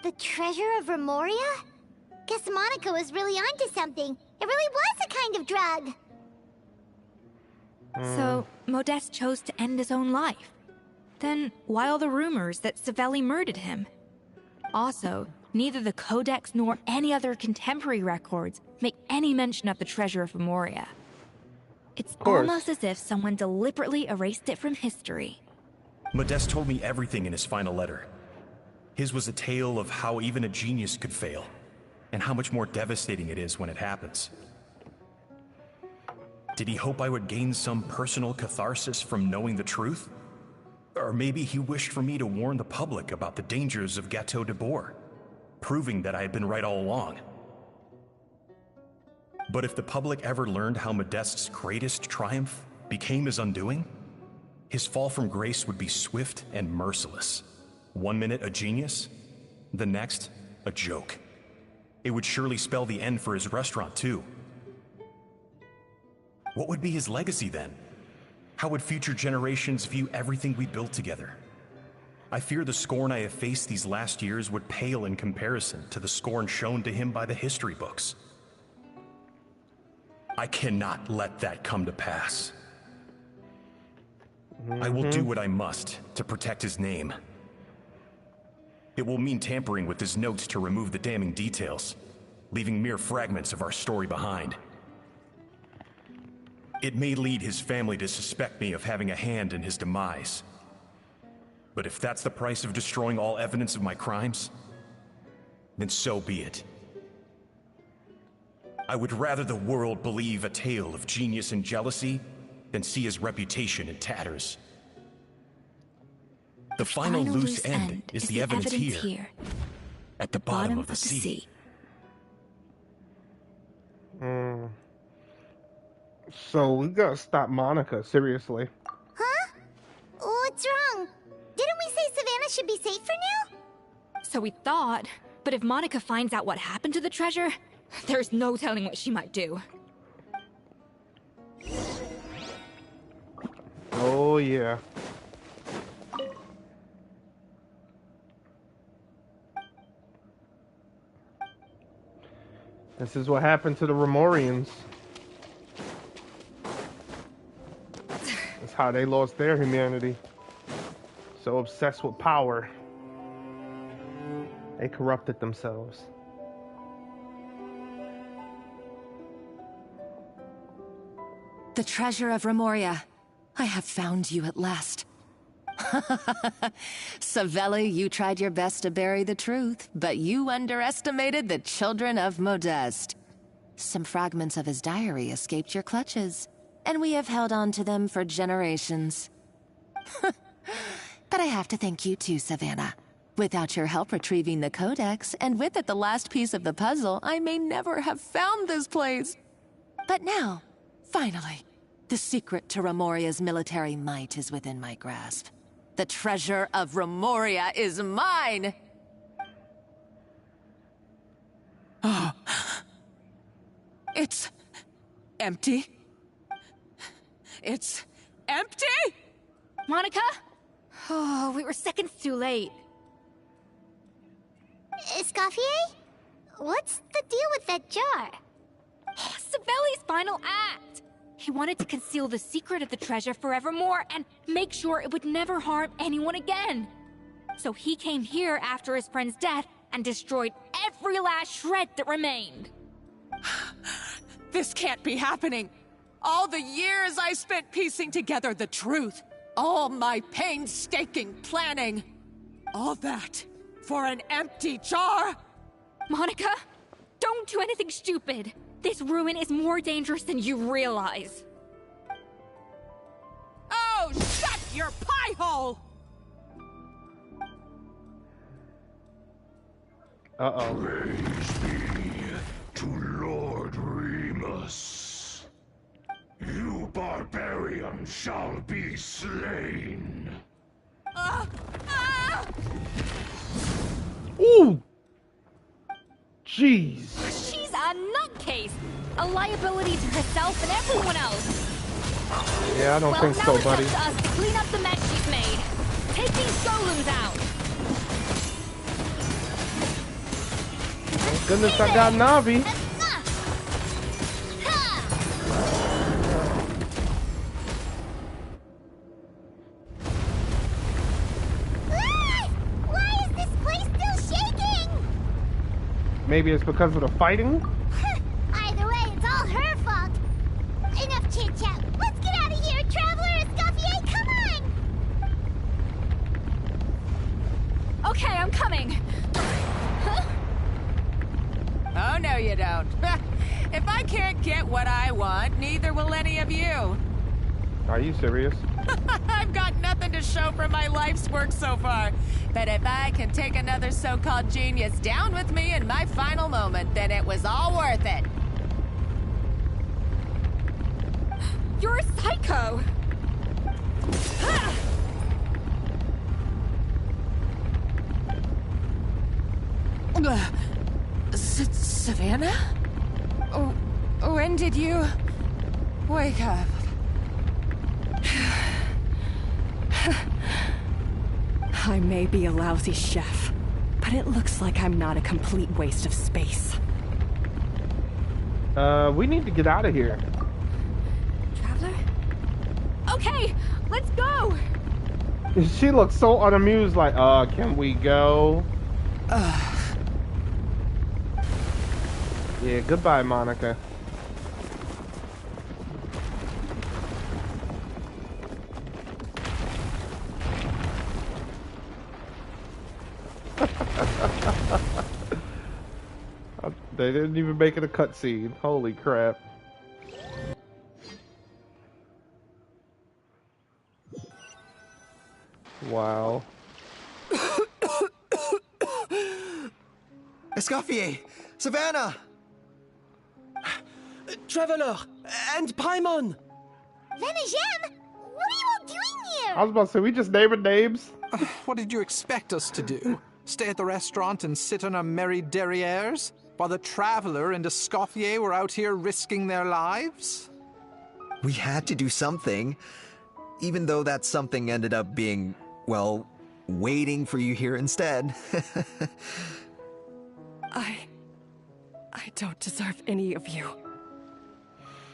The treasure of Remoria? Guess Monica was really onto something. It really was a kind of drug. So, Modeste chose to end his own life. Then, why all the rumors that Savelli murdered him? Also, neither the Codex nor any other contemporary records make any mention of the treasure of Remoria. It's almost as if someone deliberately erased it from history. Modeste told me everything in his final letter. His was a tale of how even a genius could fail, and how much more devastating it is when it happens. Did he hope I would gain some personal catharsis from knowing the truth? Or maybe he wished for me to warn the public about the dangers of Gateau de Boer, proving that I had been right all along. But if the public ever learned how Modeste's greatest triumph became his undoing, his fall from grace would be swift and merciless. 1 minute a genius, the next a joke. It would surely spell the end for his restaurant too. What would be his legacy then? How would future generations view everything we built together? I fear the scorn I have faced these last years would pale in comparison to the scorn shown to him by the history books. I cannot let that come to pass. I will do what I must to protect his name. It will mean tampering with his notes to remove the damning details, leaving mere fragments of our story behind. It may lead his family to suspect me of having a hand in his demise. But if that's the price of destroying all evidence of my crimes, then so be it. I would rather the world believe a tale of genius and jealousy than see his reputation in tatters. The final loose end is the evidence here, at the bottom of the sea. Hmm. So we gotta stop Monica, seriously. Huh? What's wrong? Didn't we say Savannah should be safe for now? So we thought, but if Monica finds out what happened to the treasure, there's no telling what she might do. Oh, yeah. This is what happened to the Remorians. That's how they lost their humanity. So obsessed with power, they corrupted themselves. The treasure of Remoria. I have found you at last. Savelli, you tried your best to bury the truth, but you underestimated the children of Modeste. Some fragments of his diary escaped your clutches, and we have held on to them for generations. But I have to thank you too, Savannah. Without your help retrieving the codex, and with it the last piece of the puzzle, I may never have found this place. But now, finally, the secret to Remoria's military might is within my grasp. The treasure of Remoria is mine! Oh. It's empty. It's empty? Monica? Oh, we were seconds too late. Escoffier? What's the deal with that jar? Savelli's final act! He wanted to conceal the secret of the treasure forevermore and make sure it would never harm anyone again. So he came here after his friend's death and destroyed every last shred that remained. This can't be happening. All the years I spent piecing together the truth. All my painstaking planning. All that for an empty jar? Monica, don't do anything stupid. This ruin is more dangerous than you realize. Oh, shut your pie hole! Uh-oh. Praise be to Lord Remus. You barbarian shall be slain. Ooh! Jeez. She's a nutcase! A liability to herself and everyone else! Yeah, I don't think so, buddy. Well, now it's up to us to clean up the mess she's made. Take these golems out! Thank goodness I got Navi. Why is this place still shaking? Maybe it's because of the fighting? Either way, it's all her fault. Enough chit-chat. Let's get out of here, Traveler Escoffier, come on! Okay, I'm coming. Huh? Oh, no you don't. If I can't get what I want, neither will any of you. Are you serious? I've got nothing to show for my life's work so far. But if I can take another so-called genius down with me in my final moment, then it was all worth it. You're a psycho! Savannah? Oh, when did you wake up? I may be a lousy chef, but it looks like I'm not a complete waste of space. We need to get out of here. Traveler? Okay, let's go! She looks so unamused, like, can we go? Yeah, goodbye, Monica. They didn't even make it a cutscene. Holy crap. Wow. Escoffier! Savannah! Traveler, and Paimon! Ven and Jem, what are you all doing here? I was about to say, we just naming names. What did you expect us to do? Stay at the restaurant and sit on our merry derrieres? While the Traveler and Escoffier were out here risking their lives? We had to do something. Even though that something ended up being, well, waiting for you here instead. I don't deserve any of you.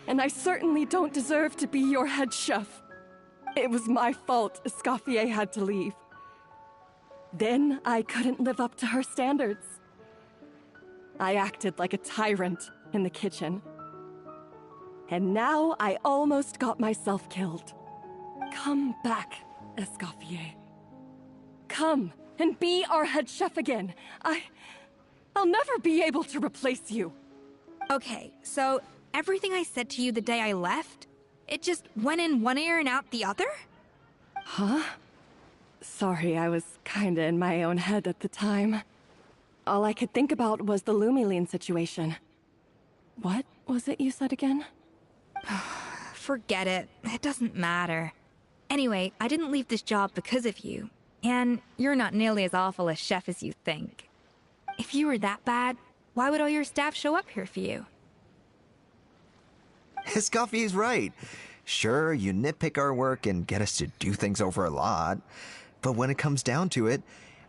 And I certainly don't deserve to be your head chef. It was my fault Escoffier had to leave. Then I couldn't live up to her standards. I acted like a tyrant in the kitchen. And now I almost got myself killed. Come back, Escoffier. Come and be our head chef again. I'll never be able to replace you. Okay, so everything I said to you the day I left, it just went in one ear and out the other? Huh? Sorry, I was kinda in my own head at the time. All I could think about was the Lumiline situation. What was it you said again? Forget it. It doesn't matter. Anyway, I didn't leave this job because of you. And you're not nearly as awful a chef as you think. If you were that bad, why would all your staff show up here for you? Escoffier's right. Sure, you nitpick our work and get us to do things over a lot. But when it comes down to it,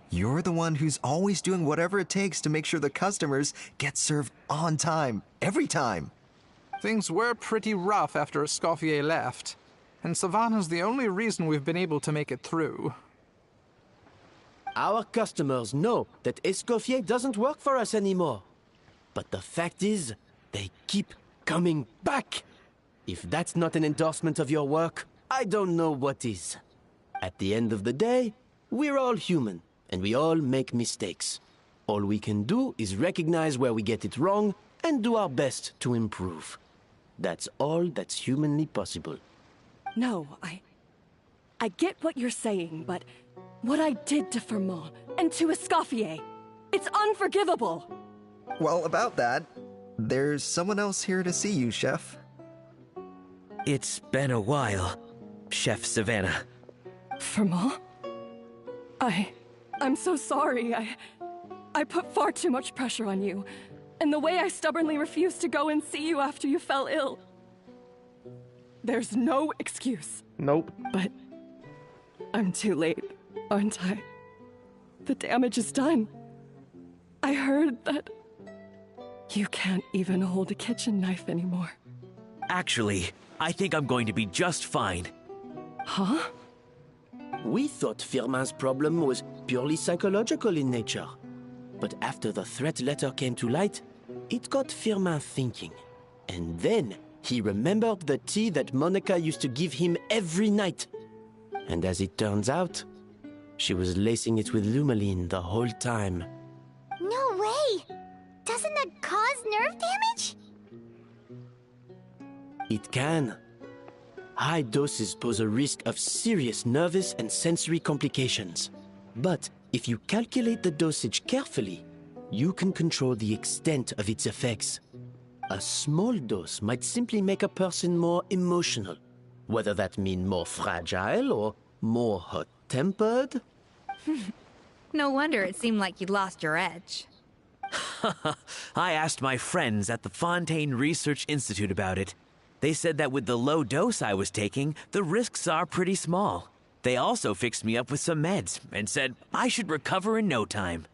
you're the one who's always doing whatever it takes to make sure the customers get served on time, every time. Things were pretty rough after Escoffier left, and Savannah's the only reason we've been able to make it through. Our customers know that Escoffier doesn't work for us anymore. But the fact is, they keep coming back. If that's not an endorsement of your work, I don't know what is. At the end of the day, we're all human, and we all make mistakes. All we can do is recognize where we get it wrong and do our best to improve. That's all that's humanly possible. No, I get what you're saying, but what I did to Firmin and to Escoffier, it's unforgivable. Well, about that, there's someone else here to see you, Chef. It's been a while, Chef Savannah. Firmin? I'm so sorry. I put far too much pressure on you. And the way I stubbornly refused to go and see you after you fell ill. There's no excuse. Nope. But I'm too late, aren't I? The damage is done. I heard that you can't even hold a kitchen knife anymore. Actually, I think I'm going to be just fine. Huh? We thought Firmin's problem was purely psychological in nature. But after the threat letter came to light, it got Firmin thinking. And then he remembered the tea that Monica used to give him every night. And as it turns out, she was lacing it with Lumiline the whole time. No way! Doesn't that cause nerve damage? It can. High doses pose a risk of serious nervous and sensory complications. But if you calculate the dosage carefully, you can control the extent of its effects. A small dose might simply make a person more emotional, whether that means more fragile or more hot-tempered. No wonder it seemed like you'd lost your edge. I asked my friends at the Fontaine Research Institute about it. They said that with the low dose I was taking, the risks are pretty small. They also fixed me up with some meds and said I should recover in no time.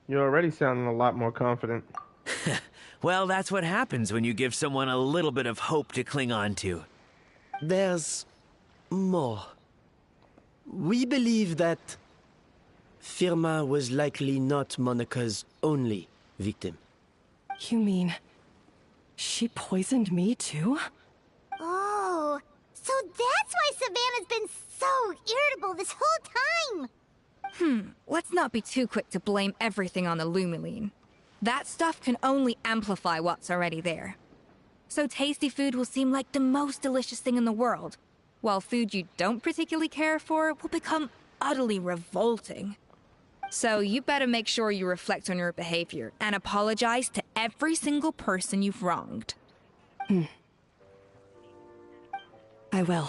You're already sounding a lot more confident. Well, that's what happens when you give someone a little bit of hope to cling on to. There's more. We believe that Firmin was likely not Monica's only victim. You mean she poisoned me too? Oh, so that's why Savannah's been so irritable this whole time! Let's not be too quick to blame everything on the Lumiline. That stuff can only amplify what's already there. So tasty food will seem like the most delicious thing in the world, while food you don't particularly care for will become utterly revolting. So you better make sure you reflect on your behavior and apologize to every single person you've wronged. I will.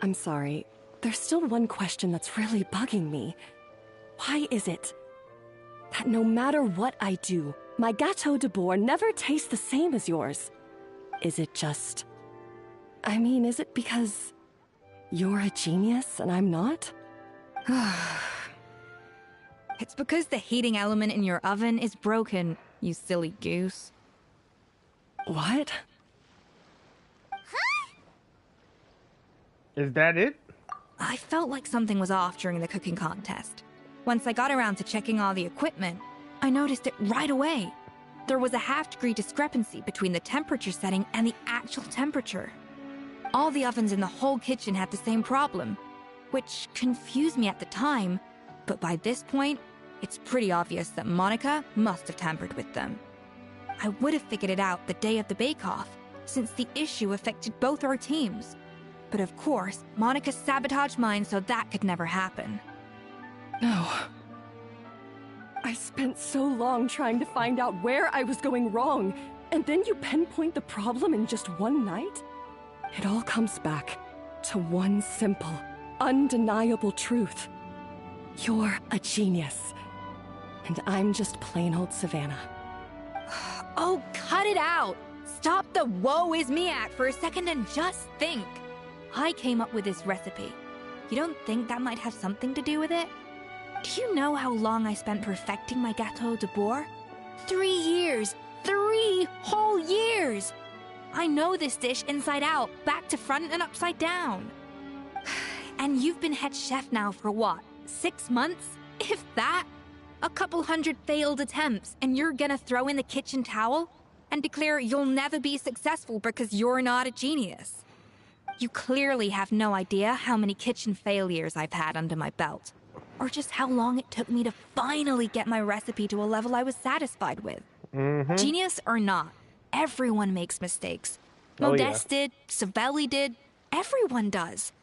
I'm sorry. There's still one question that's really bugging me. Why is it that no matter what I do, my Gâteau de Bourg never tastes the same as yours? Is it just... I mean, is it because you're a genius and I'm not? It's because the heating element in your oven is broken, you silly goose. What? Is that it? I felt like something was off during the cooking contest. Once I got around to checking all the equipment, I noticed it right away. There was a half-degree discrepancy between the temperature setting and the actual temperature. All the ovens in the whole kitchen had the same problem, which confused me at the time, but by this point, it's pretty obvious that Monica must have tampered with them. I would have figured it out the day of the bake-off, since the issue affected both our teams. But of course, Monica sabotaged mine so that could never happen. No. I spent so long trying to find out where I was going wrong, and then you pinpoint the problem in just one night? It all comes back to one simple, undeniable truth. You're a genius, and I'm just plain old Savannah. Oh, cut it out! Stop the woe is me act for a second and just think. I came up with this recipe. You don't think that might have something to do with it? Do you know how long I spent perfecting my Gâteau de Bourg? 3 years! 3 whole years! I know this dish inside out, back to front and upside down. And you've been head chef now for what, 6 months? If that? A couple hundred failed attempts, and you're gonna throw in the kitchen towel? And declare you'll never be successful because you're not a genius? You clearly have no idea how many kitchen failures I've had under my belt. Or just how long it took me to finally get my recipe to a level I was satisfied with. Genius or not, everyone makes mistakes. Modeste did, Savelli did, everyone does.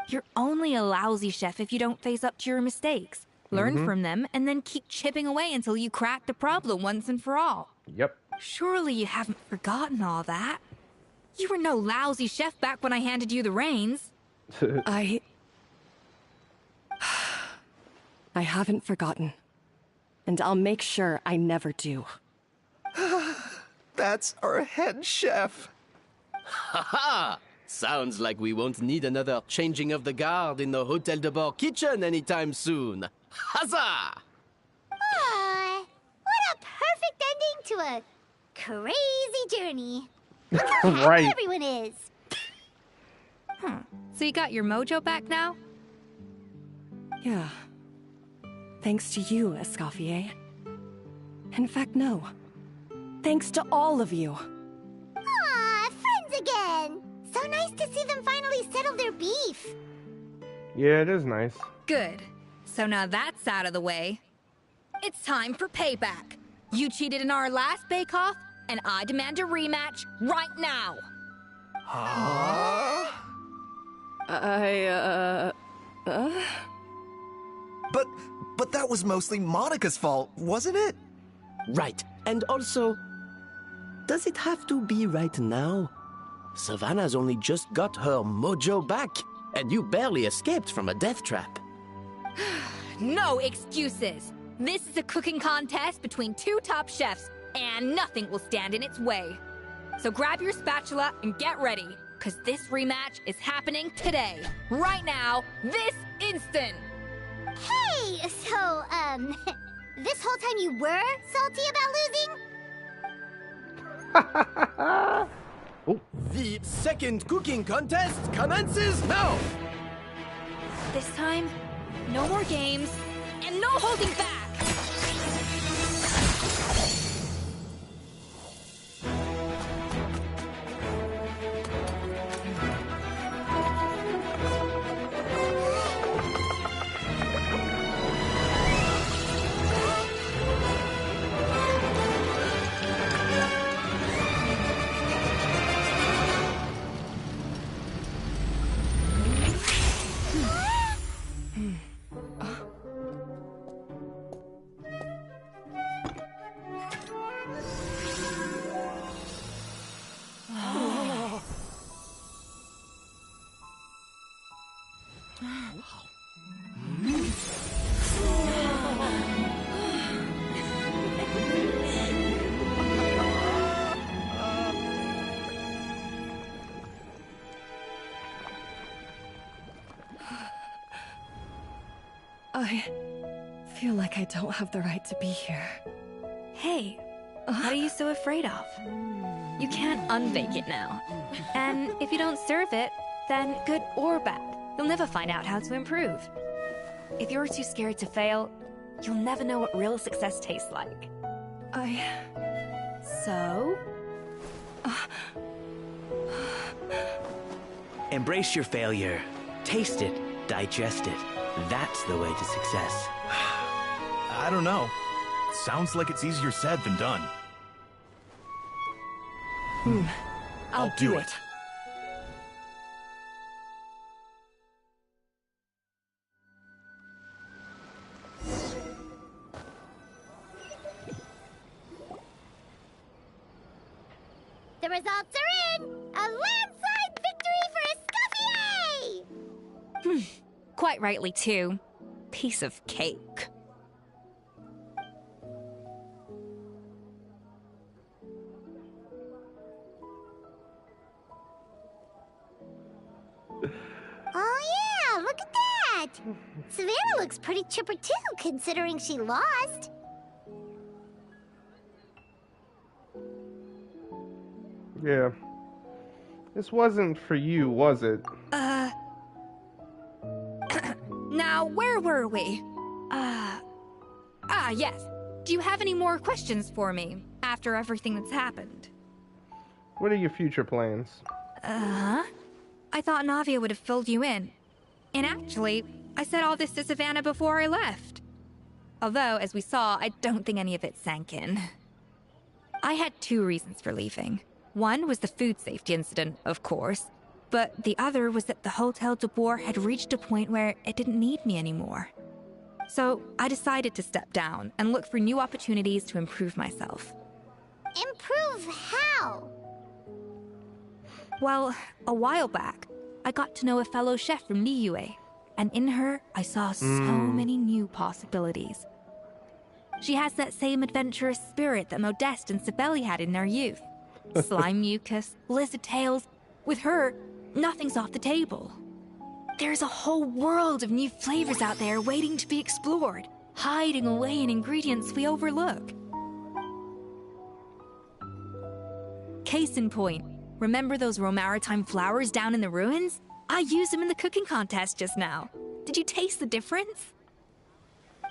You're only a lousy chef if you don't face up to your mistakes, learn from them, and then keep chipping away until you crack the problem once and for all. Yep. Surely you haven't forgotten all that. You were no lousy chef back when I handed you the reins. I haven't forgotten. And I'll make sure I never do. That's our head chef. Haha! Sounds like we won't need another changing of the guard in the Hôtel de Bord kitchen anytime soon. Huzzah! Aw, what a perfect ending to a crazy journey. Look how happy everyone is. So you got your mojo back now? Yeah. Thanks to you, Escoffier. In fact, no. Thanks to all of you. Aw, friends again. So nice to see them finally settle their beef. Yeah, it is nice. Good. So now that's out of the way. It's time for payback. You cheated in our last bake-off, and I demand a rematch right now. But that was mostly Monica's fault, wasn't it? Right. And also, does it have to be right now? Savannah's only just got her mojo back, and you barely escaped from a death trap. No excuses. This is a cooking contest between 2 top chefs, and nothing will stand in its way. So grab your spatula and get ready, because this rematch is happening today. Right now, this instant. Hey, so, this whole time you were salty about losing? The second cooking contest commences now! This time, no more games, and no holding back! I feel like I don't have the right to be here. Hey, what are you so afraid of? You can't unbake it now. And if you don't serve it, then good or bad, you'll never find out how to improve. If you're too scared to fail, you'll never know what real success tastes like. So? Embrace your failure. Taste it. Digest it. That's the way to success. I don't know. Sounds like it's easier said than done. I'll do it. The results are in! A landslide victory for Escoffier! Quite rightly, too. Piece of cake. Oh yeah, look at that! Savannah looks pretty chipper too, considering she lost. Yeah. This wasn't for you, was it? Now, where were we? Yes. Do you have any more questions for me after everything that's happened? What are your future plans? I thought Navia would have filled you in. And actually, I said all this to Savannah before I left. Although, as we saw, I don't think any of it sank in. I had two reasons for leaving. One was the food safety incident, of course, but the other was that the Hotel de Boer had reached a point where it didn't need me anymore. So I decided to step down and look for new opportunities to improve myself. Improve how? Well, a while back, I got to know a fellow chef from Niue, and in her, I saw so many new possibilities. She has that same adventurous spirit that Modeste and Sibeli had in their youth. Slime mucus, lizard tails. With her, nothing's off the table. There's a whole world of new flavors out there waiting to be explored, hiding away in ingredients we overlook. Case in point, remember those Romaritime flowers down in the ruins? I used them in the cooking contest just now. Did you taste the difference?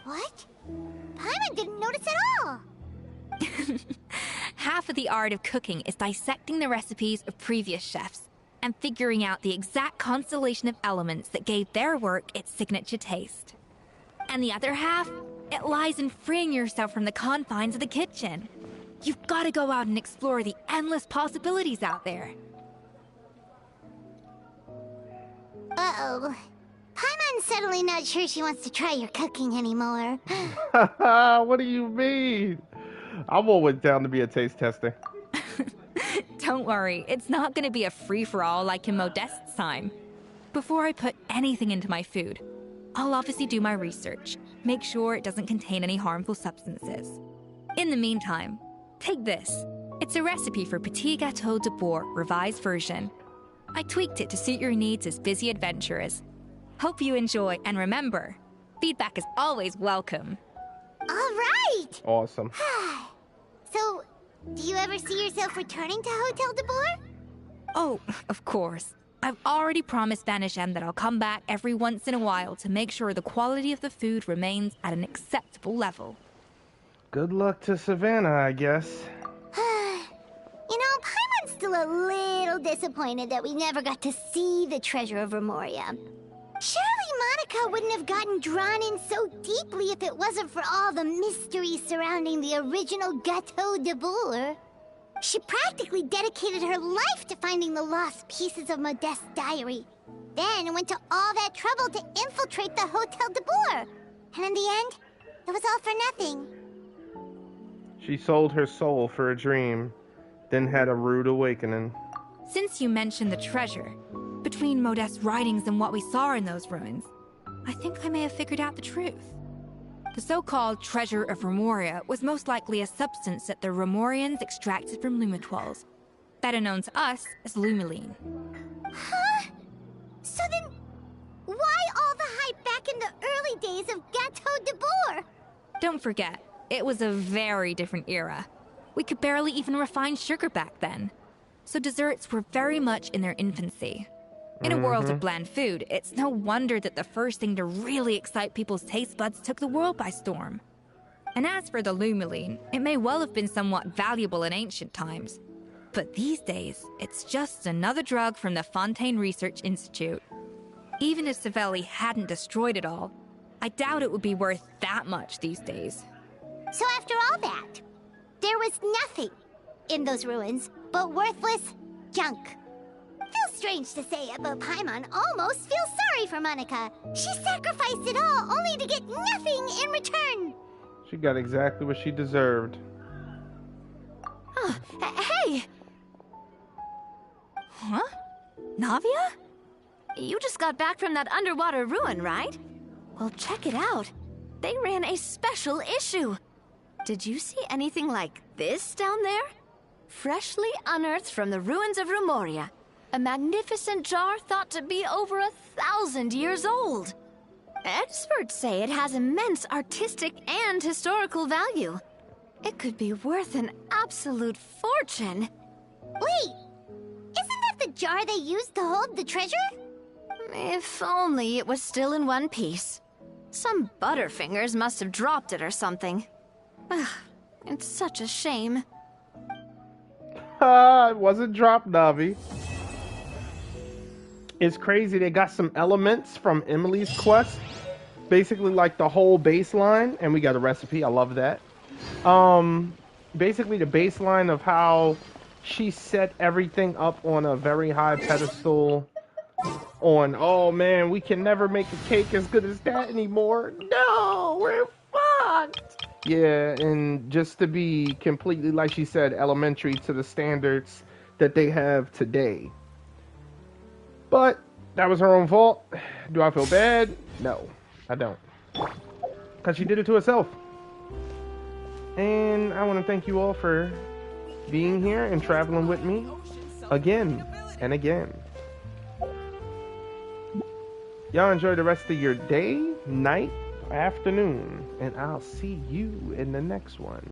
What? Paimon didn't notice at all! Half of the art of cooking is dissecting the recipes of previous chefs and figuring out the exact constellation of elements that gave their work its signature taste. And the other half, it lies in freeing yourself from the confines of the kitchen. You've got to go out and explore the endless possibilities out there. Uh-oh. Paimon's suddenly not sure she wants to try your cooking anymore. What do you mean? I'm always down to be a taste tester. Don't worry, it's not going to be a free-for-all like in Modeste's time. Before I put anything into my food, I'll obviously do my research, make sure it doesn't contain any harmful substances. In the meantime, take this. It's a recipe for Petit Gâteau de Boer revised version. I tweaked it to suit your needs as busy adventurers. Hope you enjoy, and remember, feedback is always welcome. All right! Awesome. So, do you ever see yourself returning to Hotel de Boer? Oh, of course. I've already promised Vanishem that I'll come back every once in a while to make sure the quality of the food remains at an acceptable level. Good luck to Savannah, I guess. You know, Paimon's still a little disappointed that we never got to see the treasure of Remoria. Surely Monica wouldn't have gotten drawn in so deeply if it wasn't for all the mystery surrounding the original Gâteau de Boer. She practically dedicated her life to finding the lost pieces of Modeste's diary. Then went to all that trouble to infiltrate the Hotel de Boer. And in the end, it was all for nothing. She sold her soul for a dream, then had a rude awakening. Since you mentioned the treasure, between Modest's writings and what we saw in those ruins, I think I may have figured out the truth. The so-called treasure of Remoria was most likely a substance that the Remorians extracted from Lumitoids, better known to us as Lumiline. Huh? So then, why all the hype back in the early days of Gateau de Bourg? Don't forget, it was a very different era. We could barely even refine sugar back then. So desserts were very much in their infancy. In a world of bland food, it's no wonder that the first thing to really excite people's taste buds took the world by storm. And as for the Lumiline, it may well have been somewhat valuable in ancient times. But these days, it's just another drug from the Fontaine Research Institute. Even if Savelli hadn't destroyed it all, I doubt it would be worth that much these days. So after all that, there was nothing in those ruins but worthless junk. Feels strange to say it, but Paimon almost feels sorry for Monica. She sacrificed it all only to get nothing in return. She got exactly what she deserved. Oh, hey! Huh? Navia? You just got back from that underwater ruin, right? Well, check it out. They ran a special issue. Did you see anything like this down there? Freshly unearthed from the ruins of Remoria. A magnificent jar thought to be over 1,000 years old. Experts say it has immense artistic and historical value. It could be worth an absolute fortune. Wait, isn't that the jar they used to hold the treasure? If only it was still in one piece. Some butterfingers must have dropped it or something. Ugh, it's such a shame. It wasn't dropped, Navi. It's crazy. They got some elements from Emily's quest. Basically like the whole baseline. And we got a recipe. I love that. Basically the baseline of how she set everything up on a very high pedestal. Oh man, we can never make a cake as good as that anymore. No, we're fucked. Yeah, and just to be completely, like she said, elementary to the standards that they have today. But that was her own fault. Do I feel bad? No, I don't. Because she did it to herself. And I want to thank you all for being here and traveling with me again and again. Y'all enjoy the rest of your day, night, afternoon, and I'll see you in the next one.